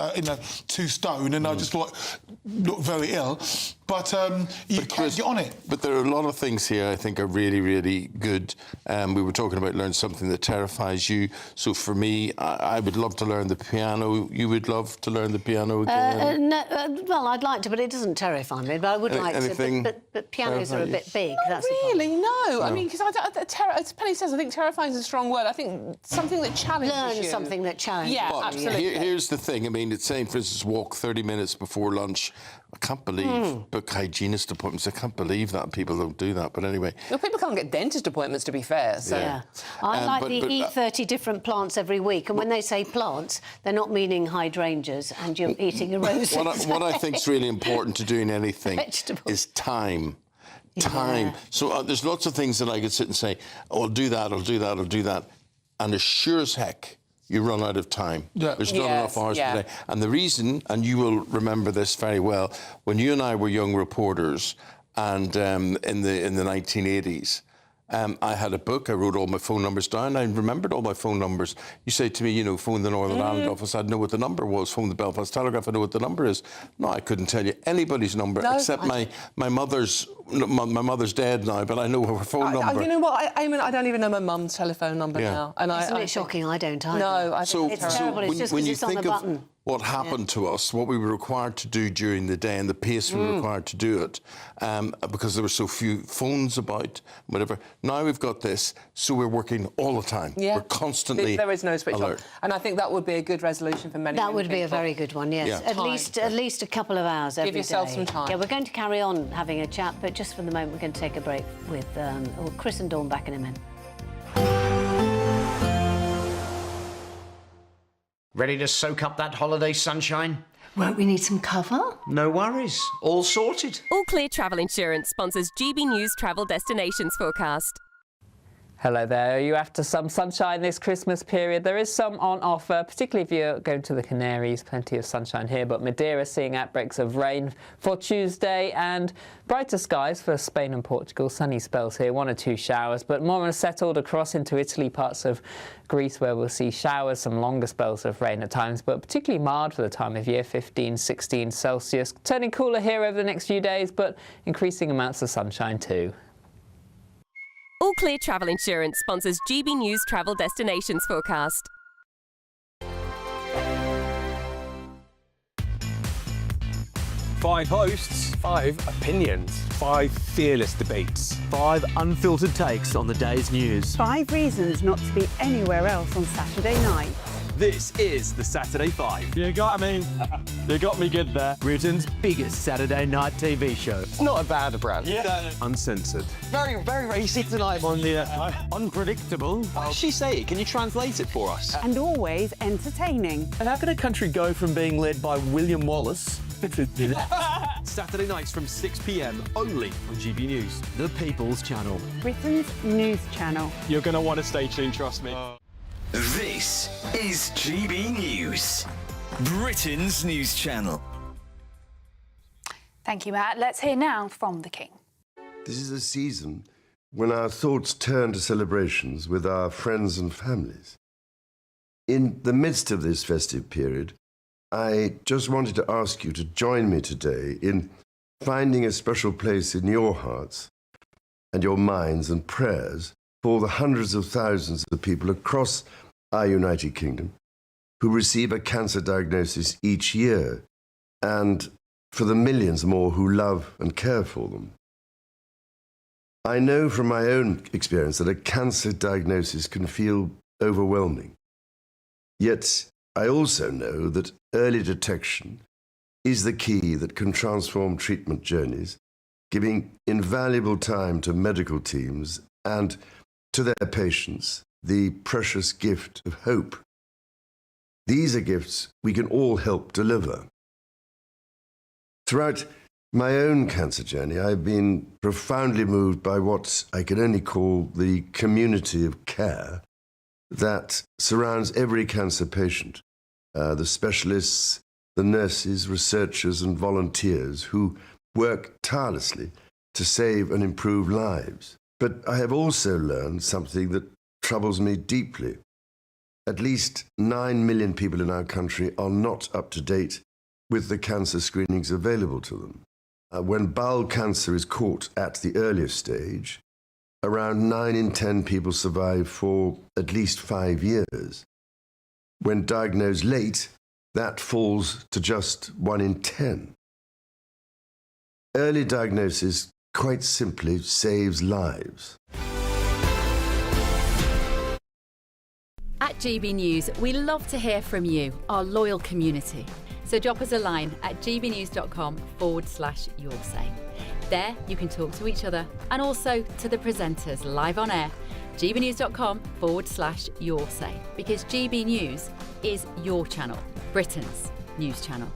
2 stone, and I just looked very ill. But you can't get on it. But there are a lot of things here I think are really, really good. We were talking about learn something that terrifies you. So for me, I would love to learn the piano. You would love to learn the piano again? Well, I'd like to, but it doesn't terrify me. But I would like to. But pianos are a bit big. Not really, no. I mean, because as Penny says, I think terrifying is a strong word. I think something that challenges you. Learn something that challenges you. Yeah, absolutely. Here's the thing. I mean, it's saying, for instance, walk 30 minutes before lunch. I can't believe book hygienist appointments. I can't believe that people don't do that. But anyway, well, people can't get dentist appointments, to be fair. So. Yeah, I like eat 30 different plants every week. And when they say plants, they're not meaning hydrangeas, and you're eating a rose. What I think is really important to doing anything is time. Time. So there's lots of things that I could sit and say, oh, I'll do that, I'll do that, I'll do that, and as sure as heck, you run out of time. There's not enough hours per day. And the reason, and you will remember this very well, when you and I were young reporters, and in the 1980s, I had a book, I wrote all my phone numbers down, I remembered all my phone numbers. You say to me, you know, phone the Northern Ireland office, I'd know what the number was, phone the Belfast Telegraph, I know what the number is. No, I couldn't tell you anybody's number except my mother's. My mother's dead now, but I know her phone number. You know what? I mean, I don't even know my mum's telephone number now. And Isn't it shocking? I don't either. No, I think it's terrible. It's just because it's on the button. What happened to us, what we were required to do during the day and the pace we were required to do it, because there were so few phones about, whatever. Now we've got this, so we're working all the time. Yeah. We're constantly There is no switch alert. on. And I think that would be a good resolution for many That would be people. a very good one, yes. Yeah. At least a couple of hours every day. Give yourself some time. Yeah, we're going to carry on having a chat, but just for the moment, we're going to take a break with Chris and Dawn back in a minute. Ready to soak up that holiday sunshine? Won't we need some cover? No worries. All sorted. All Clear Travel Insurance sponsors GB News Travel Destinations Forecast. Hello there. Are you after some sunshine this Christmas period? There is some on offer, particularly if you're going to the Canaries. Plenty of sunshine here, but Madeira seeing outbreaks of rain for Tuesday and brighter skies for Spain and Portugal. Sunny spells here, 1 or 2 showers, but more settled across into Italy, parts of Greece where we'll see showers, some longer spells of rain at times, but particularly mild for the time of year, 15, 16 Celsius. Turning cooler here over the next few days, but increasing amounts of sunshine too. All Clear Travel Insurance sponsors GB News Travel Destinations Forecast. 5 hosts, 5 opinions, 5 fearless debates, 5 unfiltered takes on the day's news. 5 reasons not to be anywhere else on Saturday night. This is the Saturday 5. You got me. You got me good there. Britain's biggest Saturday night TV show. It's not a bad brand. Yeah. Uncensored. Very, very racy tonight on the unpredictable. What does she say? Can you translate it for us? And always entertaining. And how can a country go from being led by William Wallace Saturday nights from 6 p.m. only on GB News. The People's Channel. Britain's news channel. You're going to want to stay tuned, trust me. This is GB News, Britain's news channel. Thank you, Matt. Let's hear now from the King. This is a season when our thoughts turn to celebrations with our friends and families. In the midst of this festive period, I just wanted to ask you to join me today in finding a special place in your hearts and your minds and prayers for the hundreds of thousands of people across our United Kingdom who receive a cancer diagnosis each year, and for the millions more who love and care for them. I know from my own experience that a cancer diagnosis can feel overwhelming. Yet I also know that early detection is the key that can transform treatment journeys, giving invaluable time to medical teams and to their patients the precious gift of hope. These are gifts we can all help deliver. Throughout my own cancer journey, I've been profoundly moved by what I can only call the community of care that surrounds every cancer patient. The specialists, the nurses, researchers and volunteers who work tirelessly to save and improve lives. But I have also learned something that troubles me deeply. At least 9 million people in our country are not up to date with the cancer screenings available to them. When bowel cancer is caught at the earliest stage, around 9 in 10 people survive for at least 5 years. When diagnosed late, that falls to just 1 in 10. Early diagnosis quite simply saves lives. At GB News, we love to hear from you, our loyal community. So drop us a line at gbnews.com/yoursay. There you can talk to each other and also to the presenters live on air. gbnews.com/yoursay, because GB News is your channel, Britain's news channel.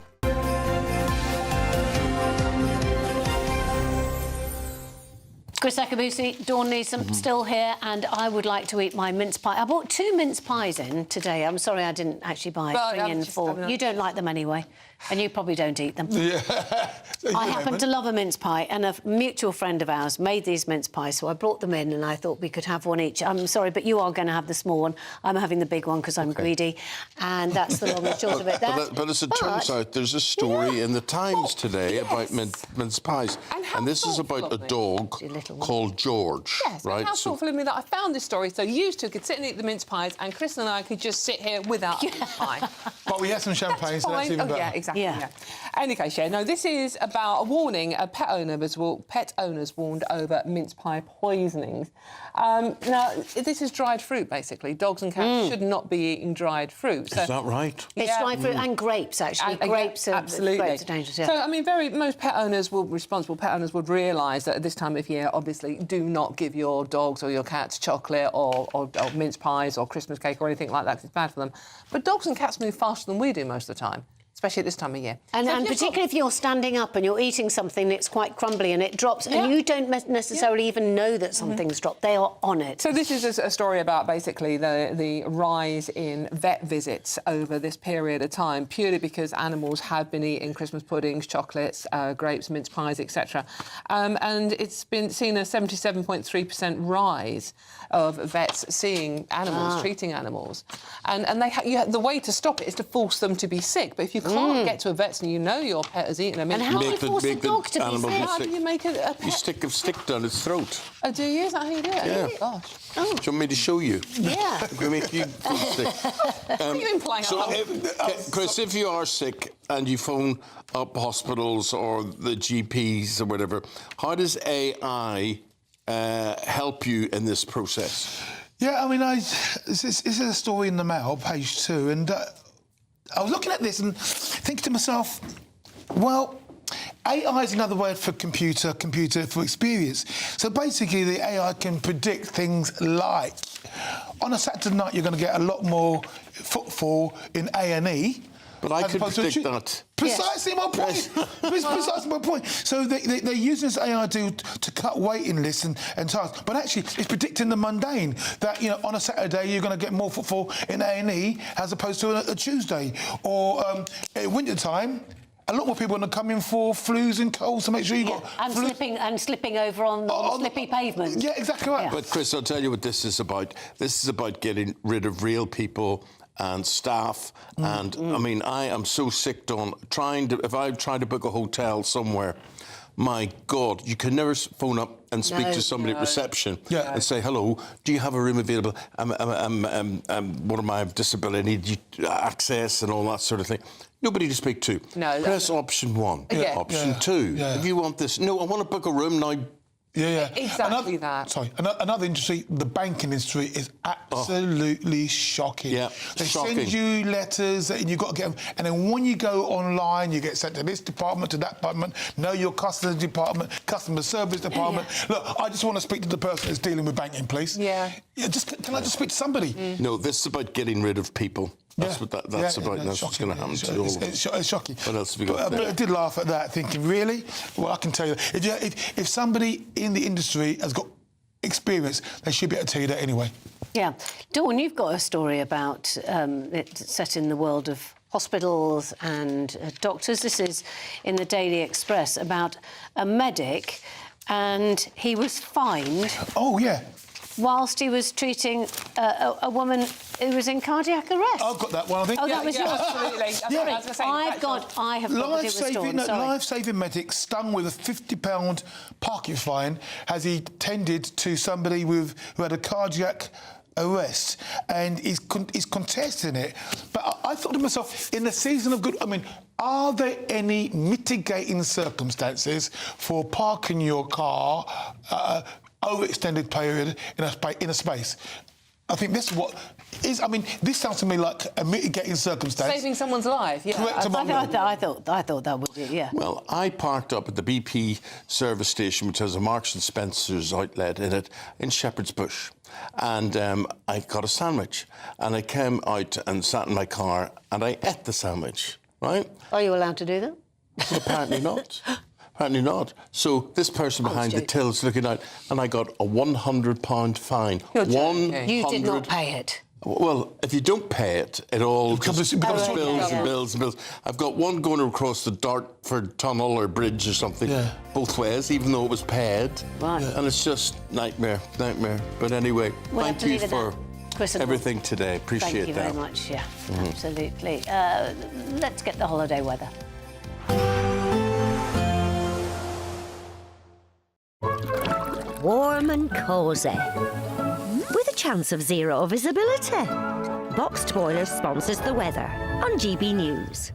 Chris Akabusi, Dawn Neeson, still here, and I would like to eat my mince pie. I bought 2 mince pies in today. I'm sorry I didn't actually bring in 4. You don't like them anyway, and you probably don't eat them. Yeah. I happen to love a mince pie, and a mutual friend of ours made these mince pies, so I brought them in and I thought we could have one each. I'm sorry, but you are going to have the small one. I'm having the big one because I'm greedy, and that's the long and short of it there. But as it turns out, there's a story in the Times today about mince pies, and this is about a dog called George, right? How thoughtful of me that I found this story so you two could sit and eat the mince pies and Chris and I could just sit here without a mince pie. But we had some champagne, so that's even better. Yeah, exactly. Yeah. Any case, no, this is about a warning. Pet owners warned over mince pie poisonings. Now, this is dried fruit, basically. Dogs and cats should not be eating dried fruit. So, is that right? It's dried fruit and grapes, actually. Grapes are dangerous, yeah. So, I mean, most responsible pet owners would realise that at this time of year, obviously, do not give your dogs or your cats chocolate or mince pies or Christmas cake or anything like that, because it's bad for them. But dogs and cats move faster than we do most of the time, especially at this time of year. And particularly if you're standing up and you're eating something that's quite crumbly and it drops, and you don't necessarily even know that something's dropped. They are on it. So this is a story about basically the rise in vet visits over this period of time, purely because animals have been eating Christmas puddings, chocolates, grapes, mince pies, etc. And it's been seen a 77.3% rise of vets seeing animals, treating animals. And the way to stop it is to force them to be sick. But if you can't get to a vet's and you know your pet has eaten a mince pie... And how do you force a dog to be sick? How do you make a pet... You stick a stick down its throat. Oh, do you? Is that how you do it? Yeah. Oh, gosh. Do you want me to show you? Yeah. We make you sick. You've been playing Chris, if you are sick and you phone up hospitals or the GPs or whatever, how does AI help you in this process? Yeah, I mean, this is a story in the Mail, page 2, and I was looking at this and thinking to myself, well, AI is another word for computer for experience. So basically, the AI can predict things like, on a Saturday night, you're going to get a lot more footfall in A&E But I as could opposed to predict that. Precisely my point. Precisely my point. So they're using this AI to cut waiting lists and tasks. But actually, it's predicting the mundane. That, you know, on a Saturday, you're going to get more footfall in A&E as opposed to a Tuesday. Or in winter time, a lot more people are going to come in for flus and colds to make sure you got... And slipping over on slippy pavement. Yeah, exactly right. But, Chris, I'll tell you what this is about. This is about getting rid of real people and staff. And, I mean, I am so sick on if I try to book a hotel somewhere, my God, you can never phone up and speak to somebody at reception and say, hello, do you have a room available? What am I, disability, I need access and all that sort of thing. Nobody to speak to. No. Press option 1. Option 2. If you want this, no, I want to book a room now. Exactly that. Sorry, another industry, the banking industry, is absolutely shocking. Yeah, they shocking. send you letters and you've got to get them, and then when you go online, you get sent to this department, to that department, know your customer department, customer service department. Look, I just want to speak to the person that's dealing with banking, please. Can I just speak to somebody? No, this is about getting rid of people. That's what that's about. That's what's going to happen to all of us. It's shocking. What else have we got there? But I did laugh at that, thinking, really? Well, I can tell you, if somebody in the industry has got experience, they should be able to tell you that anyway. Yeah. Dawn, you've got a story about it set in the world of hospitals and doctors. This is in the Daily Express about a medic, and he was fined. Oh, yeah. Whilst he was treating a woman who was in cardiac arrest. I've got that one, I think. Oh, that was yours? Absolutely. Sorry, I have got it with Dawn, sorry. Life-saving medic stung with a £50 parking fine as he tended to somebody who had a cardiac arrest, and he's contesting it. But I thought to myself, in the season of good... I mean, are there any mitigating circumstances for parking your car overextended period in a space? I think this is what is. I mean, this sounds to me like a mitigating circumstance. Saving someone's life. Yeah. Correct. I thought that was it. Yeah. Well, I parked up at the BP service station, which has a Marks and Spencer's outlet in it, in Shepherd's Bush, and I got a sandwich, and I came out and sat in my car, and I ate the sandwich. Right? Are you allowed to do that? Well, apparently not. Apparently not. So this person behind the till's looking out, and I got a £100 fine. You did not pay it. Well, if you don't pay it, it all becomes bills and bills and bills. I've got one going across the Dartford Tunnel or Bridge or something, both ways, even though it was paid. Right. And it's just nightmare. But anyway, thank you for everything today. Appreciate that. Thank you very much. Yeah, absolutely. Let's get the holiday weather. Warm and cosy, with a chance of zero visibility. Boxed Boilers sponsors the weather on GB News.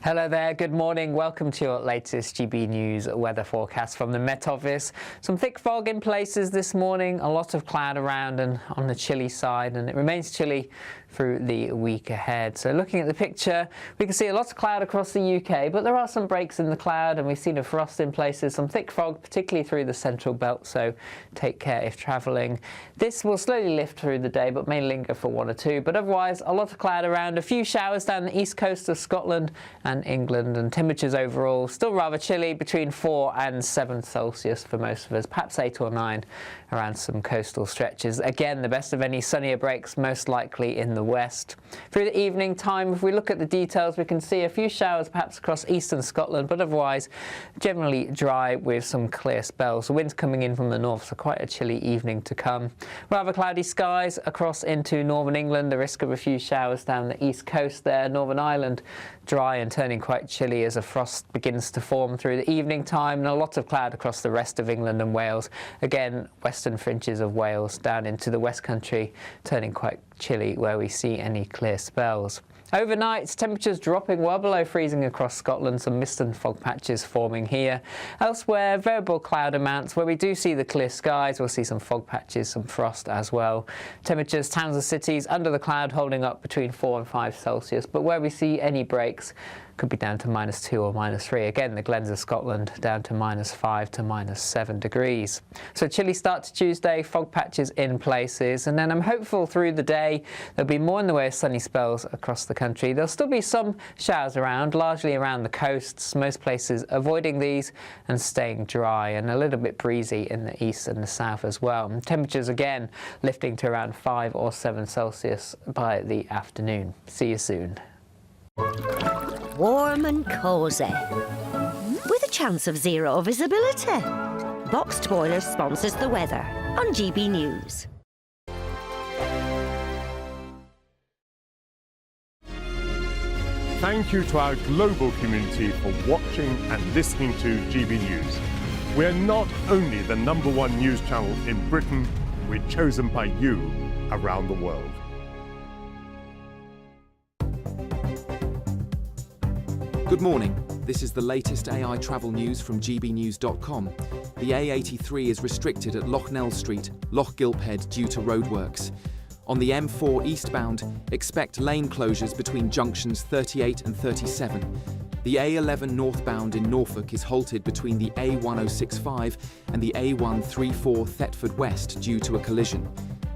Hello there, good morning. Welcome to your latest GB News weather forecast from the Met Office. Some thick fog in places this morning, a lot of cloud around and on the chilly side, and it remains chilly through the week ahead. So looking at the picture, we can see a lot of cloud across the UK, but there are some breaks in the cloud, and we've seen a frost in places, some thick fog, particularly through the central belt, so take care if travelling. This will slowly lift through the day, but may linger for 1 or 2, but otherwise a lot of cloud around, a few showers down the east coast of Scotland and England, and temperatures overall still rather chilly, between 4 and 7 Celsius for most of us, perhaps 8 or 9 around some coastal stretches. Again, the best of any sunnier breaks most likely in the west. Through the evening time, if we look at the details, we can see a few showers perhaps across eastern Scotland, but otherwise generally dry with some clear spells. The wind's coming in from the north, so quite a chilly evening to come. Rather cloudy skies across into northern England, the risk of a few showers down the east coast there. Northern Ireland dry and turning quite chilly as a frost begins to form through the evening time, and a lot of cloud across the rest of England and Wales. Again, western fringes of Wales down into the West Country turning quite chilly where we see any clear spells. Overnight, temperatures dropping well below freezing across Scotland, some mist and fog patches forming here. Elsewhere, variable cloud amounts. Where we do see the clear skies, we'll see some fog patches, some frost as well. Temperatures, towns and cities under the cloud holding up between 4 and 5 Celsius, but where we see any breaks, could be down to -2 or -3. Again, the Glens of Scotland down to -5 to -7 degrees. So chilly start to Tuesday, fog patches in places, and then I'm hopeful through the day there'll be more in the way of sunny spells across the country. There'll still be some showers around, largely around the coasts, most places avoiding these and staying dry, and a little bit breezy in the east and the south as well. And temperatures again lifting to around 5 or 7 Celsius by the afternoon. See you soon. Warm and cosy, with a chance of zero visibility. Boxed Boilers sponsors the weather on GB News. Thank you to our global community for watching and listening to GB News. We're not only the #1 news channel in Britain, we're chosen by you around the world. Good morning. This is the latest AI travel news from gbnews.com. The A83 is restricted at Loughnell Street, Loch Gilphead due to roadworks. On the M4 eastbound, expect lane closures between junctions 38 and 37. The A11 northbound in Norfolk is halted between the A1065 and the A134 Thetford West due to a collision.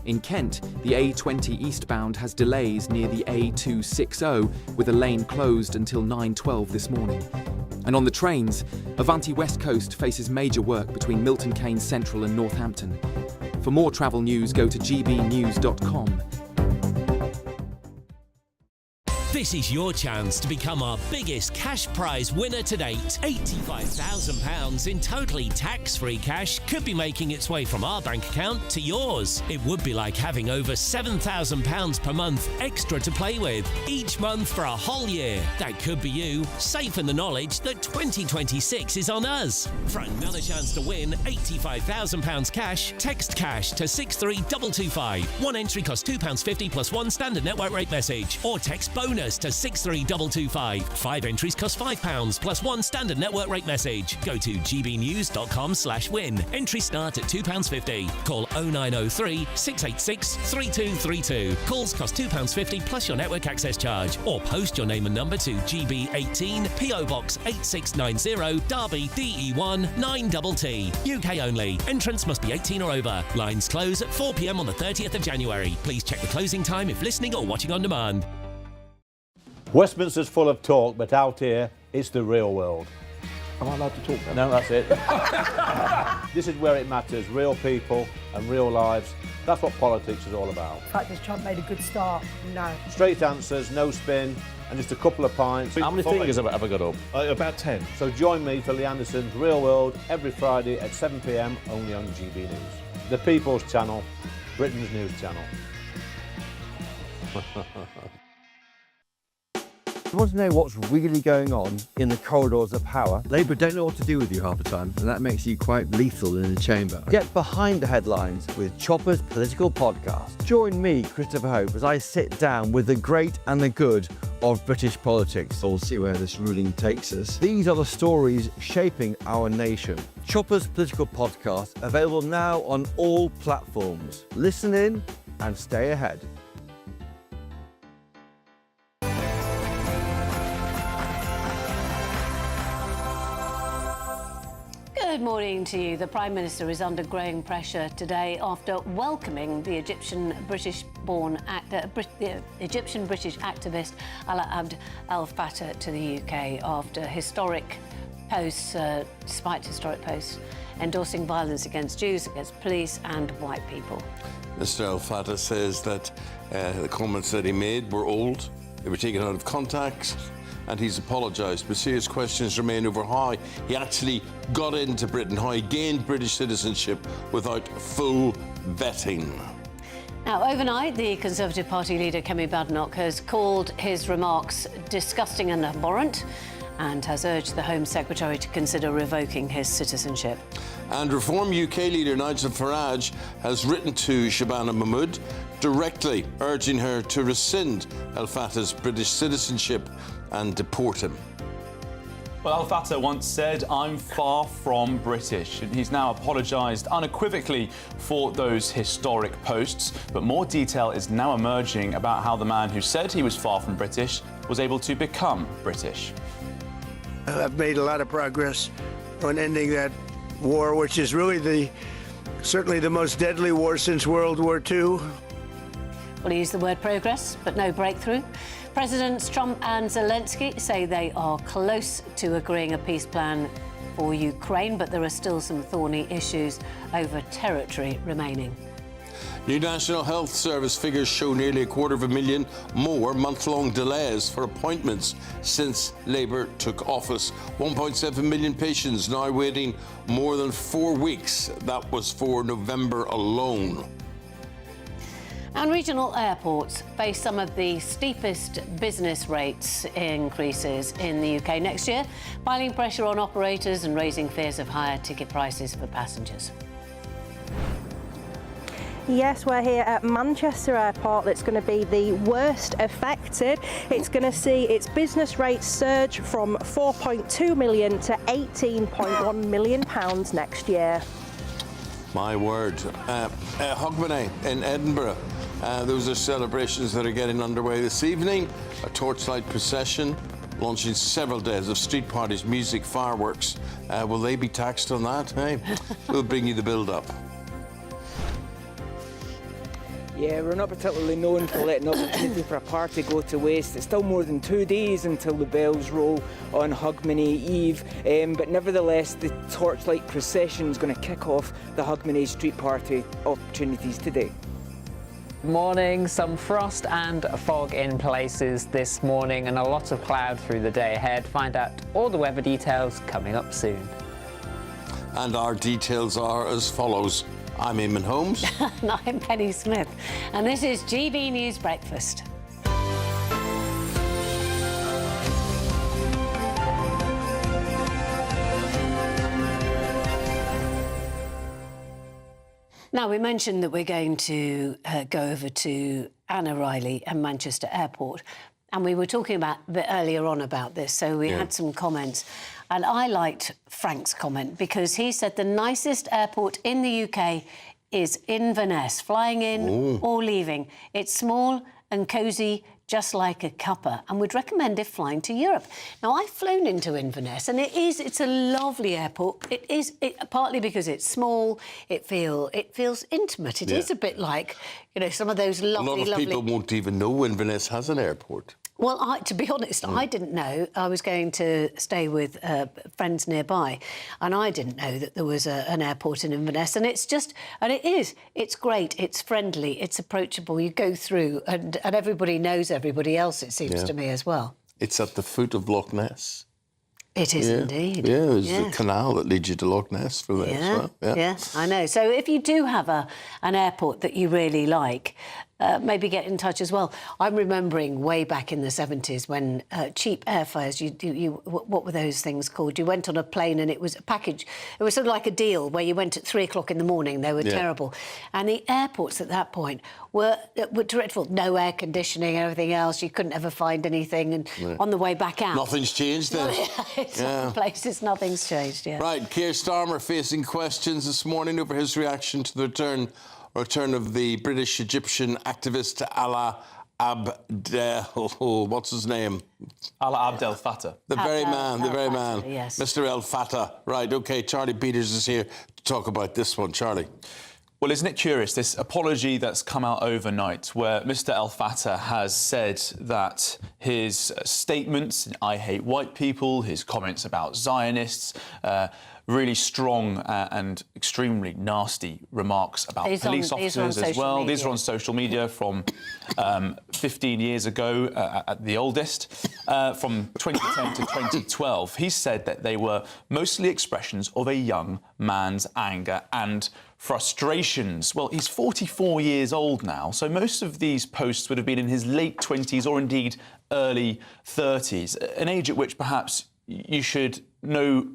In Kent, the A20 eastbound has delays near the A260 with a lane closed until 9:12 this morning. And on the trains, Avanti West Coast faces major work between Milton Keynes Central and Northampton. For more travel news, go to gbnews.com. This is your chance to become our biggest cash prize winner to date. £85,000 in totally tax-free cash could be making its way from our bank account to yours. It would be like having over £7,000 per month extra to play with, each month for a whole year. That could be you, safe in the knowledge that 2026 is on us. For another chance to win £85,000 cash, text cash to 63225. One entry costs £2.50 plus one standard network rate message, or text bonus to 63225. 5 entries cost £5 plus one standard network rate message. Go to gbnews.com/win. Entries start at £2.50. Call 0903 686 3232. Calls cost £2.50 plus your network access charge. Or post your name and number to GB18 PO Box 8690 Derby DE1 9TT. UK only. Entrance must be 18 or over. Lines close at 4 p.m. on the 30th of January. Please check the closing time if listening or watching on demand. Westminster's full of talk, but out here, it's the real world. Am I allowed to talk then? No, that's it. This is where it matters, real people and real lives. That's what politics is all about. In fact, has Trump made a good start? No. Straight answers, no spin, and just a couple of pints. How many fingers have I got up? About 10. So join me for Lee Anderson's Real World every Friday at 7 p.m, only on GB News. The People's Channel, Britain's news channel. You want to know what's really going on in the corridors of power? Labour don't know what to do with you half the time, and that makes you quite lethal in the chamber. Get behind the headlines with Chopper's Political Podcast. Join me, Christopher Hope, as I sit down with the great and the good of British politics. We'll see where this ruling takes us. These are the stories shaping our nation. Chopper's Political Podcast, available now on all platforms. Listen in and stay ahead. Good morning to you. The Prime Minister is under growing pressure today after welcoming the Egyptian-British activist Alaa Abd al-Fattah to the UK after despite historic posts endorsing violence against Jews, against police and white people. Mr al-Fattah says that the comments that he made were old, they were taken out of context, and he's apologised, but serious questions remain over how he actually got into Britain, how he gained British citizenship without full vetting. Now, overnight, the Conservative Party leader, Kemi Badenoch, has called his remarks disgusting and abhorrent and has urged the Home Secretary to consider revoking his citizenship. And Reform UK leader Nigel Farage has written to Shabana Mahmood directly urging her to rescind al-Fattah's British citizenship and deport him. Well, Al Fatah once said, "I'm far from British." And he's now apologised unequivocally for those historic posts. But more detail is now emerging about how the man who said he was far from British was able to become British. I've made a lot of progress on ending that war, which is really certainly the most deadly war since World War II. Well, he used the word progress, but no breakthrough. Presidents Trump and Zelensky say they are close to agreeing a peace plan for Ukraine, but there are still some thorny issues over territory remaining. New National Health Service figures show nearly 250,000 more month-long delays for appointments since Labour took office. 1.7 million patients now waiting more than 4 weeks. That was for November alone. And regional airports face some of the steepest business rates increases in the UK next year, piling pressure on operators and raising fears of higher ticket prices for passengers. Yes, we're here at Manchester Airport. That's going to be the worst affected. It's going to see its business rates surge from 4.2 million to 18.1 million pounds next year. My word. Hogmanay in Edinburgh. Those are celebrations that are getting underway this evening. A torchlight procession launching several days of street parties, music, fireworks. Will they be taxed on that? Hey, we'll bring you the build-up. Yeah, we're not particularly known for letting opportunity for a party go to waste. It's still more than 2 days until the bells roll on Hogmanay Eve, but nevertheless the torchlight procession is going to kick off the Hogmanay street party opportunities today. Morning, some frost and fog in places this morning and a lot of cloud through the day ahead. Find out all the weather details coming up soon. And our details are as follows. I'm Eamonn Holmes. And I'm Penny Smith. And this is GB News Breakfast. Now, we mentioned that we're going to go over to Anna Riley and Manchester Airport. And we were talking about a bit earlier on about this, so we had some comments. And I liked Frank's comment because he said the nicest airport in the UK is Inverness, flying in or leaving. It's small and cosy, just like a cuppa, and would recommend it flying to Europe. Now, I've flown into Inverness, and it's a lovely airport. It is partly because it's small. It feels intimate. It is a bit like, you know, some of those lovely. A lot of people won't even know Inverness has an airport. Well, to be honest, I didn't know. I was going to stay with friends nearby, and I didn't know that there was an airport in Inverness. And it's great. It's friendly. It's approachable. You go through, and everybody knows everybody else, it seems to me, as well. It's at the foot of Loch Ness. It is indeed. Yeah, there's the canal that leads you to Loch Ness from there as well. Yeah, I know. So if you do have an airport that you really like, maybe get in touch as well. I'm remembering way back in the 70s when cheap airfares, what were those things called? You went on a plane and it was a package. It was sort of like a deal where you went at 3 o'clock in the morning. They were terrible. And the airports at that point were dreadful. No air conditioning and everything else. You couldn't ever find anything. And on the way back out... Nothing's changed then. Some places, nothing's changed, Right, Keir Starmer facing questions this morning over his reaction to the return of the British Egyptian activist Alaa Abdel... What's his name? Alaa Abdel Fattah. The very man. Yes. Mr. El Fattah. Right, OK, Charlie Peters is here to talk about this one. Charlie. Well, isn't it curious, this apology that's come out overnight where Mr. El Fattah has said that his statements, I hate white people, his comments about Zionists, really strong and extremely nasty remarks about police officers as well. These are on social media from 15 years ago at the oldest, from 2010 to 2012. He said that they were mostly expressions of a young man's anger and frustrations. Well, he's 44 years old now, so most of these posts would have been in his late 20s or indeed early 30s, an age at which perhaps you should know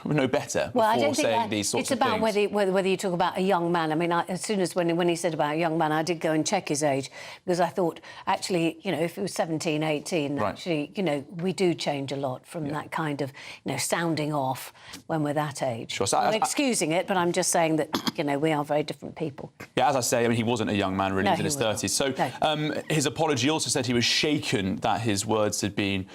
know better Well, I before don't think saying that these sorts it's of about things. whether you talk about a young man. I mean, as soon as when he said about a young man, I did go and check his age, because I thought, actually, you know, if it was 17, 18, Right. actually, you know, we do change a lot from that kind of, you know, sounding off when we're that age. Sure. So I'm excusing it, but I'm just saying that, you know, we are very different people. Yeah, as I say, I mean, he wasn't a young man, really. No, He was in he his 30s. So his apology also said he was shaken that his words had been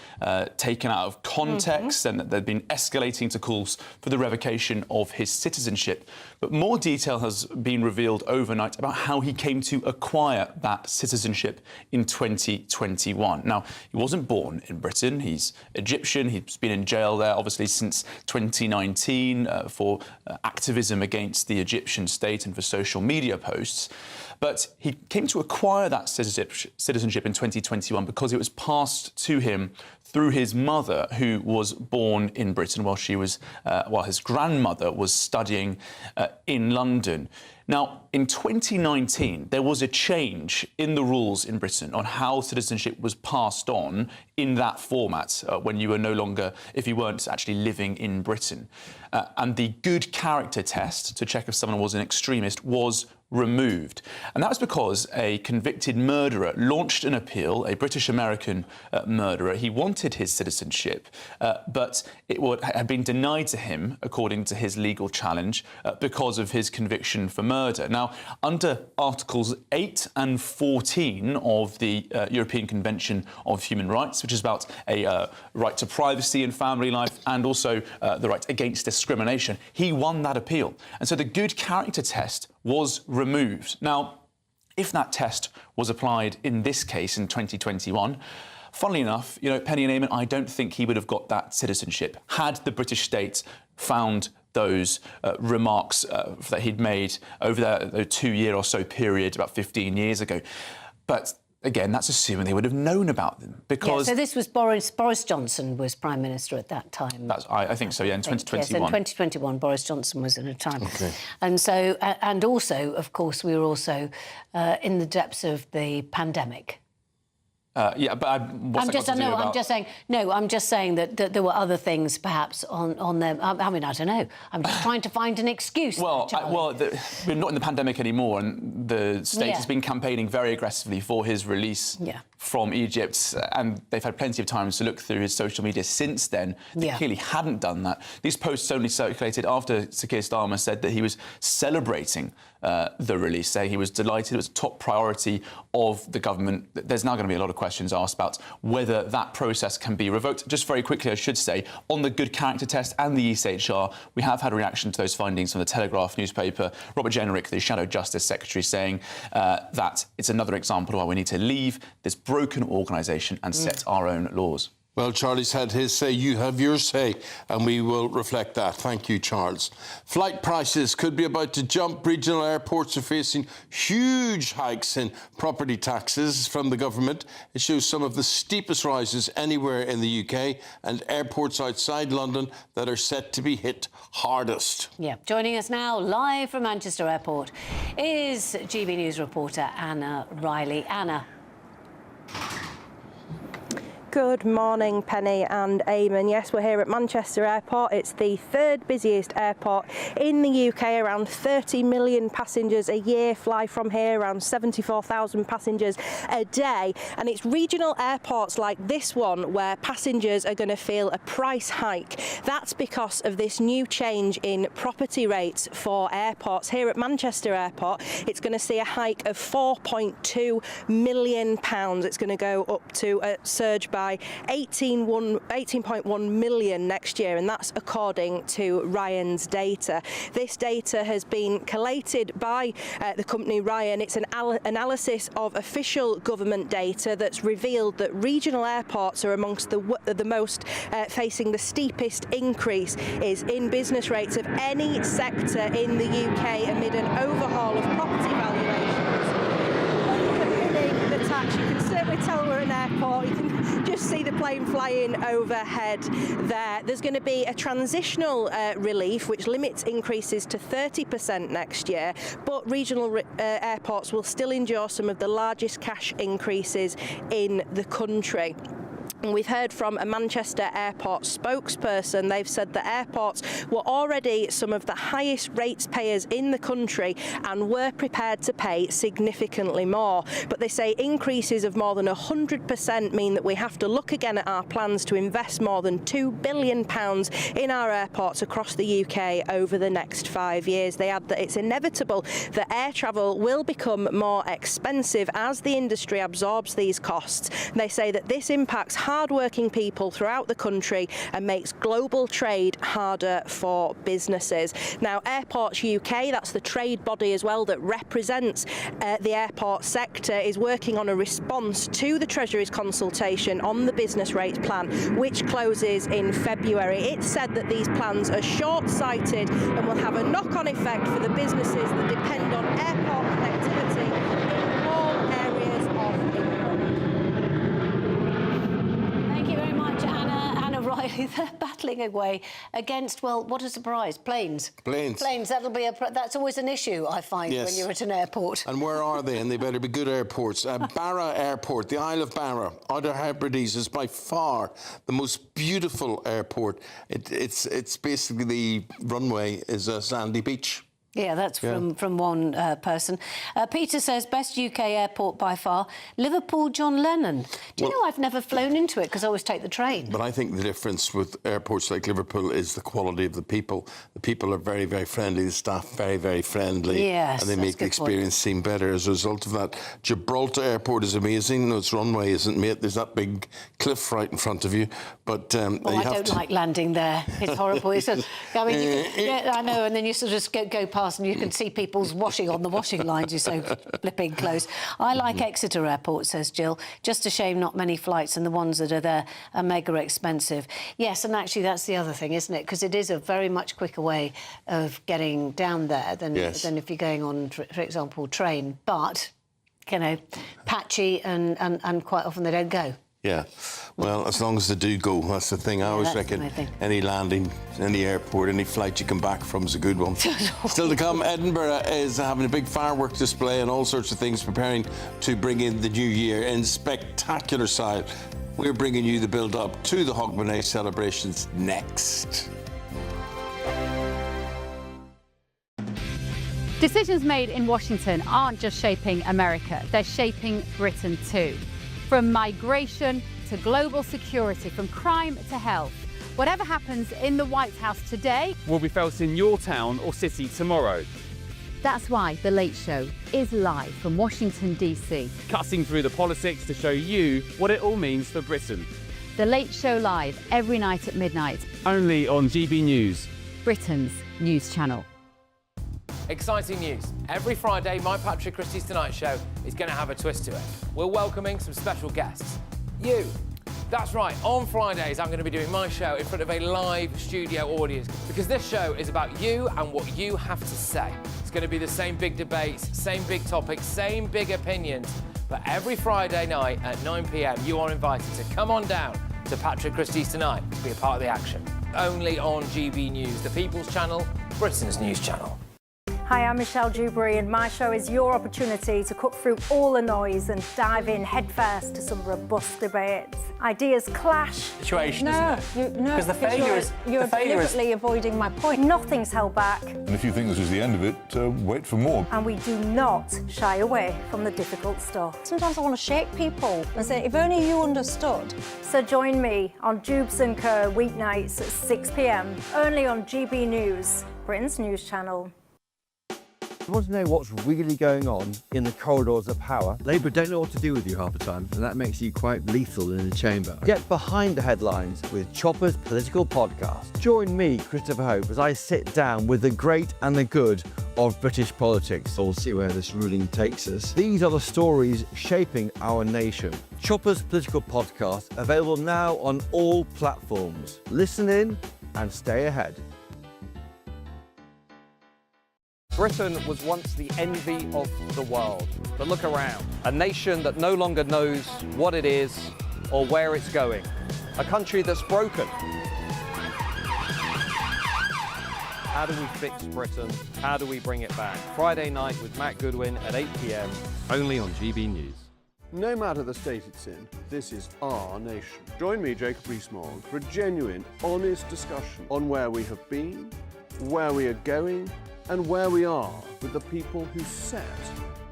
taken out of context and that they'd been escalating to calls for the revocation of his citizenship. But more detail has been revealed overnight about how he came to acquire that citizenship in 2021. Now, he wasn't born in Britain. He's Egyptian. He's been in jail there, obviously, since 2019 for activism against the Egyptian state and for social media posts. But he came to acquire that citizenship in 2021 because it was passed to him through his mother, who was born in Britain while his grandmother was studying in London. Now, in 2019, there was a change in the rules in Britain on how citizenship was passed on in that format when you were no longer, if you weren't actually living in Britain. And the good character test to check if someone was an extremist was removed. And that was because a convicted murderer launched an appeal, a British-American murderer. He wanted his citizenship, but it had been denied to him, according to his legal challenge, because of his conviction for murder. Now, under Articles 8 and 14 of the European Convention of Human Rights, which is about a right to privacy and family life and also the right against discrimination, he won that appeal. And so the good character test was removed. Now, if that test was applied in this case in 2021, funnily enough, you know, Penny and Eamonn, I don't think he would have got that citizenship had the British state found those remarks that he'd made over the 2-year or so period about 15 years ago. But again, that's assuming they would have known about them, because... Yeah, so this was Boris Johnson was Prime Minister at that time. I think so, yeah, in 2021. Yes, in 2021, Boris Johnson was at a time. Okay. And so, and also, of course, we were also in the depths of the pandemic. Yeah, but what's that got to do about... I'm just saying that there were other things perhaps on them. I mean, I don't know. I'm just trying to find an excuse. Well, we're not in the pandemic anymore, and the state has been campaigning very aggressively for his release from Egypt, and they've had plenty of time to look through his social media since then. They clearly hadn't done that. These posts only circulated after Sir Keir Starmer said that he was celebrating the release, saying he was delighted. It was a top priority of the government. There's now going to be a lot of questions asked about whether that process can be revoked. Just very quickly, I should say, on the good character test and the ECHR, we have had a reaction to those findings from the Telegraph newspaper. Robert Jenrick, the Shadow Justice Secretary, saying that it's another example of why we need to leave this broken organisation and set our own laws. Well, Charlie's had his say, you have your say, and we will reflect that. Thank you, Charles. Flight prices could be about to jump. Regional airports are facing huge hikes in property taxes from the government. It shows some of the steepest rises anywhere in the UK, and airports outside London that are set to be hit hardest. Yeah, joining us now live from Manchester Airport is GB News reporter Anna Riley. Anna. Good morning, Penny and Eamonn. Yes, we're here at Manchester Airport. It's the third busiest airport in the UK. Around 30 million passengers a year fly from here, around 74,000 passengers a day. And it's regional airports like this one where passengers are going to feel a price hike. That's because of this new change in property rates for airports. Here at Manchester Airport, it's going to see a hike of £4.2 million. It's going to go up to a surge by 18.1 million next year, and that's according to Ryan's data. This data has been collated by the company Ryan. It's an analysis of official government data that's revealed that regional airports are amongst the most facing the steepest increase is in business rates of any sector in the UK amid an overhaul of property valuations. The tax, you can certainly tell we're an airport. You can just see the plane flying overhead there. There's going to be a transitional relief which limits increases to 30% next year, but regional airports will still endure some of the largest cash increases in the country. And we've heard from a Manchester airport spokesperson. They've said that airports were already some of the highest rates payers in the country and were prepared to pay significantly more. But they say increases of more than 100% mean that we have to look again at our plans to invest more than £2 billion in our airports across the UK over the next 5 years. They add that it's inevitable that air travel will become more expensive as the industry absorbs these costs. They say that this impacts hard-working people throughout the country and makes global trade harder for businesses. Now, Airports UK, that's the trade body as well that represents the airport sector, is working on a response to the Treasury's consultation on the business rates plan, which closes in February. It said that these plans are short-sighted and will have a knock-on effect for the businesses that depend on airport connectivity in all areas of England. Thank you very much, Anna Riley. They're battling away against, well, what a surprise, planes. Planes. Planes, that's always an issue, I find, Yes. when you're at an airport. And where are they? And they better be good airports. Barra Airport, the Isle of Barra, Outer Hebrides, is by far the most beautiful airport. It's basically, the runway is a sandy beach. Yeah, that's from one person. Peter says, best UK airport by far, Liverpool John Lennon. Do you know, I've never flown into it because I always take the train. But I think the difference with airports like Liverpool is the quality of the people. The people are very, very friendly. The staff very, very friendly. Yes, and they make the experience seem better as a result of that. Gibraltar Airport is amazing. Its runway isn't, mate. There's that big cliff right in front of you. But I don't like landing there. It's horrible. It's I mean, I know, and then you sort of go past and you can see people's washing on the washing lines. You're so flipping close. I like Exeter Airport, says Jill. Just a shame not many flights, and the ones that are there are mega expensive. Yes, and actually that's the other thing, isn't it? Because it is a very much quicker way of getting down there than if you're going on, for example, train. But, you know, patchy and quite often they don't go. Yeah, well, as long as they do go, that's the thing. I always reckon any landing, any airport, any flight you come back from is a good one. Still to come, Edinburgh is having a big firework display and all sorts of things, preparing to bring in the new year in spectacular style. We're bringing you the build-up to the Hogmanay celebrations next. Decisions made in Washington aren't just shaping America, they're shaping Britain too. From migration to global security, from crime to health. Whatever happens in the White House today will be felt in your town or city tomorrow. That's why The Late Show is live from Washington, D.C. Cutting through the politics to show you what it all means for Britain. The Late Show live every night at midnight. Only on GB News, Britain's news channel. Exciting news. Every Friday, my Patrick Christie's Tonight Show is going to have a twist to it. We're welcoming some special guests. You. That's right, on Fridays I'm going to be doing my show in front of a live studio audience because this show is about you and what you have to say. It's going to be the same big debates, same big topics, same big opinions. But every Friday night at 9 p.m, you are invited to come on down to Patrick Christie's Tonight to be a part of the action. Only on GB News, the People's Channel, Britain's news channel. Hi, I'm Michelle Dewberry, and my show is your opportunity to cut through all the noise and dive in headfirst to some robust debates. Ideas clash. Situation, no, isn't it? No, Because the failure is you're deliberately avoiding my point. Nothing's held back, And if you think this is the end of it, wait for more. and we do not shy away from the difficult stuff. Sometimes I want to shake people and say, if only you understood. So join me on Dubes & Co. weeknights at 6 p.m, only on GB News, Britain's news channel. You want to know what's really going on in the corridors of power? Labour don't know what to do with you half the time, and that makes you quite lethal in the chamber. Get behind the headlines with Chopper's Political Podcast. Join me, Christopher Hope, as I sit down with the great and the good of British politics. We'll see where this ruling takes us. These are the stories shaping our nation. Chopper's Political Podcast, available now on all platforms. Listen in and stay ahead. Britain was once the envy of the world. But look around. A nation that no longer knows what it is or where it's going. A country that's broken. How do we fix Britain? How do we bring it back? Friday night with Matt Goodwin at 8 p.m, only on GB News. No matter the state it's in, this is our nation. Join me, Jacob Rees-Mogg, for a genuine, honest discussion on where we have been, where we are going, and where we are with the people who set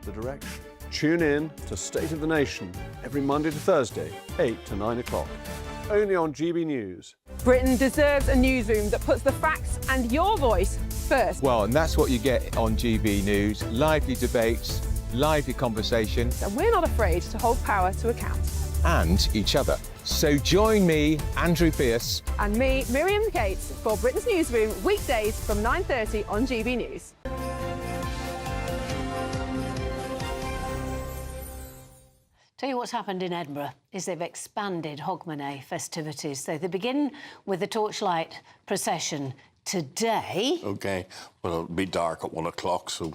the direction. Tune in to State of the Nation every Monday to Thursday, 8 to 9 o'clock. Only on GB News. Britain deserves a newsroom that puts the facts and your voice first. Well, and that's what you get on GB News. Lively debates, lively conversation. And we're not afraid to hold power to account. And each other. So join me, Andrew Pierce. And me, Miriam Gates, for Britain's Newsroom, weekdays from 9:30 on GB News. Tell you what's happened in Edinburgh is they've expanded Hogmanay festivities. So they begin with the torchlight procession today. OK, well, it'll be dark at 1 o'clock, so...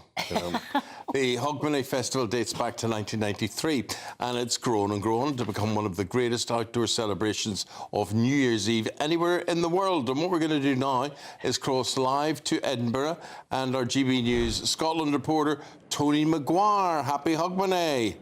The Hogmanay Festival dates back to 1993, and it's grown and grown to become one of the greatest outdoor celebrations of New Year's Eve anywhere in the world. And what we're going to do now is cross live to Edinburgh, and our GB News Scotland reporter, Tony Maguire. Happy Hogmanay.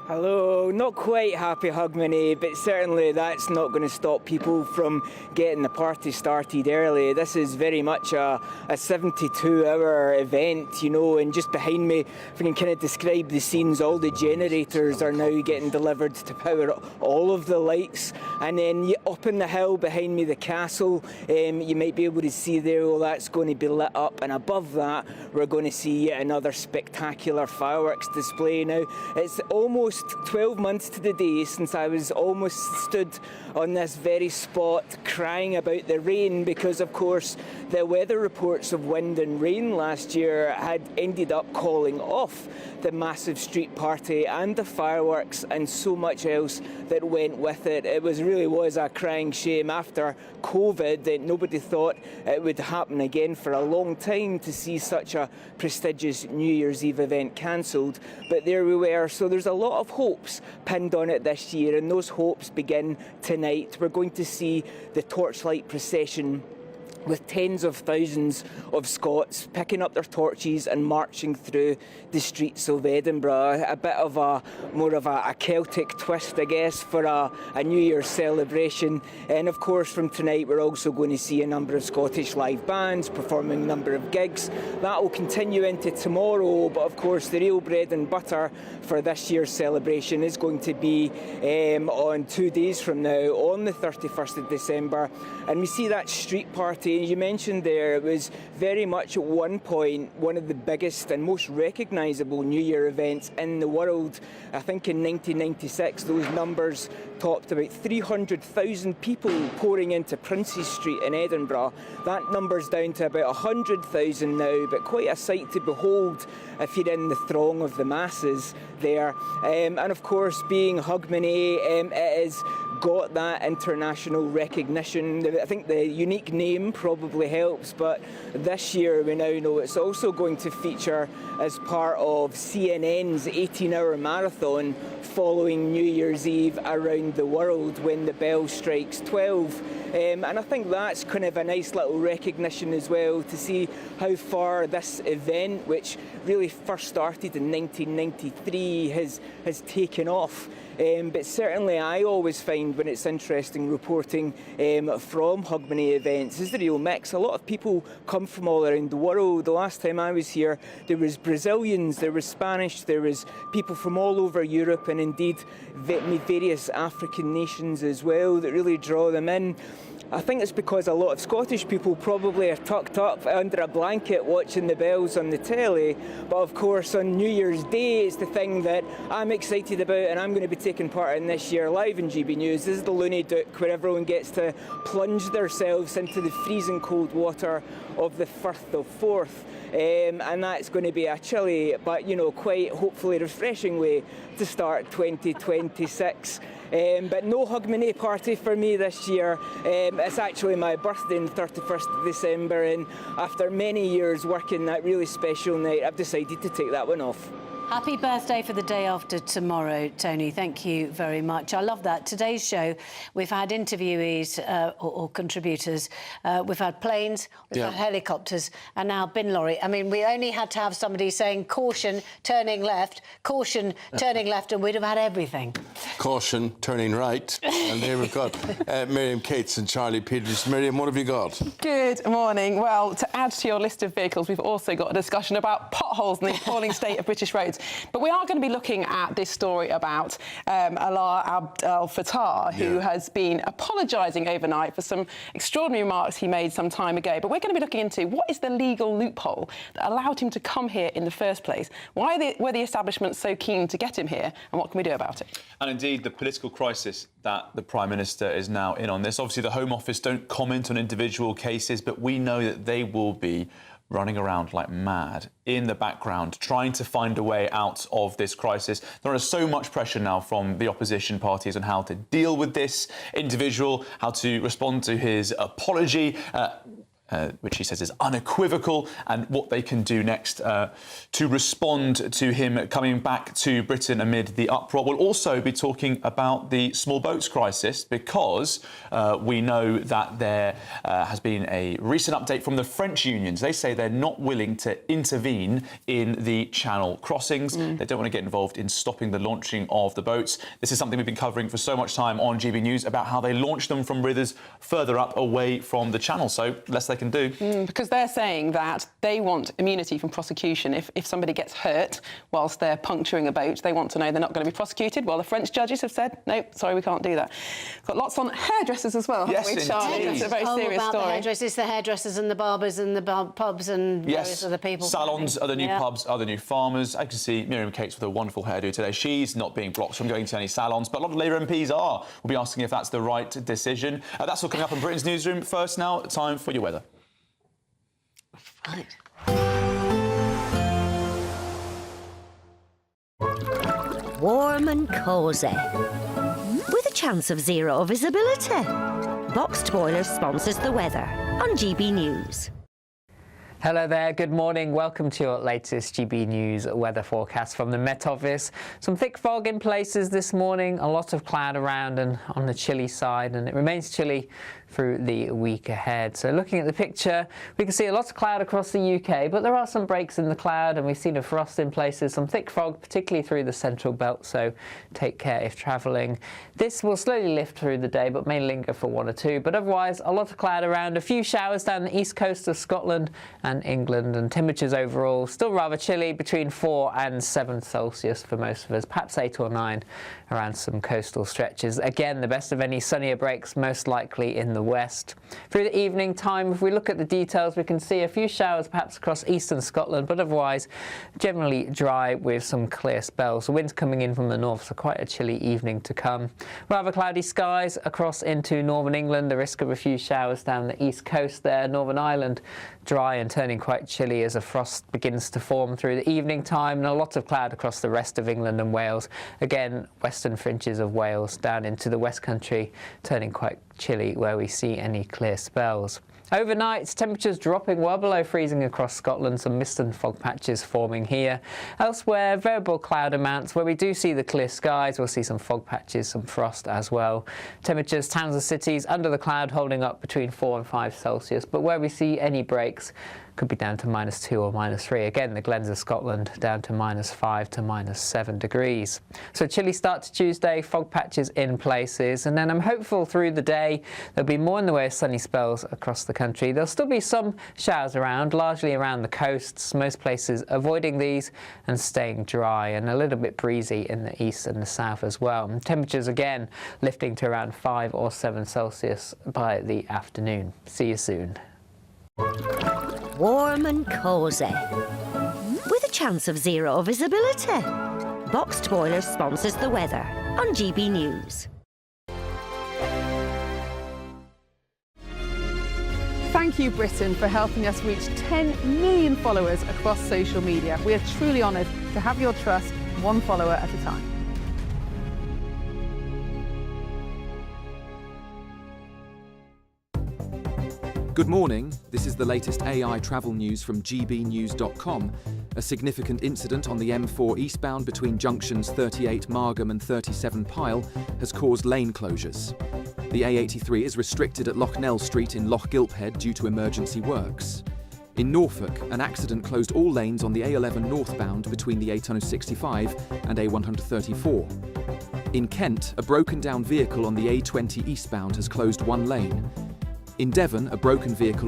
Hello, not quite happy Hogmanay, but certainly that's not going to stop people from getting the party started early. This is very much a 72-hour event, you know, and just behind me, if I can kind of describe the scenes, all the generators are now getting delivered to power all of the lights. And then up in the hill behind me, the castle, you might be able to see there, well, that's going to be lit up. And above that, we're going to see yet another spectacular fireworks display. Now, it's almost 12 months to the day since I was almost stood on this very spot crying about the rain, because of course the weather reports of wind and rain last year had ended up calling off the massive street party and the fireworks and so much else that went with it. It really was a crying shame after COVID that nobody thought it would happen again for a long time to see such a prestigious New Year's Eve event cancelled. But there we were. So there's a lot of hopes pinned on it this year, and those hopes begin tonight. We're going to see the torchlight procession with tens of thousands of Scots picking up their torches and marching through the streets of Edinburgh. A bit of more of a Celtic twist, I guess, for a New Year's celebration. And of course, from tonight, we're also going to see a number of Scottish live bands performing a number of gigs. That will continue into tomorrow, but of course, the real bread and butter for this year's celebration is going to be on 2 days from now, on the 31st of December. And we see that street party. You mentioned there, it was very much at one point one of the biggest and most recognisable New Year events in the world. I think in 1996 those numbers topped about 300,000 people pouring into Princes Street in Edinburgh. That number's down to about 100,000 now, but quite a sight to behold if you're in the throng of the masses there. And of course, being Hogmanay, it has got that international recognition. I think the unique name probably helps, but this year we now know it's also going to feature as part of CNN's 18-hour marathon following New Year's Eve around the world when the bell strikes 12. And I think that's kind of a nice little recognition as well to see how far this event, which really first started in 1993, has taken off. But certainly I always find when it's interesting reporting from Hogmanay events is the real mix. A lot of people come from all around the world. The last time I was here, there was Brazilians, there was Spanish, there was people from all over Europe, and indeed various African nations as well that really draw them in. I think it's because a lot of Scottish people probably are tucked up under a blanket watching the bells on the telly, but of course on New Year's Day it's the thing that I'm excited about and I'm going to be taking part in this year live in GB News. This is the Looney Dook, where everyone gets to plunge themselves into the freezing cold water of the Firth of Forth. And that's going to be a chilly but, you know, quite hopefully refreshing way to start 2026. But no Hogmanay party for me this year. It's actually my birthday on the 31st of December, and after many years working that really special night, I've decided to take that one off. Happy birthday for the day after tomorrow, Tony. Thank you very much. I love that. Today's show, we've had interviewees or contributors. We've had planes, we've had helicopters, and now bin lorry. I mean, we only had to have somebody saying caution, turning left, caution, turning left, and we'd have had everything. Caution, turning right. And there we've got Miriam Cates and Charlie Peters. Miriam, what have you got? Good morning. Well, to add to your list of vehicles, we've also got a discussion about potholes and the appalling state of British roads. But we are going to be looking at this story about Alaa Abd El Fattah, who has been apologising overnight for some extraordinary remarks he made some time ago. But we're going to be looking into what is the legal loophole that allowed him to come here in the first place? Why were the establishment so keen to get him here, and what can we do about it? And indeed, the political crisis that the Prime Minister is now in on this. Obviously, the Home Office don't comment on individual cases, but we know that they will be running around like mad in the background, trying to find a way out of this crisis. There is so much pressure now from the opposition parties on how to deal with this individual, how to respond to his apology, which he says is unequivocal, and what they can do next to respond to him coming back to Britain amid the uproar. We'll also be talking about the small boats crisis, because we know that there has been a recent update from the French unions. They say they're not willing to intervene in the Channel crossings. They don't want to get involved in stopping the launching of the boats. This is something we've been covering for so much time on GB News, about how they launch them from rivers further up away from the Channel. So less they can do. Because they're saying that they want immunity from prosecution. If somebody gets hurt whilst they're puncturing a boat, they want to know they're not going to be prosecuted. Well, the French judges have said, no, sorry, we can't do that. Got lots on hairdressers as well, haven't we, Charlie? It's a very serious about story. The hairdressers, the hairdressers and the barbers and the pubs and various other people. Salons are the new pubs, are the new farmers. I can see Miriam Cates with a wonderful hairdo today. She's not being blocked from going to any salons, but a lot of Labour MPs are. We'll be asking if that's the right decision. That's all coming up in Britain's Newsroom. First now, time for your weather. Right. Warm and cosy, with a chance of zero visibility. Boxed Boilers sponsors the weather on GB News. Hello there, good morning. Welcome to your latest GB News weather forecast from the Met Office. Some thick fog in places this morning, a lot of cloud around and on the chilly side, and it remains chilly through the week ahead. So looking at the picture, we can see a lot of cloud across the UK, but there are some breaks in the cloud, and we've seen a frost in places, some thick fog, particularly through the central belt, so take care if travelling. This will slowly lift through the day, but may linger for one or two, but otherwise a lot of cloud around, a few showers down the east coast of Scotland and England, and temperatures overall still rather chilly, between 4 and 7 Celsius for most of us, perhaps 8 or 9 around some coastal stretches. Again, the best of any sunnier breaks most likely in the west. Through the evening time, if we look at the details, we can see a few showers perhaps across eastern Scotland, but otherwise generally dry with some clear spells. The wind's coming in from the north, so quite a chilly evening to come. Rather cloudy skies across into northern England, the risk of a few showers down the east coast there. Northern Ireland dry and turning quite chilly as a frost begins to form through the evening time, and a lot of cloud across the rest of England and Wales. Again, western fringes of Wales down into the West Country turning quite chilly where we see any clear spells. Overnight, temperatures dropping well below freezing across Scotland, some mist and fog patches forming here. Elsewhere, variable cloud amounts. Where we do see the clear skies, we'll see some fog patches, some frost as well. Temperatures, towns and cities under the cloud holding up between 4 and 5 Celsius, but where we see any breaks, could be down to -2 or -3. Again, the Glens of Scotland down to -5 to -7 degrees. So chilly start to Tuesday, fog patches in places, and then I'm hopeful through the day there'll be more in the way of sunny spells across the country. There'll still be some showers around, largely around the coasts, most places avoiding these and staying dry, and a little bit breezy in the east and the south as well. And temperatures again lifting to around 5 or 7 Celsius by the afternoon. See you soon. Warm and cosy, with a chance of zero visibility. Boxed Boilers sponsors the weather on GB News. Thank you, Britain, for helping us reach 10 million followers across social media. We are truly honoured to have your trust, one follower at a time. Good morning, this is the latest AI travel news from gbnews.com. A significant incident on the M4 eastbound between junctions 38 Margam and 37 Pyle has caused lane closures. The A83 is restricted at Loughnell Street in Loch Gilphead due to emergency works. In Norfolk, an accident closed all lanes on the A11 northbound between the A165 and A134. In Kent, a broken-down vehicle on the A20 eastbound has closed one lane. In Devon, a broken vehicle on